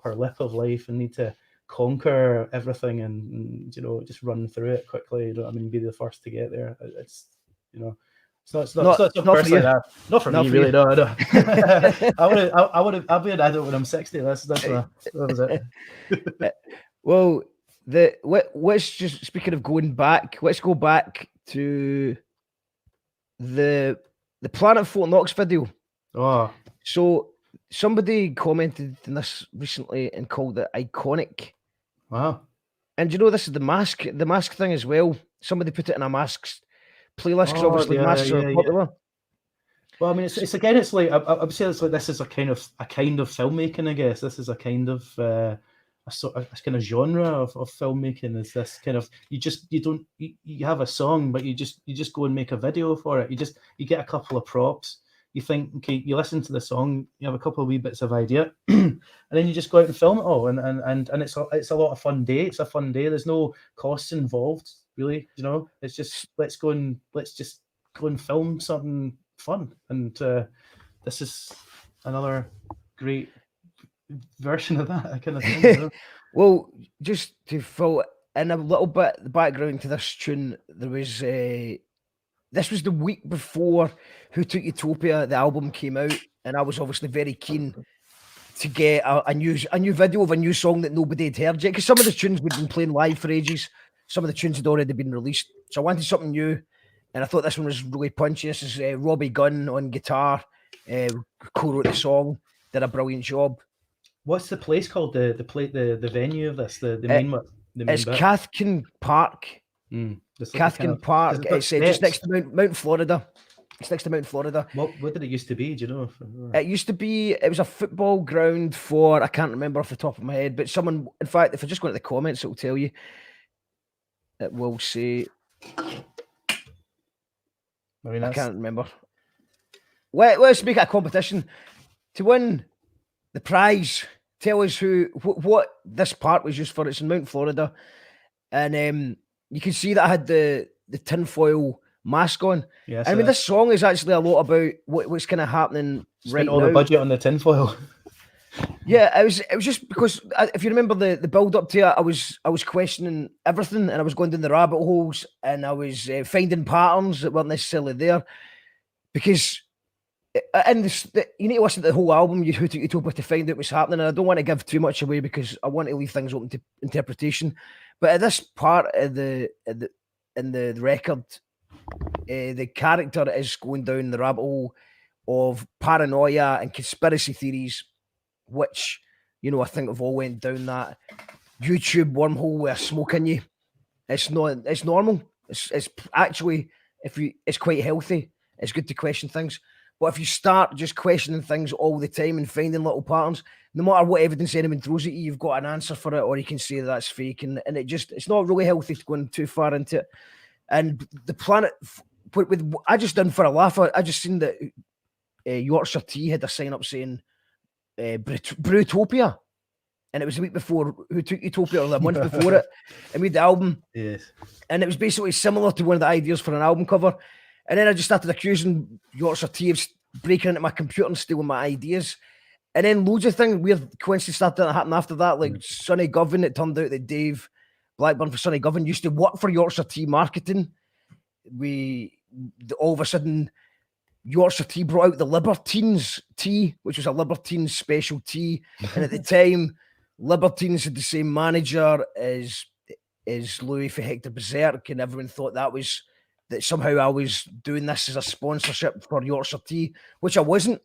our lip of life and need to conquer everything and you know, just run through it quickly. You know, I mean, be the first to get there. It's, you know. It's not for you. Not for me, really. No, I don't. I'll be an adult when I'm 60. That was it. Well, let's just, speaking of going back, let's go back to the Planet Fort Knox video. Oh, so somebody commented on this recently and called it iconic. Wow. And you know, this is the mask thing as well. Somebody put it in a masks playlist because obviously masks are popular. Well, I mean, it's again, it's like I would say it's like this is a kind of filmmaking. I guess this is a kind of a kind of genre of filmmaking. Is this kind of you have a song, but you just go and make a video for it. You get a couple of props. You think, okay, you listen to the song, you have a couple of wee bits of idea, and then you just go out and film it all. And it's a lot of fun day. It's a fun day. There's no costs involved, really. You know, it's just let's just go and film something fun. And this is another great version of that. I kind of think. You know? Well, just to fill in a little bit the background to this tune, there was this was the week before Who Took Utopia, the album came out, and I was obviously very keen to get a new video of a new song that nobody had heard yet, because some of the tunes we'd been playing live for ages, some of the tunes had already been released, so I wanted something new, and I thought this one was really punchy. This is Robbie Gunn on guitar, co-wrote the song, did a brilliant job. What's the place called? The venue of this, the main one. It's Cathkin Park. Cathkin Park. It's just next to Mount Florida. It's next to Mount Florida. What did it used to be? Do you know? It used to be. It was a football ground for. I can't remember off the top of my head, but someone. In fact, if I just go into the comments, it will tell you. It will say. I can't remember. Let's make it a competition to win the prize. Tell us what this part was used for. It's in Mount Florida, and you can see that I had the tinfoil mask on. Yes, I mean, this song is actually a lot about what's kind of happening right now. All the budget on the tinfoil. Yeah, it was just because if you remember the build up to it, I was questioning everything, and I was going down the rabbit holes, and I was finding patterns that weren't necessarily there, because. And you need to listen to the whole album, Who Took Utopia, to find out what's happening. And I don't want to give too much away because I want to leave things open to interpretation. But at this part of in the record, the character is going down the rabbit hole of paranoia and conspiracy theories, which I think we've all went down that YouTube wormhole with a smoke in you. It's normal. It's actually it's quite healthy. It's good to question things. But if you start just questioning things all the time and finding little patterns, no matter what evidence anyone throws at you, you've got an answer for it, or you can say that's fake. And it's not really healthy to go too far into it. And the planet, I just done for a laugh, I just seen that Yorkshire Tea had a sign up saying Brewtopia. And it was the week before Who Took Utopia, or the month before it. And we had the album. Yes. And it was basically similar to one of the ideas for an album cover. And then I just started accusing Yorkshire Tea of breaking into my computer and stealing my ideas. And then loads of things, weird coincidences started to happen after that. Like Sonny Govan, it turned out that Dave Blackburn for Sonny Govan used to work for Yorkshire Tea marketing. All of a sudden, Yorkshire Tea brought out the Libertines tea, which was a Libertines special tea. And at the time, Libertines had the same manager as Louis for Hector Berserk, and everyone thought that somehow I was doing this as a sponsorship for Yorkshire Tea, which I wasn't.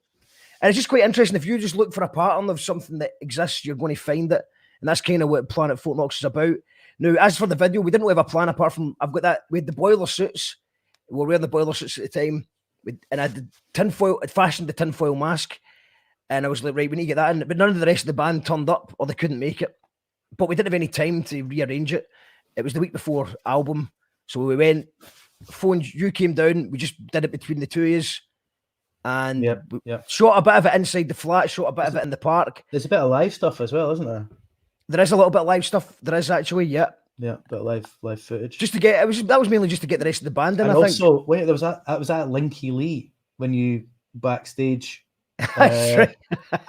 And it's just quite interesting. If you just look for a pattern of something that exists, you're going to find it. And that's kind of what Planet Folk Knocks is about. Now, as for the video, we didn't really have a plan apart from, we had the boiler suits. We were wearing the boiler suits at the time. And I had the tinfoil, I'd fashioned the tinfoil mask. And I was like, right, we need to get that in. But none of the rest of the band turned up, or they couldn't make it. But we didn't have any time to rearrange it. It was the week before album. So we went, phoned, you came down, we just did it between the two of us, and shot a bit of it inside the flat, shot a bit of it in the park. There's a bit of live stuff as well, isn't there? There is a little bit of live stuff. There is actually, yeah, bit of live footage. Just to get that was mainly just to get the rest of the band in. And I also, think. Wait, was that Linky Lee when you backstage? Right.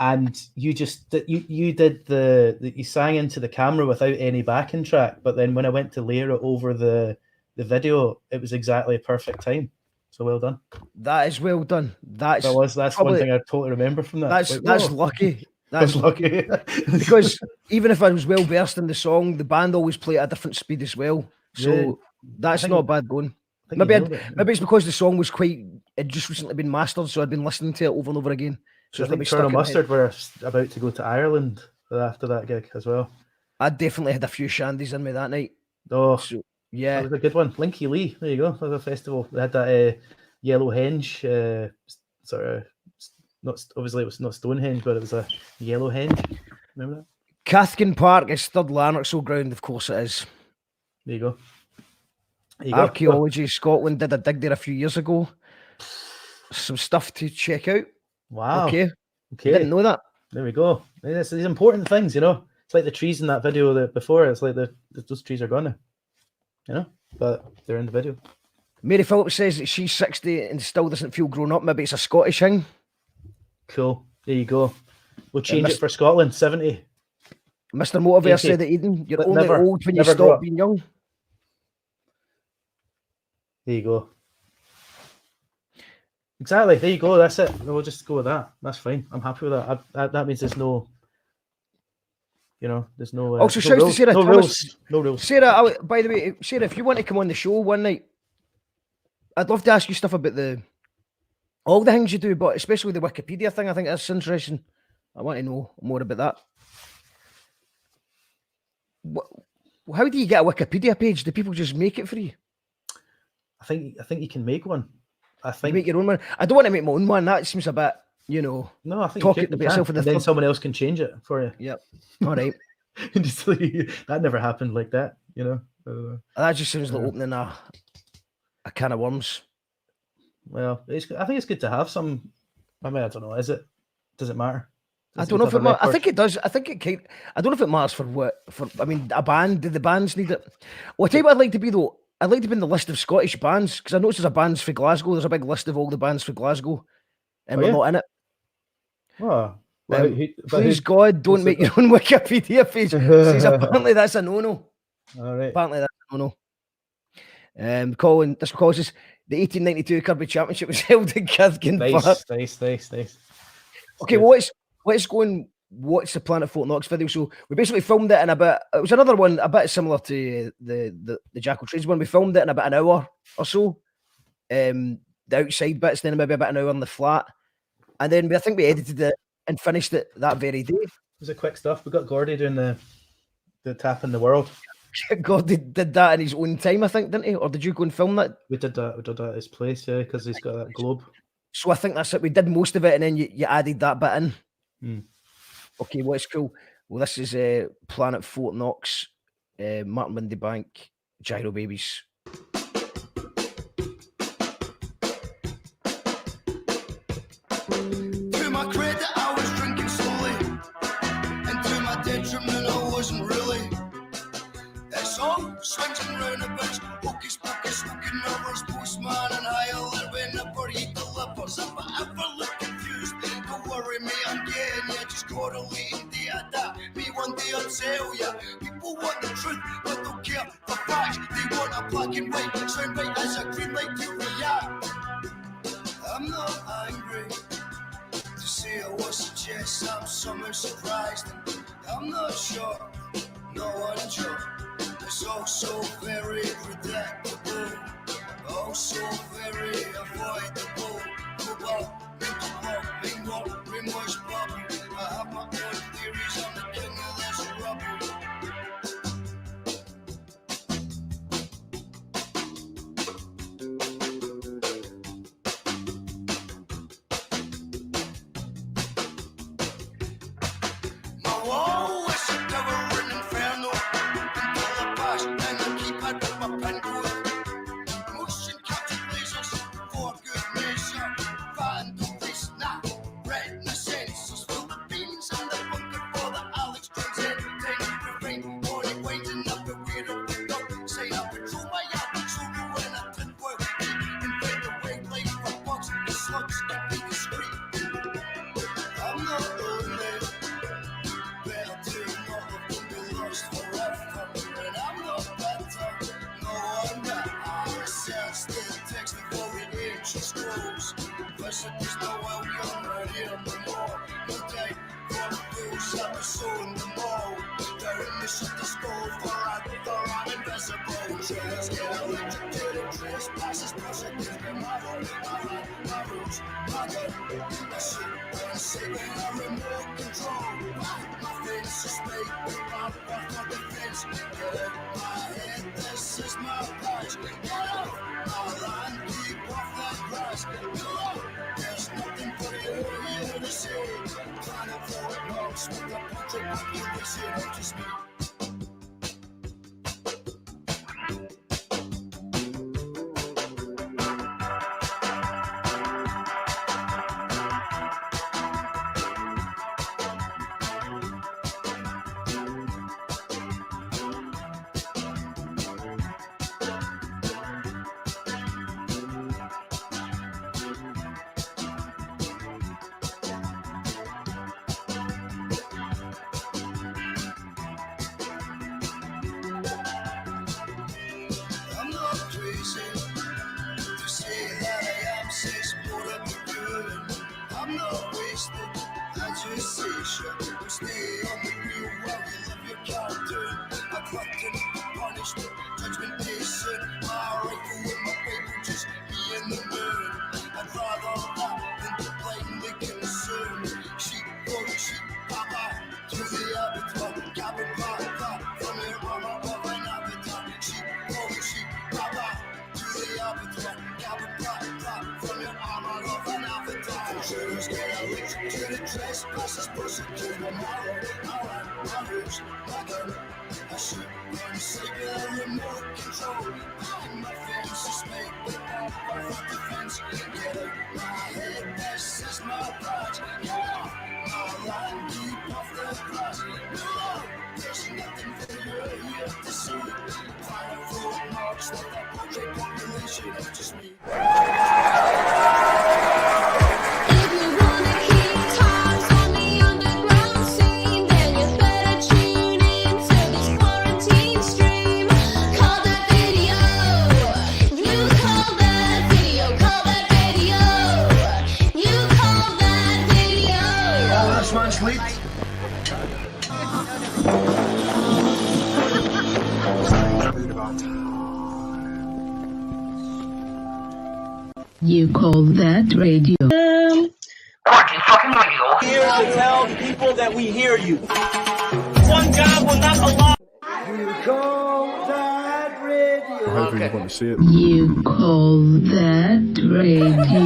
And you just you sang into the camera without any backing track, but then when I went to layer it over the video, it was exactly a perfect time. So well done. That is well done. That's probably, one thing I totally remember from that. That's lucky. That's lucky. Because even if I was well versed in the song, the band always play at a different speed as well. So that's not bad going. Maybe it's because the song was it just recently been mastered, so I'd been listening to it over and over again. So I think Colonel Mustard were about to go to Ireland after that gig as well. I definitely had a few shandies in me that night. Oh, so, yeah, that was a good one. Linky Lee, there you go. That was a festival. They had that Yellow Henge, sort of. Obviously, it was not Stonehenge, but it was a Yellow Henge. Remember that? Cathkin Park is Stud Lanarkshire ground, of course it is. There you go. Archaeology Scotland did a dig there a few years ago. Some stuff to check out. Wow. Okay. Didn't know that. There we go. It's these important things, It's like the trees in that video before. It's like those trees are gone now, but they're in the video. Mary Phillips says that she's 60 and still doesn't feel grown up. Maybe it's a Scottish thing. Cool. There you go. We'll change it for Scotland. 70. Mr. Motivator 80. said it, Eden. You're But only never- old when you never stop grow up. being young. There you go. Exactly. There you go. That's it. We'll just go with that. That's fine. I'm happy with that. That means there's no, there's no. Also, no shouts to rules. Sarah No Thomas. rules. No rules. Sarah, by the way, Sarah, if you want to come on the show one night, I'd love to ask you stuff about all the things you do, but especially the Wikipedia thing. I think that's interesting. I want to know more about that. How do you get a Wikipedia page? Do people just make it for you? I think you can make one. I think You make your own one. I don't want to make my own one. That seems a bit, No, I think talking you about can. yourself in the And then third. someone else can change it for you. Yep. All right. Just like, that never happened like that. That just sounds like opening a can of worms. Well, I think it's good to have some. I mean, I don't know. Is it? Does it matter? I don't know if it matters. I think it does. I think it I don't know if it matters for what. I mean, a band. Do the bands need it? Well, I'll tell you what I'd like to be though. I'd like to be in the list of Scottish bands because I noticed there's a bands for Glasgow. There's a big list of all the bands for Glasgow, and we're not in it. Oh, Please God, don't make your own Wikipedia page. Says apparently that's a no-no. All right. Apparently that's a no-no. Colin, this causes the 1892 Kirby Championship was held in Cathkin Park. Nice. Okay, well, what's the Planet Fort Knox video? So we basically filmed it in it was another one a bit similar to the Jackal Trades one. We filmed it in about an hour or so. The outside bits, then maybe about an hour in the flat. And then I think we edited it and finished it that very day. It was a quick stuff. We got Gordy doing the tap in the world. Gordy did that in his own time, I think, didn't he? Or did you go and film that? We did that at his place, yeah, because he's got that globe. So I think that's it. We did most of it, and then you added that bit in. Okay, well, it's cool. Well, this is Planet Fort Knox, Martin Windebank, Gyro Babies. To my credit, I was drinking slowly, and to my detriment, I wasn't really. It's all swinging round a bitch, hocus pocus, looking over his postman, and I'll whenever he delivers. If I ever look confused, don't worry, me, I'm getting you. Just correlating data. Me one day I'll tell ya. People want the truth, but don't care for facts. They want a black and white, soundbite as a green light to react. I'm not angry to say I was suggest I'm somehow surprised. I'm not sure, no one sure. It's all so very predictable, also very avoidable. Go up, make it walk, make more, remorse bubble. I have my own theories, I'm the king of this rubble. glutton, punishment, judgment day shit. My rifle with my paper, just me and the moon. I'd rather that than blindly concerned. Sheep, goat, sheep, papa, to the abattoir, cabin, papa, from your mama, of an avatar. Sheep, goat, sheep, papa, to the abattoir, cabin, papa, from your mama, of an avatar. Shooters get out rich to the trespassers, persecute my mother. My roots, my gun, I shoot one saber, remote control. Behind my face, just make the perfect defense. Get out my head, this is my badge. Get off my line, deep off the grass. No, there's nothing for you here to see. Fire full marks like that portrait population of just me. Last one sleep. You call that radio? Here to tell the people that we hear you. One God will not allow. You call that radio. However you want to say it. You call that radio?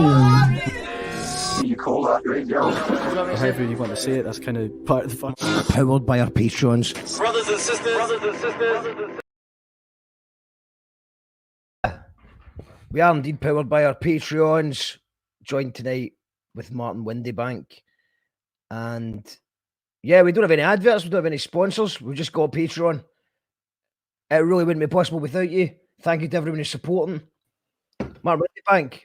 You call that radio? However you want to say it, that's kind of part of the fun. Powered by our patrons. Brothers and sisters. We are indeed powered by our Patreons. Joined tonight with Martin Windebank. And yeah, we don't have any adverts, we don't have any sponsors. We've just got Patreon. It really wouldn't be possible without you. Thank you to everyone who's supporting. Martin Windebank,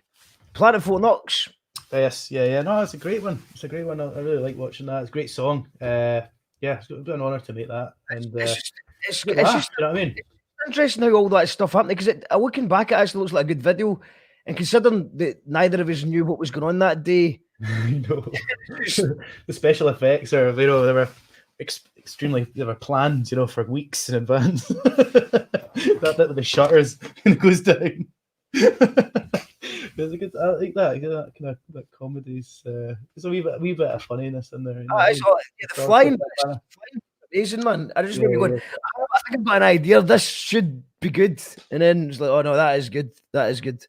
Planet Fort Knox. Yes, yeah. No, it's a great one. It's a great one. I really like watching that. It's a great song. Yeah, it's been an honour to make that. And it's just, you know what I mean? interesting how all that stuff happened because looking back, it actually looks like a good video. And considering that neither of us knew what was going on that day, No. The special effects are, they were extremely, they were planned, for weeks in advance. that bit with the shutters and it goes down. It's a good, I like that. That kind of that comedy's. There's a wee bit of funniness in there. the flying amazing, man. I just remember going, I think I've got an idea. This should be good, and then it's like, oh no, that is good. That is good.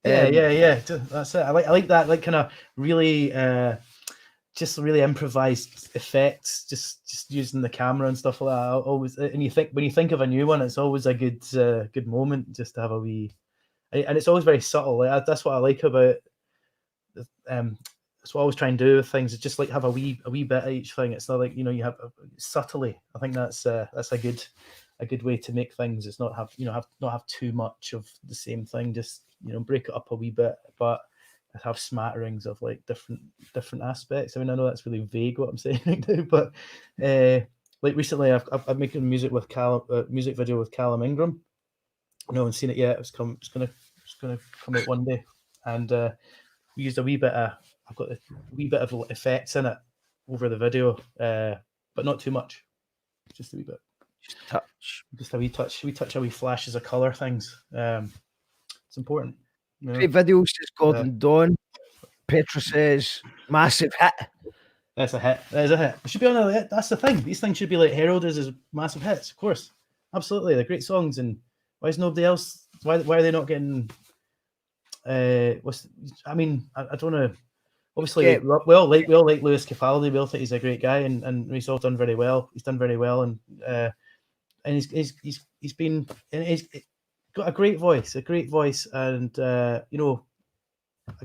Yeah. That's it. I like that. Like kind of really, just really improvised effects. Just using the camera and stuff like that. I always, and when you think of a new one, it's always a good moment just to have a wee. And it's always very subtle. Like, that's what I like about. That's what I always try and do with things. It's just like have a wee bit of each thing. It's not like you have subtly. I think that's a good way to make things. It's not have too much of the same thing. Just break it up a wee bit, but have smatterings of like different aspects. I mean, I know that's really vague what I'm saying right now, but like recently I'm making music with music video with Callum Ingram. No one's seen it yet. It's gonna come out one day, and we used a wee bit of. I've got a wee bit of effects in it over the video, but not too much. Just a wee bit. Just a wee touch. A wee flashes of colour things. It's important. Great videos. Says Gordon Dawn. Petra says massive hit. That's a hit. That is a hit. It should be on a hit. That's the thing. These things should be like heralded as massive hits. Of course, absolutely. They're great songs. And why is nobody else? Why are they not getting? I don't know. Obviously, we all like Lewis Capaldi. We all think he's a great guy, and he's all done very well. He's done very well, and he's got a great voice, and I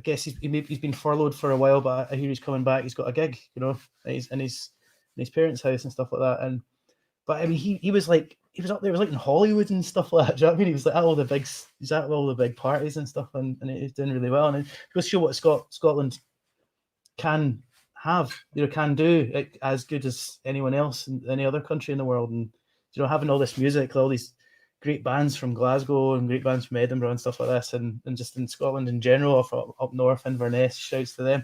guess he's been furloughed for a while, but I hear he's coming back. He's got a gig, he's in his parents' house and stuff like that. But I mean, he was up there, he was like in Hollywood and stuff like that. Do you know what I mean? He was like at all the big parties and stuff, and he's doing really well. And it goes to show what Scotland can have, can do as good as anyone else in any other country in the world. And having all this music, all these great bands from Glasgow and great bands from Edinburgh and stuff like this, and just in Scotland in general, up north, Inverness, shouts to them.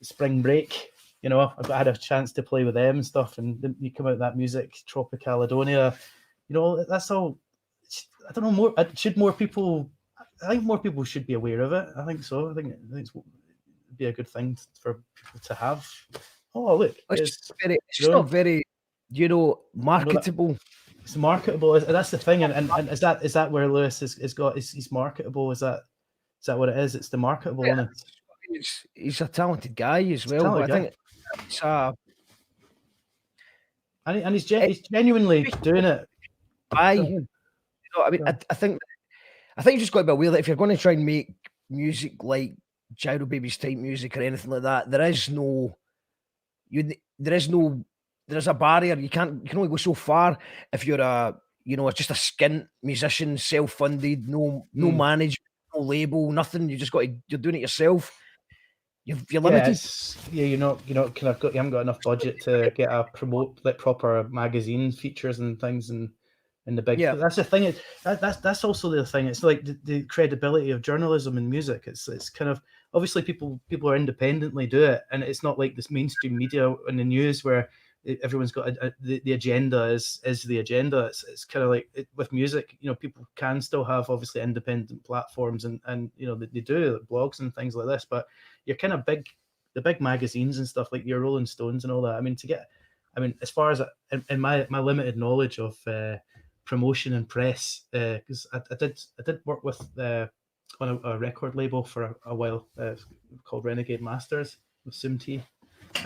Spring Break, You know, I had a chance to play with them and stuff, and then you come out with that music, Tropicaledonia. You know, that's all. I don't know. Should more people? I think more people should be aware of it. I think so. I think it'd be a good thing for people to have. Oh, look, it's not very, marketable. It's marketable. That's the thing, and is that where Lewis is got? He's marketable. Is that what it is? It's the marketable. Yeah, he's a talented guy as well. But I think it's and he's genuinely doing it. I mean, I think you just got to be aware that if you're going to try and make music like Gyro Babies type music or anything like that, there is a barrier. You can only go so far if you're just a skint musician, self-funded, no management, no label, nothing. You're doing it yourself. You're limited. You haven't got enough budget to get promote like proper magazine features and things and the big. Yeah, that's the thing. That's also the thing. It's like the credibility of journalism and music. It's kind of obviously people are independently do it, and it's not like this mainstream media in the news where everyone's got the agenda is the agenda. It's kind of like with music. People can still have obviously independent platforms and they do blogs and things like this, but you're kind of the big magazines and stuff like your Rolling Stones and all that. I mean, as far as in my limited knowledge of promotion and press, because I did work with on a record label for a while called Renegade Masters with Sim T,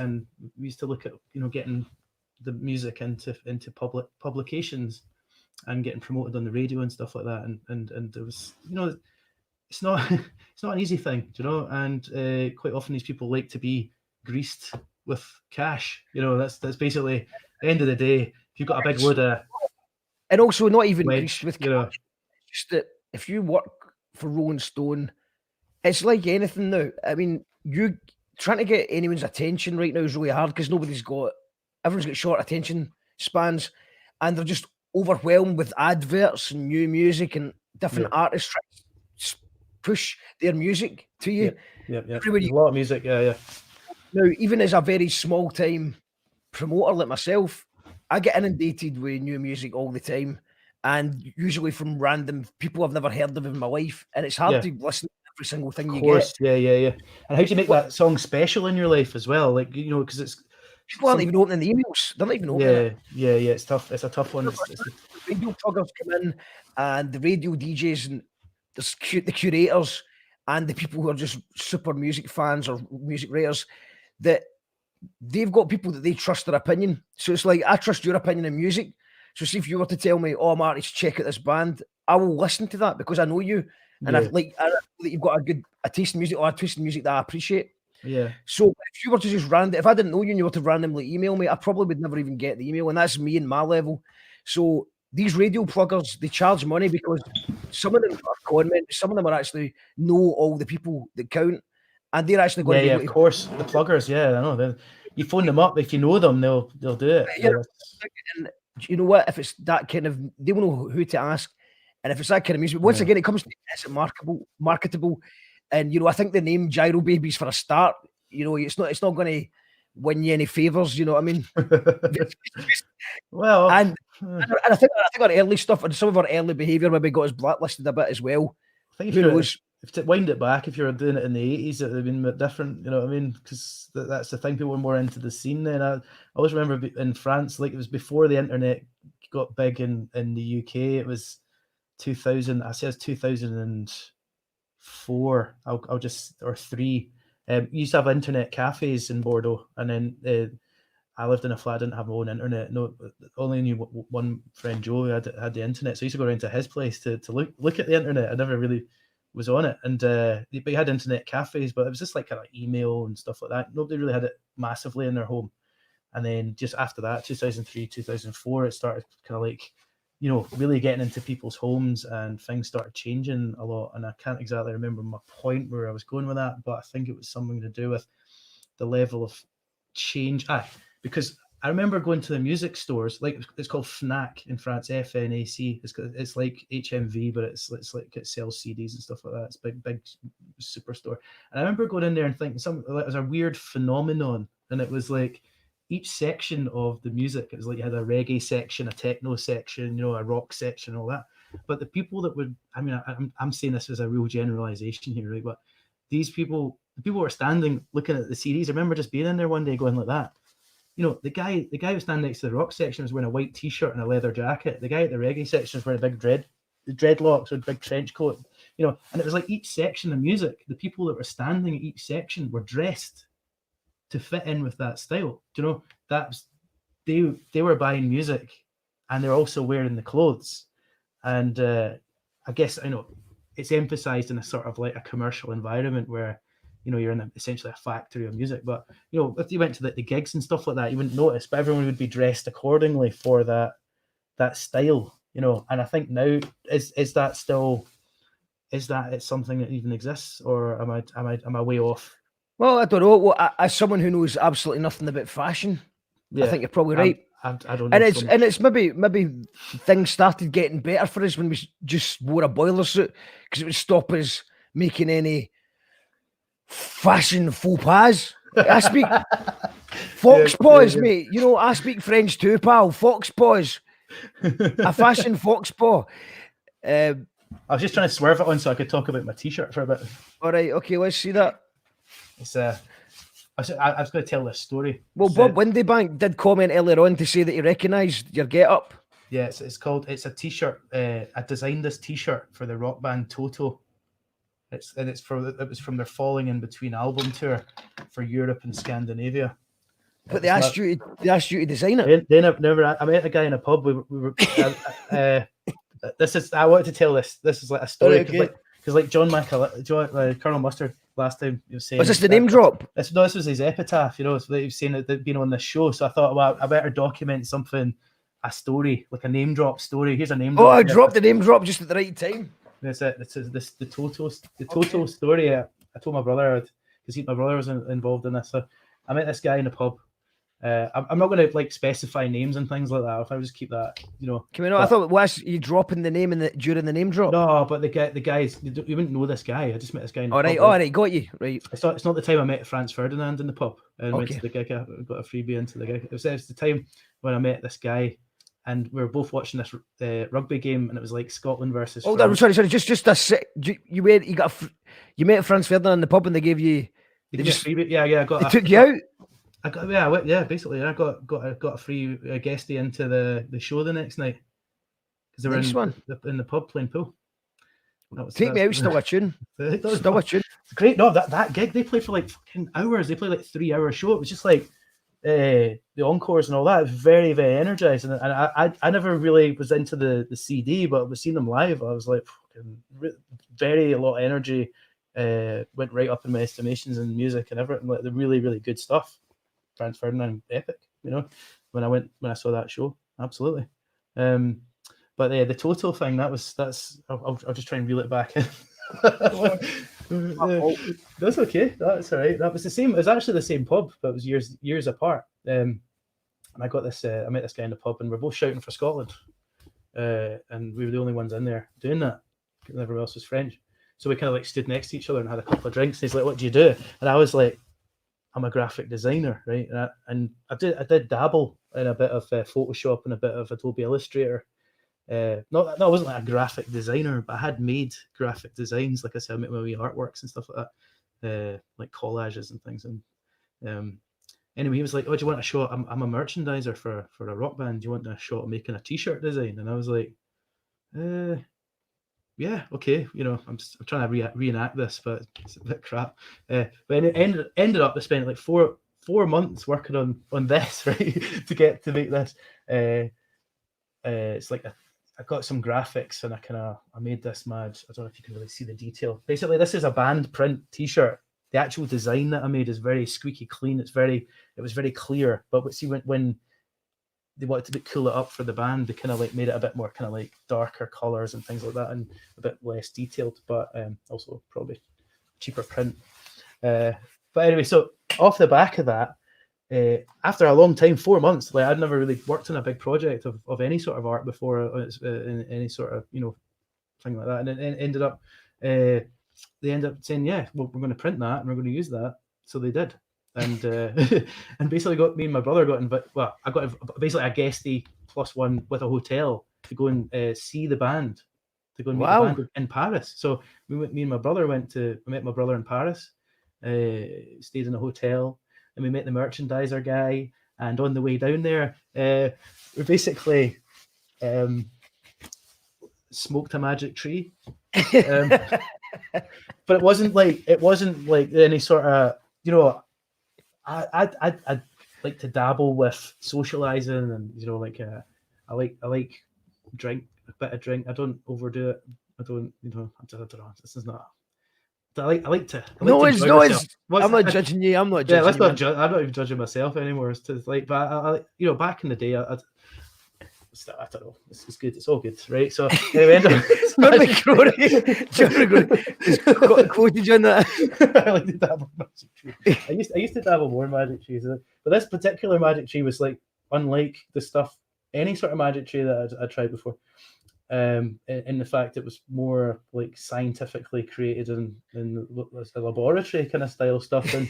and we used to look at getting the music into public publications and getting promoted on the radio and stuff like that, and there was it's not an easy thing, and quite often these people like to be greased with cash. That's basically the end of the day. If you've got a big load of, and also not even greased with cash, just that if you work for Rolling Stone, it's like anything now. I mean, you trying to get anyone's attention right now is really hard because everyone's got short attention spans, and they're just overwhelmed with adverts and new music and different artists trying to push their music to you. Yeah. There's a lot of music. Yeah. Now, even as a very small time promoter like myself, I get inundated with new music all the time, and usually from random people I've never heard of in my life, and it's hard to listen to every single thing you get. Yeah. And how do you make that song special in your life as well? Like, because it's people aren't even opening the emails. They're not even opening it. Yeah. It's tough. It's a tough one. The radio pluggers come in, and the radio DJs and the curators and the people who are just super music fans or music writers, that they've got people that they trust their opinion. So it's like, I trust your opinion in music. So see, if you were to tell me, oh, Marty, check out this band, I will listen to that because I know you. And I know that you've got a taste in music or a taste in music that I appreciate. Yeah. So if you were to just if I didn't know you and you were to randomly email me, I probably would never even get the email. And that's me and my level. So these radio pluggers, they charge money because some of them are con men, some of them are actually know all the people that count. And they're actually going to be able of course, the pluggers, I know. You phone them up, if you know them, they'll do it. And you know what? If it's that kind of, they will know who to ask. And if it's that kind of music, once again, it comes to, is it marketable? And, I think the name Gyro Babies for a start, it's not going to win you any favors, you know what I mean? Well, and I think our early stuff and some of our early behaviour maybe got us blacklisted a bit as well. I think if to wind it back, if you were doing it in the 80s, it would have been a bit different, you know what I mean? Because that's the thing, people were more into the scene then. I always remember in France, like it was before the internet got big in the UK, it was 2000, I say it's 2004, I'll just, or 3. You used to have internet cafes in Bordeaux, and then I lived in a flat, I didn't have my own internet. No, only knew one friend, Joe, who had the internet. So I used to go around to his place to look at the internet. I never really was on it. And but he had internet cafes, but it was just like kind of email and stuff like that. Nobody really had it massively in their home. And then just after that, 2003, 2004, it started kind of like, really getting into people's homes, and things started changing a lot. And I can't exactly remember my point where I was going with that, but I think it was something to do with the level of change. Because I remember going to the music stores, like it's called Fnac in France, FNAC. It's like HMV, but it's like it sells CDs and stuff like that. It's big superstore. And I remember going in there and thinking, it was a weird phenomenon and it was like each section of the music. It was like you had a reggae section, a techno section, a rock section, all that. But the people that would, I mean, I'm saying this as a real generalization here, right? But the people were standing looking at the CDs. I remember just being in there one day going like that. The guy who was standing next to the rock section was wearing a white t-shirt and a leather jacket. The guy at the reggae section was wearing a big dreadlocks with a big trench coat. And it was like each section of music, the people that were standing at each section were dressed to fit in with that style. They were buying music, and they're also wearing the clothes. And I guess it's emphasized in a sort of like a commercial environment where you're in essentially a factory of music. But if you went to the gigs and stuff like that, you wouldn't notice, but everyone would be dressed accordingly for that style. And I think now is that it's something that even exists, or am I way off? Well, I don't know. Well, as someone who knows absolutely nothing about fashion, I think you're probably right. I don't know. And it's maybe things started getting better for us when we just wore a boiler suit, because it would stop us making any fashion faux pas. I speak fox paws, mate. I speak French too, pal. Fox paws. A fashion fox paw. I was just trying to swerve it on so I could talk about my t-shirt for a bit. All right, okay, let's see that. It's I was going to tell this story. Well, Bob Windebank did comment earlier on to say that he recognised your get-up. Yeah, it's a t-shirt. I designed this t-shirt for the rock band Toto. It was from their Falling in Between album tour for Europe and Scandinavia. But they asked you to design it. They never. I met a guy in a pub. We were. I wanted to tell this. This is like a story because like John Colonel Mustard last time he was saying. Was this the name drop? This was his epitaph. So that he was saying that been on this show. So I thought, well, I better document something, a story, like a name drop story. Here's a name drop. Oh, I dropped the name drop just at the right time. That's it. The Toto story. I told my brother because my brother was involved in this. So I met this guy in a pub. I'm not going to specify names and things like that. If I just keep that, Can we not? I thought was you dropping the name during the name drop. No, but the guys, you wouldn't know this guy. I just met this guy in the pub. All right, got you. Right. It's not the time I met Franz Ferdinand in the pub and went to the gig. I got a freebie into the gig. It was the time when I met this guy, and we were both watching this rugby game, and it was like Scotland versus. Oh, sorry. Just a sec. You met Franz Ferdinand in the pub, and they gave you. They just freebie. Yeah. They took you out. Basically, I got a free guestie into the show the next night because they were in the pub playing pool. Take me out, still a tune. Still a tune. It's great. No, that gig they played for like fucking hours. They played like 3-hour show. It was just like the encores and all that. It was very, very energizing. And I never really was into the CD, but was seeing them live. I was like, very a lot of energy. Went right up in my estimations in music and everything. Like the really, really good stuff. Franz Ferdinand, epic, when I saw that show, absolutely. But the Toto thing, that's I'll just try and reel it back in. That's okay. That's all right. That was the same. It was actually the same pub, but it was years apart. And I got this. I met this guy in the pub, and we're both shouting for Scotland, and we were the only ones in there doing that. Everyone else was French, so we kind of like stood next to each other and had a couple of drinks. And he's like, "What do you do?" And I was like, I'm a graphic designer, right? And I did dabble in a bit of Photoshop and a bit of Adobe Illustrator. I wasn't like a graphic designer, but I had made graphic designs. Like I said, I made my wee artworks and stuff like that, like collages and things. And anyway, he was like, "Oh, do you want a shot? I'm a merchandiser for a rock band. Do you want a shot of making a t-shirt design?" And I was like, yeah, okay. I'm trying to reenact this, but it's a bit crap. But it ended up I spent like four months working on this, right, to make this. It's like I got some graphics and I made this mad. I don't know if you can really see the detail. Basically, this is a band print T-shirt. The actual design that I made is very squeaky clean. It was very clear. But see when they wanted to cool it up for the band, they kind of like made it a bit more kind of like darker colors and things like that, and a bit less detailed, but also probably cheaper print. But anyway, so off the back of that, after a long time, 4 months, like I'd never really worked on a big project of any sort of art before, in any sort of thing like that, and it ended up they ended up saying, yeah, well, we're going to print that and we're going to use that. So they did, and and basically got me and my brother got invited. Well, I got basically a guestie +1 with a hotel to go and see the band, to go and meet the band in Paris. So me and my brother I met my brother in Paris, stayed in a hotel, and we met the merchandiser guy. And on the way down there, we basically smoked a magic tree. But it wasn't like any sort of, you know, I'd like to dabble with socializing, and you know, like I like drink, a bit of drink. I don't overdo it. I don't, you know, I don't know. This is not. I like to. No, to it's enjoy no, myself. it's. I'm not judging you. I'm not judging. Yeah, let's you, not judge. I'm not even judging myself anymore. It's just like, but I you know, back in the day, I don't know. It's good. It's all good, right? So anyway, quoted you on that. I like to dabble magic tree. I used to dabble more in magic trees, but this particular magic tree was like unlike the stuff, any sort of magic tree that I'd tried before. In the fact it was more like scientifically created in a laboratory kind of style stuff, and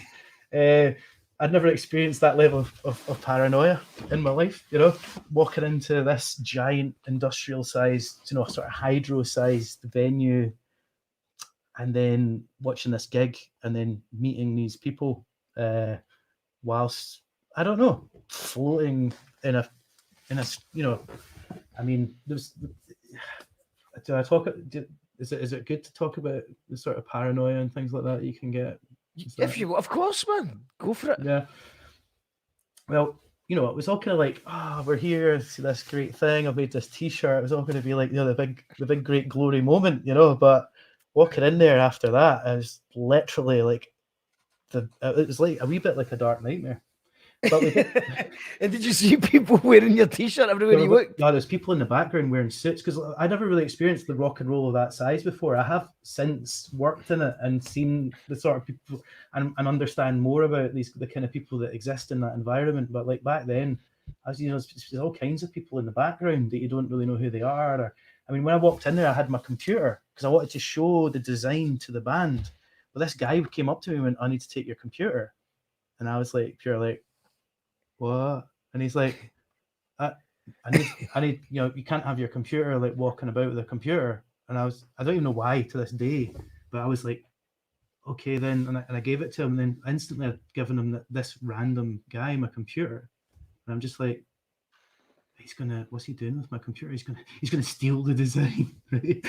I'd never experienced that level of paranoia in my life, you know, walking into this giant industrial sized, you know, sort of hydro sized venue, and then watching this gig, and then meeting these people whilst, I don't know, floating in a you know, I mean, is it good to talk about the sort of paranoia and things like that you can get? If you, of course, man, go for it. Yeah. Well, you know, it was all kind of like, we're here, see this great thing. I've made this T-shirt. It was all going to be like, you know, the big great glory moment, you know. But walking in there after that, I was literally like, it was like a wee bit like a dark nightmare. But and did you see people wearing your T-shirt everywhere you looked? Yeah, there's people in the background wearing suits, because I never really experienced the rock and roll of that size before. I have since worked in it and seen the sort of people and understand more about the kind of people that exist in that environment. But like back then, as you know, there's all kinds of people in the background that you don't really know who they are. Or, I mean, when I walked in there, I had my computer because I wanted to show the design to the band. But this guy came up to me and went, "I need to take your computer," and I was like, "What?" And he's like, I need, you know, you can't have your computer like walking about with a computer. And I don't even know why to this day, but I was like, okay then, and I gave it to him. And then instantly I'd given him this random guy my computer, and I'm just like, what's he doing with my computer? He's gonna steal the design. Right?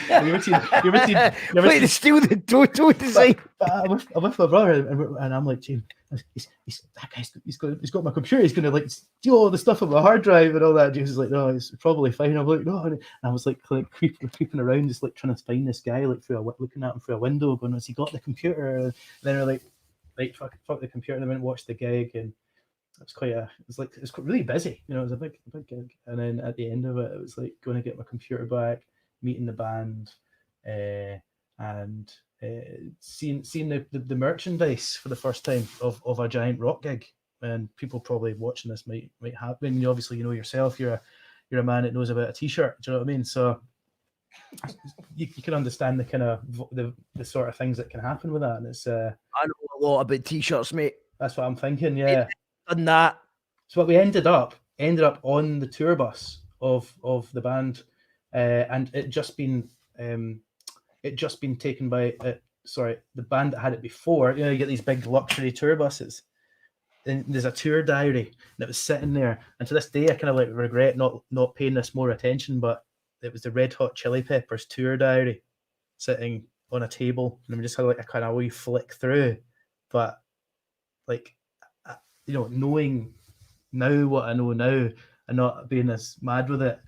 Wait, to steal the total design. I'm with my brother, and I'm like, James, that guy's he's got my computer. He's gonna like steal all the stuff on my hard drive and all that. James is like, no, it's probably fine. I'm like, no, and I was like creeping around, just like trying to find this guy, like looking at him through a window, going, has he got the computer? And then we're like fuck the computer. And I went and watched the gig, and it's really busy, you know. It was a big gig, and then at the end of it, it was like going to get my computer back, meeting the band, and seeing the merchandise for the first time of a giant rock gig. And people probably watching this might have. I mean, obviously, you know yourself, you're a man that knows about a T-shirt. Do you know what I mean? So you can understand the kind of the sort of things that can happen with that. And it's I know a lot about T-shirts, mate. That's what I'm thinking. Yeah. Done that. So what we ended up on the tour bus of the band, and it just been taken by the band that had it before. You know, you get these big luxury tour buses, and there's a tour diary that was sitting there. And to this day, I kind of like regret not paying this more attention, but it was the Red Hot Chili Peppers tour diary sitting on a table, and we just had like a kind of wee flick through, but like, you know, knowing now what I know now and not being as mad with it,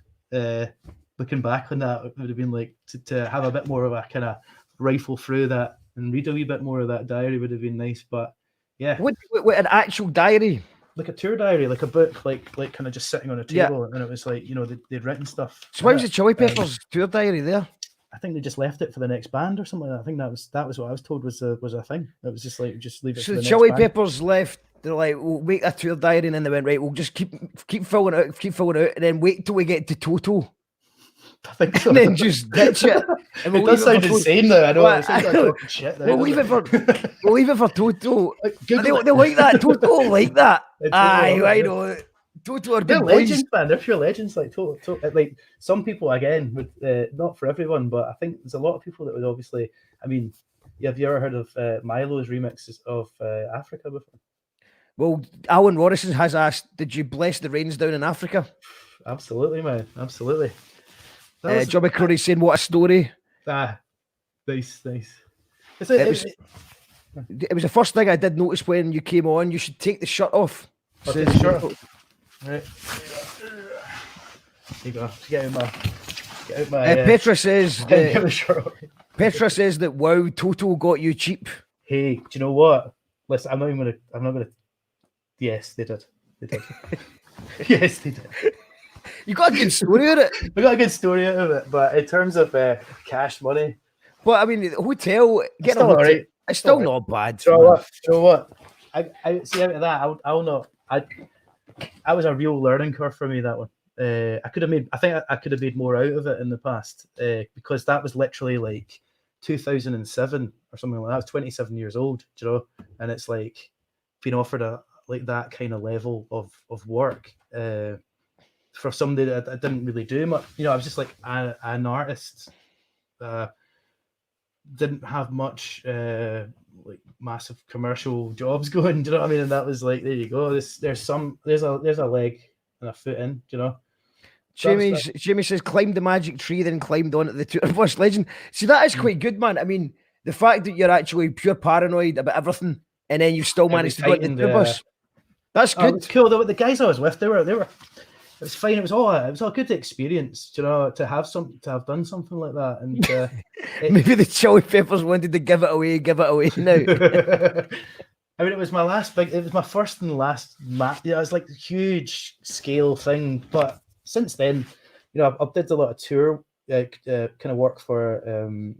looking back on that, it would have been like to have a bit more of a kind of rifle through that and read a wee bit more of that diary would have been nice. But yeah, what an actual diary, like a tour diary, like a book, like kind of just sitting on a table, and it was like, you know, they'd written stuff. So why was the Chili Peppers tour diary there? I think they just left it for the next band or something like that. I think that was what I was told was a thing. It was just like, just leave it. So for the the Chili next band. Peppers left. They're like, we'll make a tour diary, and then they went, right, we'll just keep filling it out, and then wait till we get to Toto. I think so. And then just ditch it. And It does sound insane though. I know. Well, It sounds like talking shit now, we'll leave it for Toto. Google They like that. Toto will like that. It's Aye, Toto, I yeah. know. Toto are They're good boys. legends, man. They're pure legends. Like, like some people, again, would not for everyone, but I think there's a lot of people that would obviously. I mean, have you ever heard of Milo's remixes of Africa before? Well, Alan Morrison has asked, "Did you bless the rains down in Africa?" Absolutely, man. Absolutely. That was- Johnny Crowley saying, "What a story!" Nice. It was the first thing I did notice when you came on. You should take the shirt off. I'll take the shirt off. Right. There you go. Get out my. Petra says get the shirt off. Petra says that wow, Toto got you cheap. Hey, do you know what? Listen, I'm not gonna. Yes, they did. Yes, they did. You got a good story out of it. We got a good story out of it, but in terms of cash money, but I mean, the hotel getting a still hotel, alright. it's still not bad. Do you know what? I see out of that. I'll not. I was a real learning curve for me, that one. I could have made. I think I could have made more out of it in the past because that was literally like 2007 or something like that. I was 27 years old, do you know, and it's like being offered like that kind of level of work for somebody that I didn't really do much. You know, I was just like an artist. Didn't have much like massive commercial jobs going. Do you know what I mean? And that was like, there you go. There's a leg and a foot in. Do you know? Jamie says climbed the magic tree, then climbed onto the Tour Bus Legend. See, that is quite good, man. I mean, the fact that you're actually pure paranoid about everything, and then you still managed to go into the Tour Bus. That's good. It's cool. The guys I was with, they were. It was fine. It was all a good experience, you know, to have done something like that. And maybe the Chili Peppers wanted to give it away now. I mean, it was my first and last map. Yeah, it was like a huge scale thing. But since then, you know, I've did a lot of tour kind of work for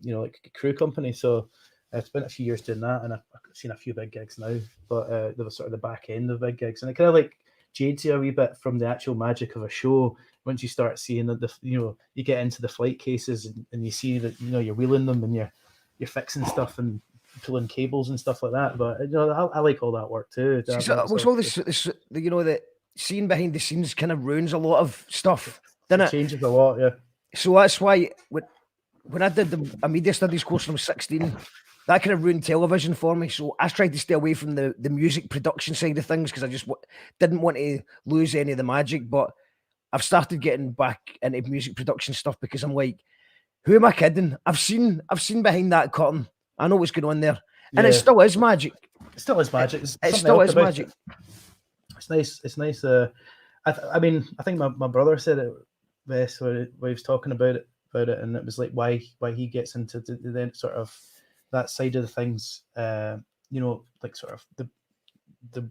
you know, like a crew company. So it's been a few years doing that, and I've seen a few big gigs now. But there was sort of the back end of big gigs, and it kind of like jades you a wee bit from the actual magic of a show once you start seeing that you know, you get into the flight cases and you see that, you know, you're wheeling them and you're fixing stuff and pulling cables and stuff like that. But you know, I like all that work too. What's all this, you know, the scene behind the scenes kind of ruins a lot of stuff, doesn't it? Changes a lot, yeah. So that's why when I did a media studies course when I was 16, that kind of ruined television for me. So I tried to stay away from the music production side of things because I just didn't want to lose any of the magic. But I've started getting back into music production stuff because I'm like, who am I kidding? I've seen behind that curtain. I know what's going on there. And it still is magic. It still is magic. It still is magic. It's nice. It's nice. I mean, I think my brother said it best where he was talking about it, and it was like why he gets into the sort of that side of the things, you know, like sort of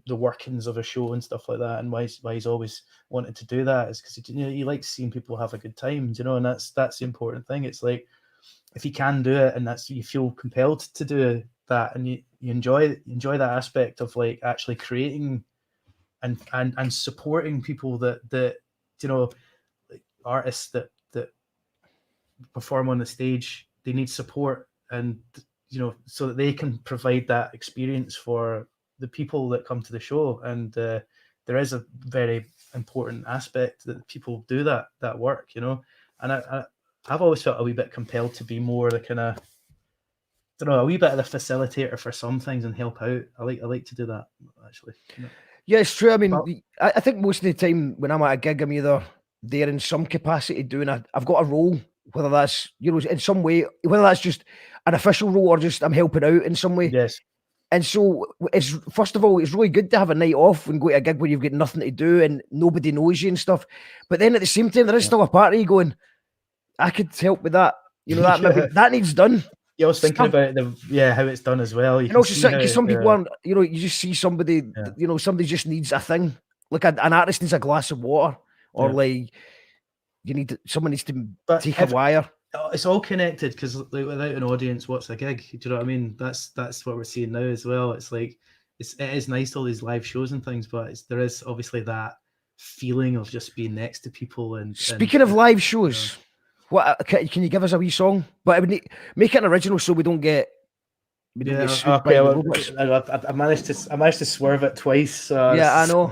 the workings of a show and stuff like that, and why he's always wanted to do that is because, you know, he likes seeing people have a good time, you know, and that's the important thing. It's like if you can do it and you feel compelled to do that, and you enjoy that aspect of like actually creating and supporting people that you know, like artists that perform on the stage, they need support, and you know, so that they can provide that experience for the people that come to the show. And there is a very important aspect that people do that work, you know. And I've always felt a wee bit compelled to be more the kind of, I don't know, a wee bit of the facilitator for some things and help out. I like to do that, actually. You know? Yeah, it's true. I mean, I think most of the time when I'm at a gig, I'm either there in some capacity doing I've got a role, whether that's, you know, in some way, whether that's just an official role or just I'm helping out in some way. Yes. And so it's, first of all, it's really good to have a night off and go to a gig where you've got nothing to do and nobody knows you and stuff. But then at the same time, there is still a part of you going, I could help with that. You know, that maybe that needs done. Yeah, I was thinking about how it's done as well. You know, some people aren't, you know, you just see somebody, you know, somebody just needs a thing. Like an artist needs a glass of water, or like someone needs to take a wire. It's all connected, because like, without an audience, what's a gig? Do you know what I mean? That's what we're seeing now as well. It's like it is nice, all these live shows and things, but there is obviously that feeling of just being next to people. And speaking of live shows, What can you give us a wee song? But I would make it an original so we don't get sued by the robots. I managed to swerve it twice. So Yeah, I know.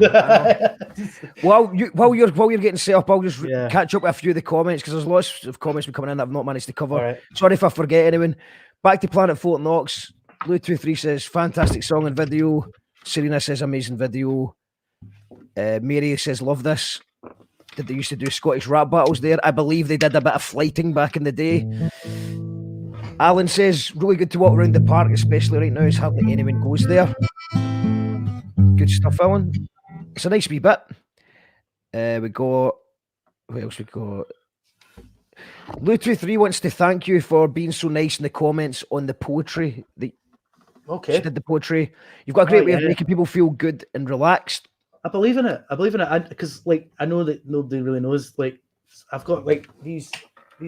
While you're getting set up, I'll just catch up with a few of the comments because there's lots of comments been coming in that I've not managed to cover. Right. Sorry if I forget anyone. Back to Planet Fort Knox. Lou23 says fantastic song and video. Serena says amazing video. Mary says love this. Did they used to do Scottish rap battles there? I believe they did a bit of flighting back in the day. Alan says really good to walk around the park, especially right now as hardly anyone goes there. Good stuff, Alan. It's a nice wee bit. We got what else we got? Lou23 wants to thank you for being so nice in the comments on the poetry. Okay. She did the poetry. You've got a great way of making people feel good and relaxed. I believe in it. Because like I know that nobody really knows. Like I've got like these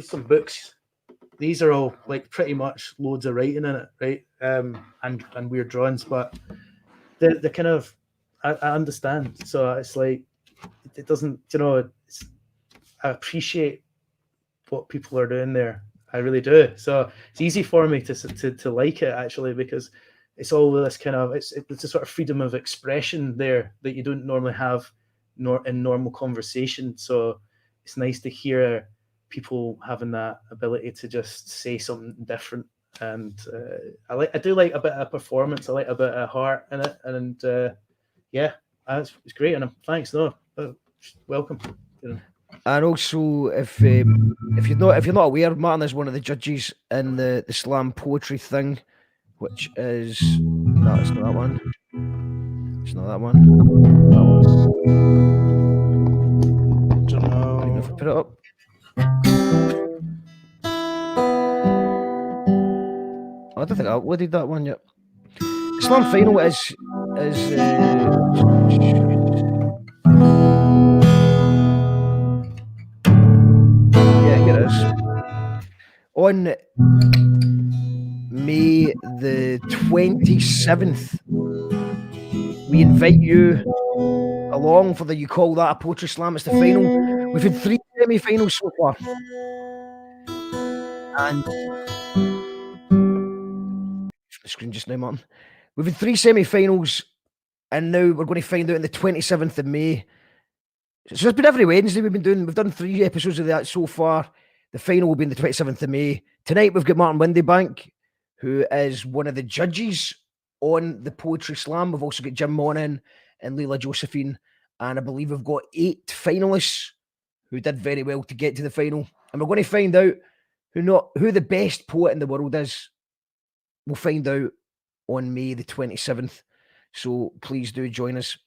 some books. These are all like pretty much loads of writing in it, right? And weird drawings, but the kind of I understand. So it's like it doesn't, I appreciate what people are doing there. I really do. So it's easy for me to like it actually, because it's all this kind of it's a sort of freedom of expression there that you don't normally have in normal conversation. So it's nice to hear people having that ability to just say something different. And I do like a bit of performance. I like a bit of heart in it, and it's great. And thanks, welcome. And also, if you're not aware, Martin is one of the judges in the slam poetry thing, which is no, it's not that one. It's not that one. That one. Don't know. Even if I put it up. I don't think I uploaded that one yet. Slam final is here it is. On May the 27th, we invite you along for the You Call That a Poetry Slam. It's the final. We've had 3 semi-finals so far. And the screen just now, Martin. We've had 3 semi-finals, and now we're going to find out on the 27th of May. So it's been every Wednesday we've done 3 episodes of that so far. The final will be on the 27th of May. Tonight we've got Martin Windebank, who is one of the judges on the Poetry Slam. We've also got Jim Monin and Leila Josephine, and I believe we've got 8 finalists who did very well to get to the final. And we're going to find out who the best poet in the world is. We'll find out on May the 27th. So please do join us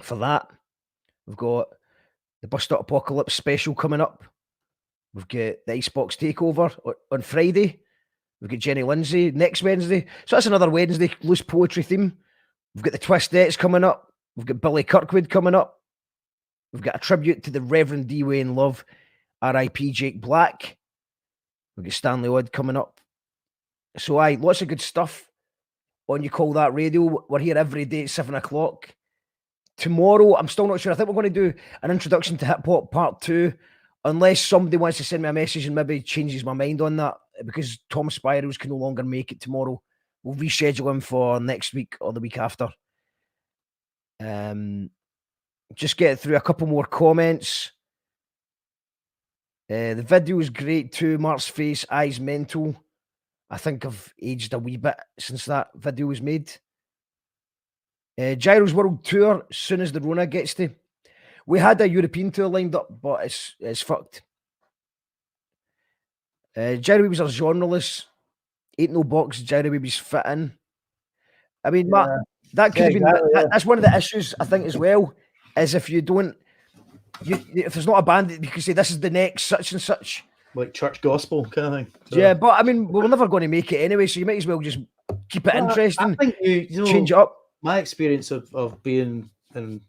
for that. We've got the Bust Up Apocalypse special coming up. We've got the Icebox Takeover on Friday. We've got Jenny Lindsay next Wednesday. So that's another Wednesday loose poetry theme. We've got the Twistettes coming up. We've got Billy Kirkwood coming up. We've got a tribute to the Reverend D. Wayne Love, R.I.P. Jake Black. We've got Stanley Odd coming up. So lots of good stuff on You Call That Radio. We're here every day at 7 o'clock. Tomorrow, I'm still not sure. I think we're going to do an introduction to hip hop part 2, unless somebody wants to send me a message and maybe changes my mind on that, because Tom Spirals can no longer make it tomorrow. We'll reschedule him for next week or the week after. Just get through a couple more comments. The video is great too. Mark's face, eyes mental. I think I've aged a wee bit since that video was made. Gyro's World Tour, as soon as the Rona gets to. We had a European tour lined up, but it's fucked. Gyro Babies are genreless. Ain't no box Gyro Babies fit in. I mean, Mark, that could have been. That's one of the issues, I think, as well, is if you don't, if there's not a band that you can say this is the next such and such. Like church gospel kind of thing. So. Yeah, but I mean, we're never going to make it anyway, so you might as well just keep it interesting. I think you change it up. My experience of being in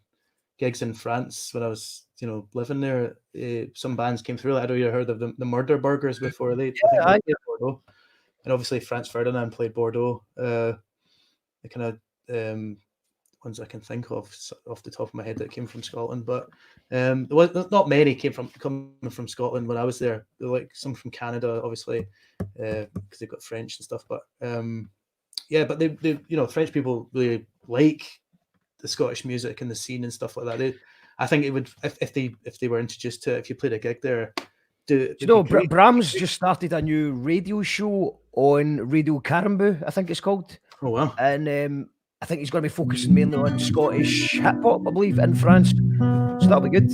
gigs in France when I was, living there, some bands came through. I don't know you heard of the Murder Burgers before. They played Bordeaux, and obviously Franz Ferdinand played Bordeaux. They kind of ones I can think of off the top of my head that came from Scotland. But there was not many coming from Scotland when I was there. There were, like, some from Canada, obviously, because they've got French and stuff. But yeah, but they French people really like the Scottish music and the scene and stuff like that. I think it would, if they were introduced to it, if you played a gig there. Bram's just started a new radio show on Radio Caribou, I think it's called. Oh wow! And I think he's going to be focusing mainly on Scottish hip hop, I believe, in France. So that'll be good.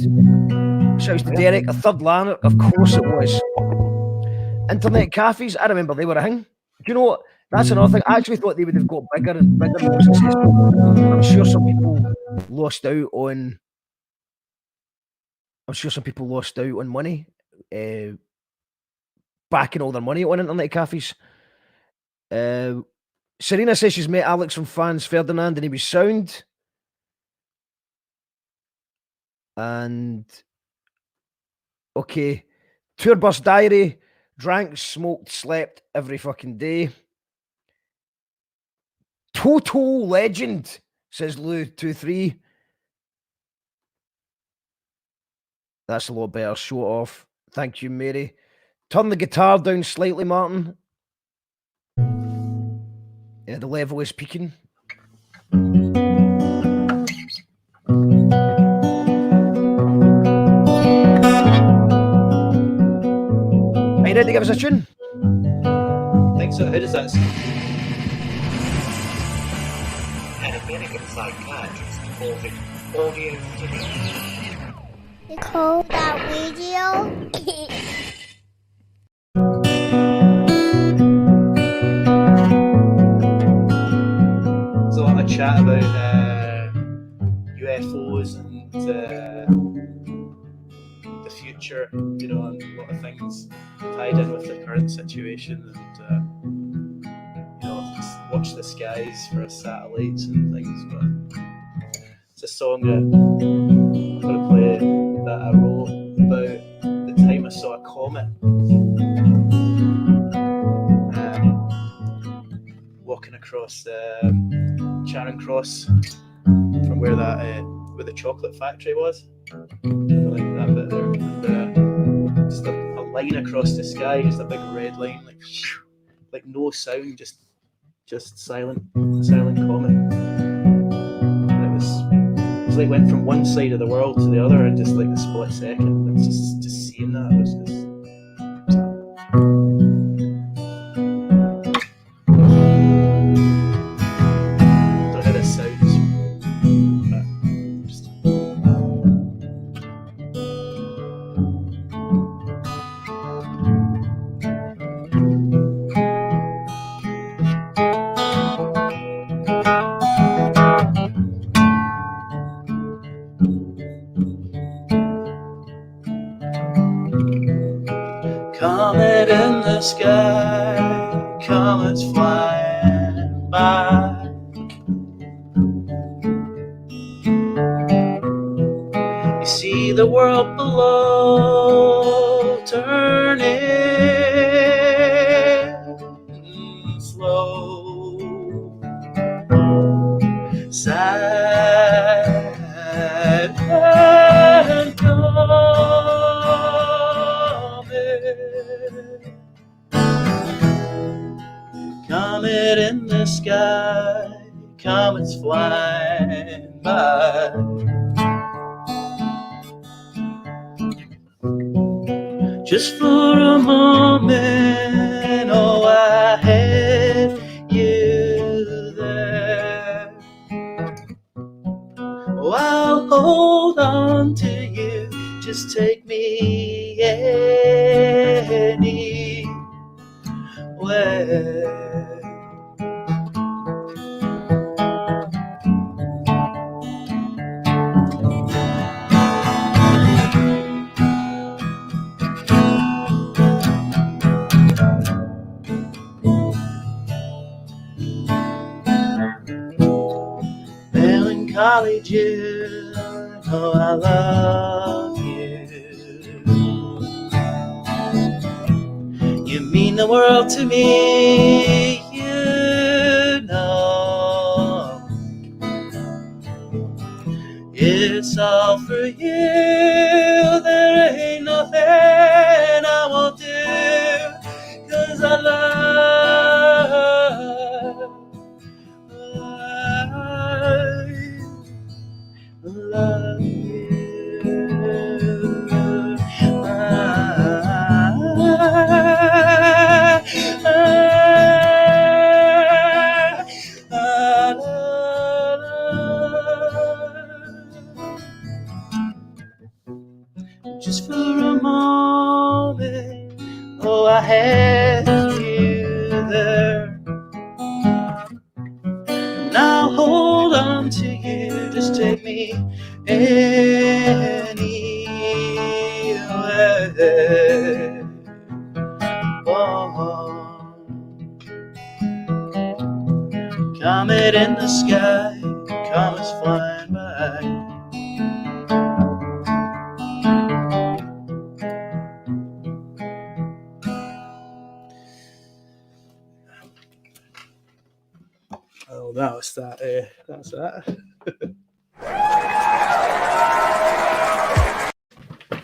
Shouts to Derek, a third land, of course it was. Internet cafes, I remember they were a thing. Do you know what? That's another thing. I actually thought they would have got bigger and bigger and more successful. I'm sure some people lost out on money, backing all their money on internet cafes. Serena says she's met Alex from Franz Ferdinand and he was sound. And okay, tour bus diary, drank, smoked, slept every fucking day. Total legend, says Lou23. That's a lot better. Show it off. Thank you, Mary. Turn the guitar down slightly, Martin. Yeah, the level is peaking. Are you ready to give us a tune? I think so. How does that sound? An American psychiatrist calls it audio stimulation. You call that radio? There's a lot of chat about UFOs and the future, and a lot of things tied in with the current situation, and watch the skies for satellites and things. But it's a song that I'm going to play that I wrote about the time I saw a comet. Walking across Charing Cross from where the chocolate factory was. Like that bit there. And, just a line across the sky, just a big red line, like no sound, just silent comet. And it was like went from one side of the world to the other in just like a split second. It's just seeing that was just. Comet in the sky, comets flying by. You see the world below turning slow. Sad and comet in the sky, comets flying by. Just for a moment, oh, I had you there. Oh, I'll hold on to you, just take me anywhere. Melancholy June, oh, I love you. You mean the world to me, you know. all for you. There ain't nothing I won't do, 'cause I love you. Just for a moment, oh, I had you there. Now hold on to you, just take me anywhere. Oh, comet in the sky, comets flying by. Oh, that was that. That's that.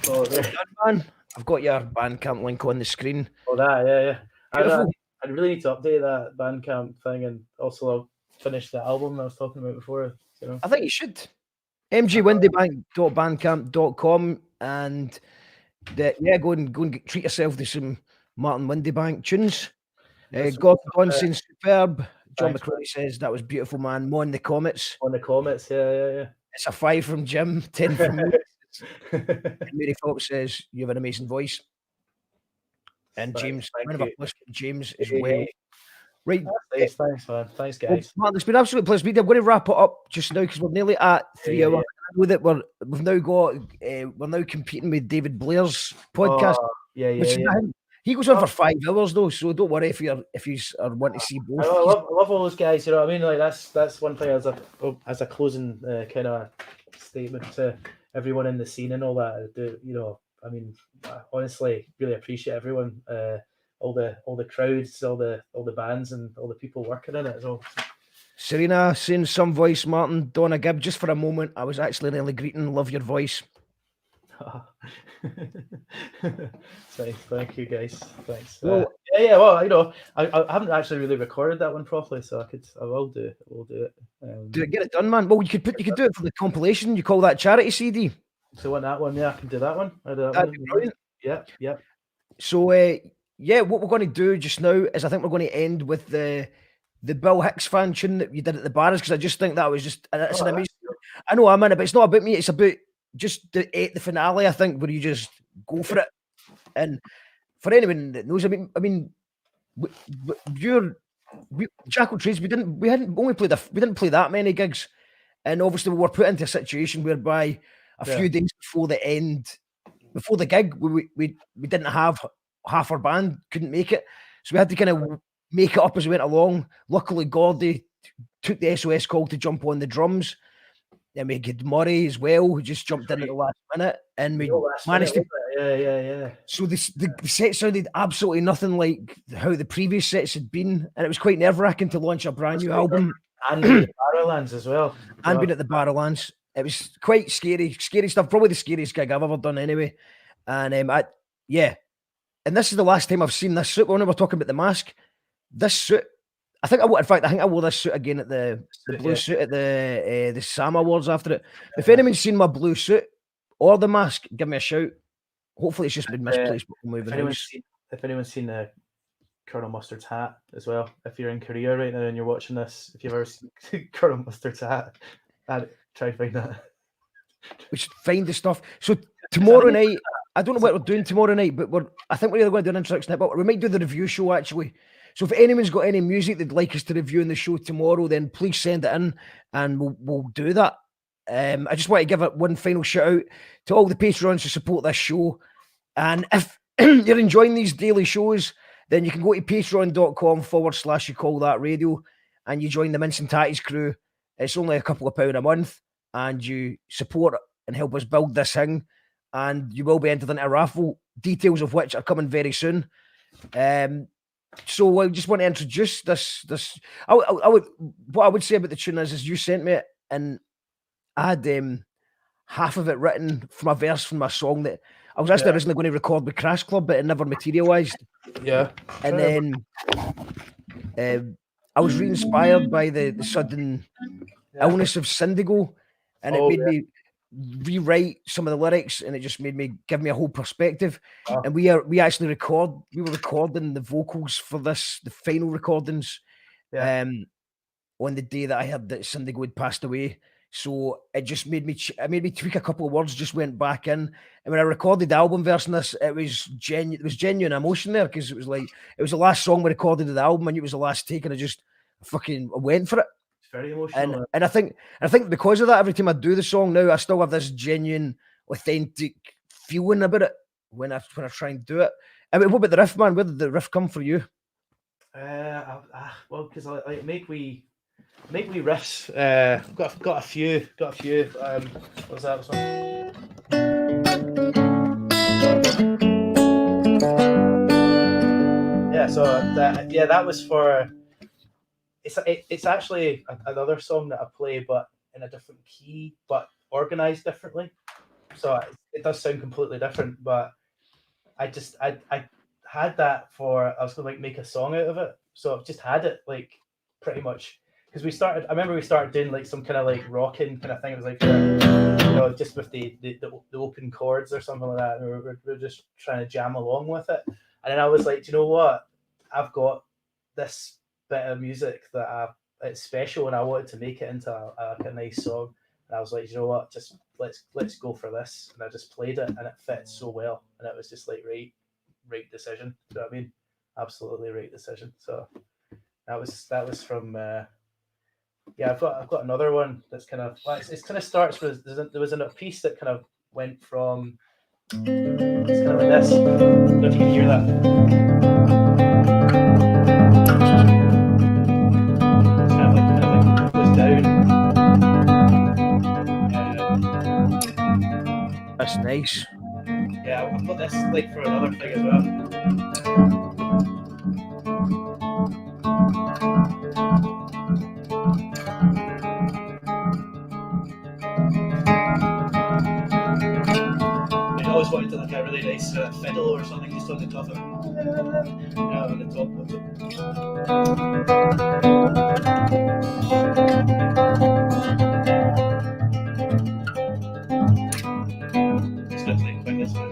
Oh, there. Man, I've got your Bandcamp link on the screen. Oh, that, yeah. I Beautiful. really need to update that Bandcamp thing, and also finish the album I was talking about before. You know, I think you should. mgwindebank.bandcamp.com, and go and treat yourself to some Martin Windebank tunes. Gordon saying superb. John Thanks, McCrory says that was beautiful, man. Mo on the Comets. On the Comets, yeah. It's a 5 from Jim, 10 from me. Mary Fox says you have an amazing voice. And James, round of applause for James as well. Right. Thanks, man. Thanks, Well, guys. Martin, it's been an absolute pleasure. I'm going to wrap it up just now because we're nearly at 3 hours. I know that we've now got we're now competing with David Blair's podcast. He goes on for 5 hours though, so don't worry if you want to see both. I love all those guys. You know what I mean? Like that's one thing as a closing kind of statement to everyone in the scene and all that. You know, I mean, I honestly really appreciate everyone, all the crowds, all the bands, and all the people working in it as well. Serena saying some voice, Martin. Donna Gibb, just for a moment, I was actually nearly greeting. Love your voice. Thank you, guys. Thanks. Well, well, you know, I haven't actually really recorded that one properly, so I will do it. Get it done, man. Well, you could do it for the compilation. You call that charity CD. So want that one? Yeah, I can do that one. That'd be brilliant. Yeah. So what we're going to do just now is I think we're going to end with the Bill Hicks fan tune that you did at the bars, because I just think that was just it's an amazing. I know I'm in it, but it's not about me. It's about just the finale. I think where you just go for it. And for anyone that knows, I mean, Jackal Trades. We didn't play that many gigs, and obviously we were put into a situation whereby a few days before the gig, we didn't have half our band, couldn't make it, so we had to kind of make it up as we went along. Luckily, Gordy took the SOS call to jump on the drums. Then we had Murray as well, who just jumped in at the last minute, and we managed to. Yeah. So the set sounded absolutely nothing like how the previous sets had been, and it was quite nerve-wracking to launch a brand new album. And being at Barrowlands as well. And being at the Barrowlands. It was quite scary stuff. Probably the scariest gig I've ever done anyway. And and this is the last time I've seen this suit. When we were talking about the mask, this suit, I think I wore this suit again at the blue suit at the SAM Awards after it. If anyone's seen my blue suit or the mask, give me a shout. Hopefully it's just been misplaced. If anyone's seen Colonel Mustard's hat as well, if you're in Korea right now and you're watching this, if you've ever seen Colonel Mustard's hat, I'd try to find that. We should find the stuff. So tomorrow night, I don't know what we're doing tomorrow night, but I think we're either going to do an introduction, but we might do the review show actually. So if anyone's got any music they'd like us to review in the show tomorrow, then please send it in and we'll do that. I just want to give it one final shout out to all the Patreons who support this show. And if you're enjoying these daily shows, then you can go to patreon.com/you call that radio and you join the Mince and Tatties crew. It's only a couple of £1 a month and you support and help us build this thing. And you will be entered into a raffle, details of which are coming very soon. So I just want to introduce this. What I would say about the tune is you sent me it, and I half of it written from a verse from a song that I was actually originally going to record with Crash Club, but it never materialised. Yeah. And then I was re-inspired by the sudden illness of Syndigo, and it made me rewrite some of the lyrics, and it just made me give me a whole perspective. And we were recording the vocals for the final recordings on the day that I heard that Syndigo had passed away. So it just made me tweak a couple of words, just went back in. And when I recorded the album version, it was genuine emotion there, because it was the last song we recorded of the album. I knew it was the last take, and I just fucking went for it. It's very emotional. And I think because of that, every time I do the song now, I still have this genuine, authentic feeling about it when I try and do it. I mean, what about the riff, man? Where did the riff come for you? Well, because I make we riffs. Got a few. What was that? Yeah. So that was for. It's actually another song that I play, but in a different key, but organized differently. So it does sound completely different. But I had that for, I was going to make a song out of it. So I've just had it pretty much, because I remember we started doing some kind of rocking kind of thing. It was just with the open chords or something like that. And we were just trying to jam along with it. And then I was like, do you know what? I've got this bit of music that it's special, and I wanted to make it into a nice song. And I was like, you know what? Just let's go for this. And I just played it, and it fit so well. And it was just right decision. Do you know what I mean? Absolutely right decision. So that was from I've got another one that's kind of it's kind of starts with there was a piece that kind of went from it's kind of like this. I don't know if you can hear that. It's kind of like goes down. That's nice. Yeah, I've got this for another thing as well. I always wanted to a really nice fiddle or something just on the top of it. On the top of it. Just going to play quick this one.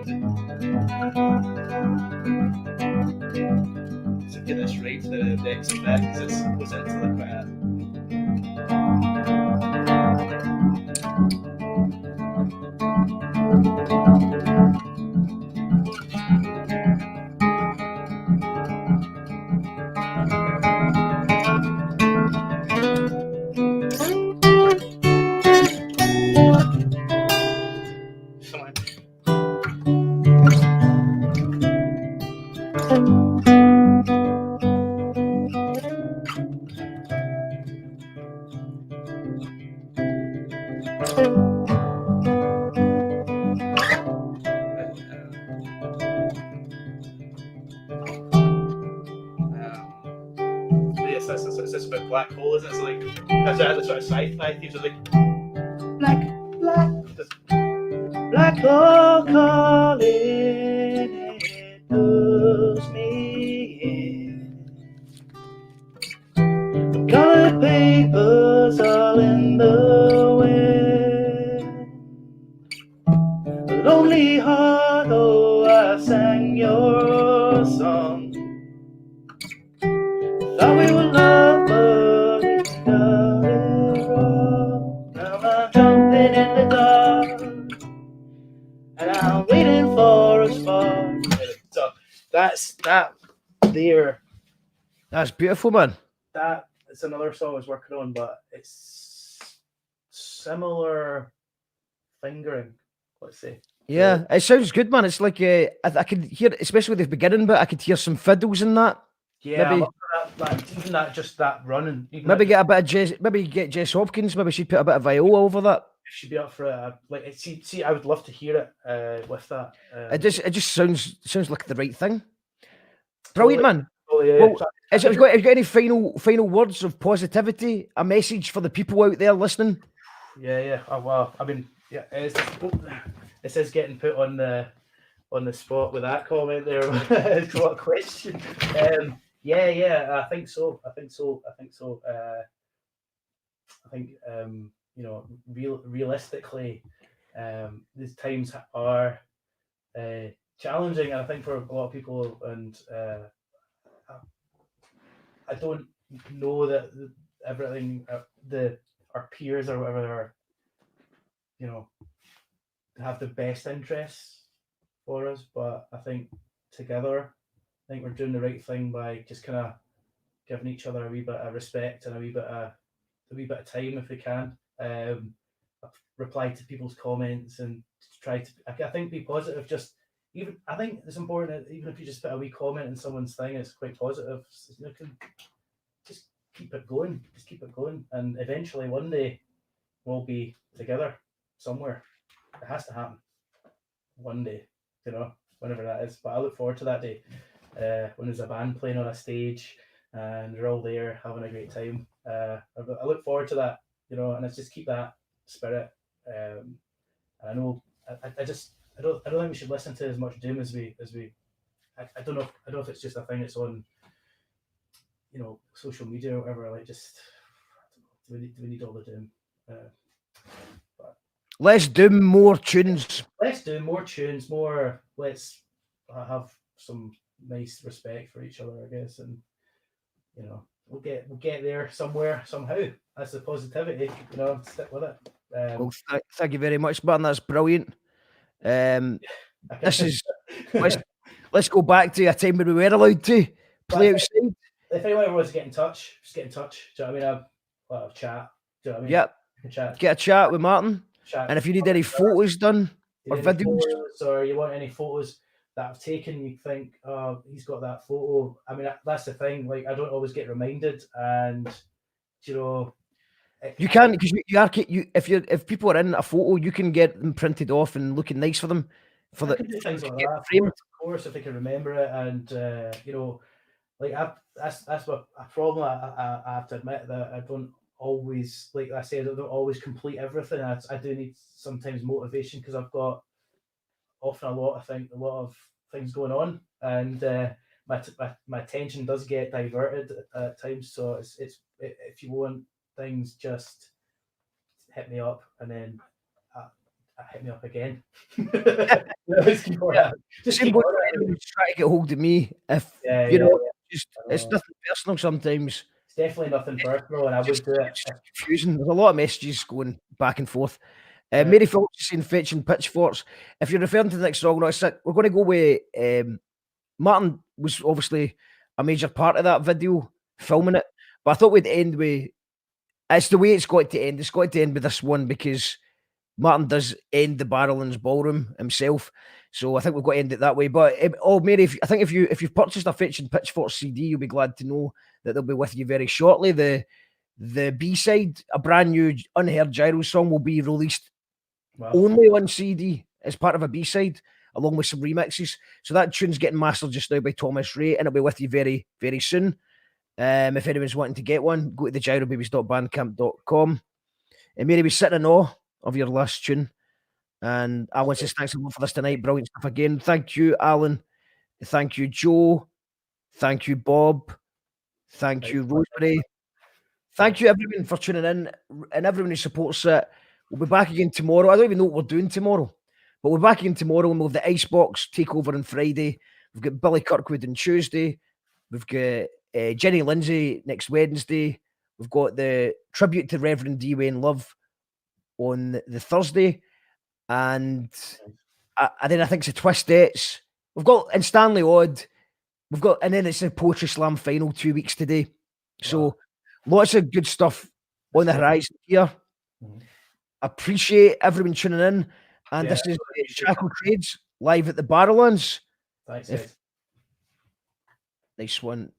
So get this right to the next bit, because it goes into the quite it's about black hole, isn't it? So that's the sort of sci-fi themes of black hole calling, it pulls me in. The colored papers all in the wind. A lonely heart, oh, I sang your song. Thought we were love, but we got it wrong. Now I'm jumping in the dark, and I'm waiting for a spark. So that's that there. That's beautiful, man. That is another song I was working on, but it's similar fingering, let's say. Yeah, it sounds good, man. It's like I could hear, especially the beginning bit, I could hear some fiddles in that. Yeah, even just that running. Maybe get a bit of Jess. Maybe get Jess Hopkins. Maybe she'd put a bit of viola over that. She'd be up for it. See, I would love to hear it with that. It just sounds like the right thing. Brilliant, man. Yeah. Well, have you got any final words of positivity? A message for the people out there listening? Yeah. Oh, well, I mean, Yeah, it says getting put on the spot with that comment there. What a question? I think so. I think realistically, these times are challenging, and I think for a lot of people, and I don't know that everything our peers or whatever are, have the best interests for us, but I think together, I think we're doing the right thing by just kind of giving each other a wee bit of respect and a wee bit of time if we can. Reply to people's comments and try to. I think be positive. Just even I think it's important that even if you just put a wee comment in someone's thing, it's quite positive. You can just keep it going. Just keep it going, and eventually one day we'll be together somewhere. It has to happen one day, whenever that is. But I look forward to that day when there's a band playing on a stage and we're all there having a great time. I look forward to that, and it's just keep that spirit. And I know I don't think we should listen to as much doom as we. I don't know if it's just a thing that's on, social media or whatever. Like, just do we need all the doom? Let's do more tunes. Let's do more tunes. Let's have some nice respect for each other, I guess, and we'll get there somewhere somehow. That's the positivity. Stick with it. Well, thank you very much, Martin. That's brilliant. This is let's go back to a time when we were allowed to play outside. If anyone wants to get in touch, just get in touch. Do you know what I mean? I'll chat. Do you know what I mean? Yep. Get a chat with Martin. And if you need any photos done or videos, or you want any photos that I've taken, you think, oh, he's got that photo. I mean, that's the thing. Like, I don't always get reminded, and you can, because if people are in a photo, you can get them printed off and looking nice for them. For the things like that, of course, if they can remember it, and that's what a problem I have to admit, that I don't always, like I said, I don't always complete everything. I do need sometimes motivation, because I've got often a lot of things going on, and my attention does get diverted at times. So it's if you want things, just hit me up, and then hit me up again. Just keep on. Just try to get hold of me. If it's nothing personal. Sometimes it's definitely nothing personal, and I would do it. Confusing. There's a lot of messages going back and forth. Mary Phillips is saying fetching pitchforks. If you're referring to the next song, we're going to go with Martin. Was obviously a major part of that video, filming it. But I thought we'd end with, it's the way it's got to end. It's got to end with this one, because Martin does end the Barrowlands Ballroom himself. So I think we've got to end it that way. But Mary, I think if you've purchased a Fetching Pitchforks CD, you'll be glad to know that they'll be with you very shortly. The B-side, a brand new Unheard Gyro song, will be released only on CD as part of a B-side, along with some remixes. So that tune's getting mastered just now by Thomas Ray, and it'll be with you very, very soon. If anyone's wanting to get one, go to thegyrobabies.bandcamp.com. And Mary, was sitting in awe of your last tune. And I want to say thanks a lot for this tonight. Brilliant stuff again. Thank you, Alan. Thank you, Joe. Thank you, Bob. Thank you, Rosemary. Thank you, everyone, for tuning in, and everyone who supports it. We'll be back again tomorrow. I don't even know what we're doing tomorrow, but we're back again tomorrow, and we'll have the Icebox takeover on Friday. We've got Billy Kirkwood on Tuesday. We've got Jenny Lindsay next Wednesday. We've got the tribute to Reverend D. Wayne Love on the Thursday. And then I think it's the Twistettes. We've got, and Stanley Odd. We've got, and then it's the Poetry Slam final 2 weeks today. So lots of good stuff on the horizon here. Appreciate everyone tuning in. And this is Shackle Trades live at the Barrowlands. Thanks. Nice one.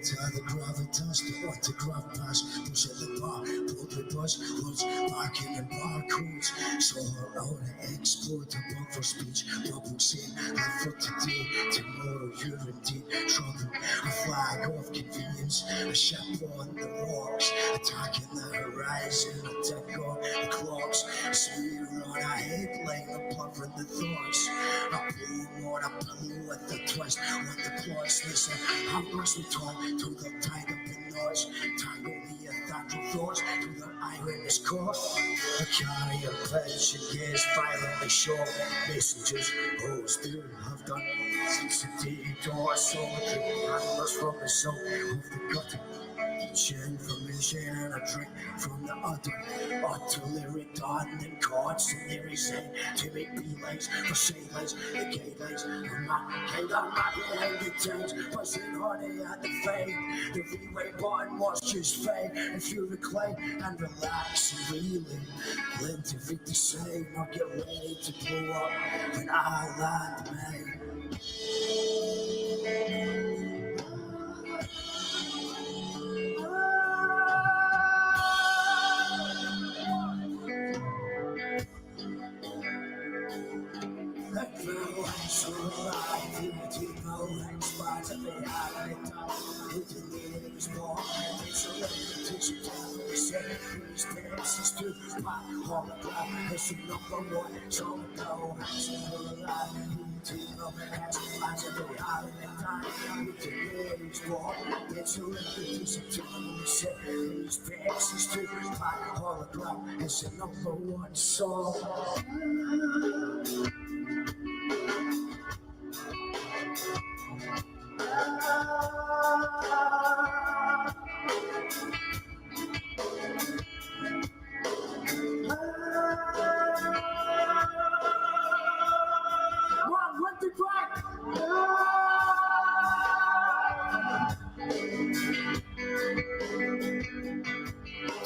Tie the gravitas, the autograph pass, push at the bar, puppy bus, words, marking and barcodes. So her own export above for speech, public scene, I for today, tomorrow you're indeed trouble. A flag of convenience, a ship on the rocks, attacking the horizon, attack on the clocks, smear on a headline, a bluffing the thoughts. I pull on a pillow with the twist, with the plots, listen, I'm rushing torn to the tied up in knots, tangle the ethereal thoughts to the iron is caught. I carry a pledge against violently short messages, oh, still have done since the day dawn, so animals from the soul of the gutter. Each information and a drink from the other, utterly redundant cards and there is to make belays for sailors, the gateways, I'm not behind the change, pushing harder at the fade. The relay button was just fade, and feel reclaim and relax and really live to fit the same. I'll get ready to blow up when I land, mate. It's a number one song.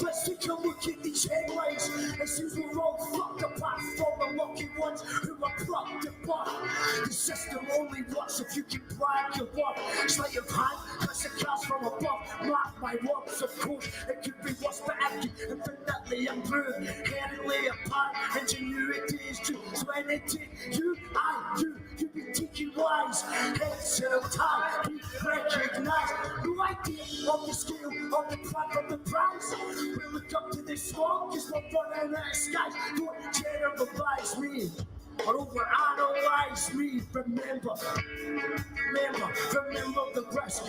Let's take a look at these headlines and see we're all fucked apart from the lucky ones who are plucked apart. The system only works if you can brag your work. Sleight of hand, press the cast from above. Mark my words, of course, it could be worse, but I can infinitely improve. Inherently apart, ingenuity is true. So anything you be taking wise. Heads of time, be recognized. No idea of the scale, of the pride, of the prize. We look up to this smoke, cause we're running out of skies. Don't generalize me, or overanalyze me. Remember the rest.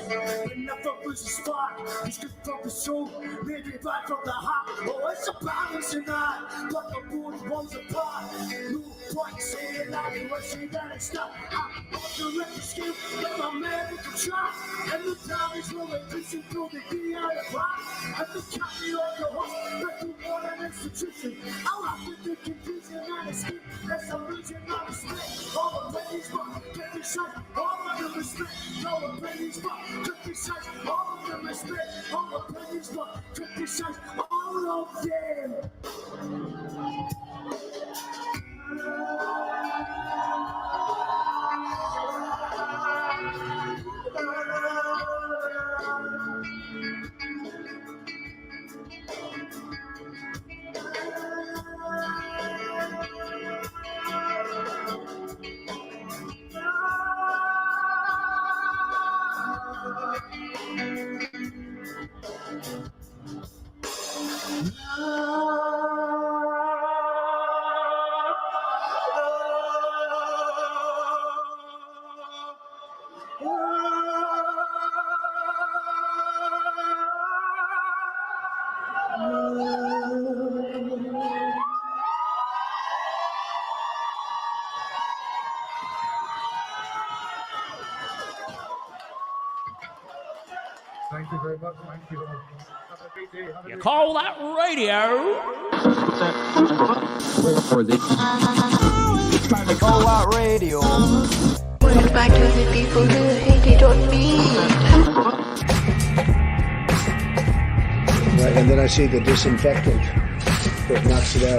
We never lose a spark. It's good from the soul, maybe bad from the heart. Oh, it's a balancing act, but the both ones apart. No point saying that you want to say that it's not. I'm off the record scale, but my man we can try. And the time is rolling, pushing through the D out of pie. And the copy of your heart, but you want an institution. I'll have to do confusion and escape. That's a reason I respect. All the ladies want get this shot, all of the respect. All the ladies want get this shot, all of the respect. All the ladies want get this shot, all of them. Thank you very much. Thank you. Have a great day. Have a You great call that radio? Call that radio. Went back to the people who hated on me. Right, and then I see the disinfectant that knocks it out.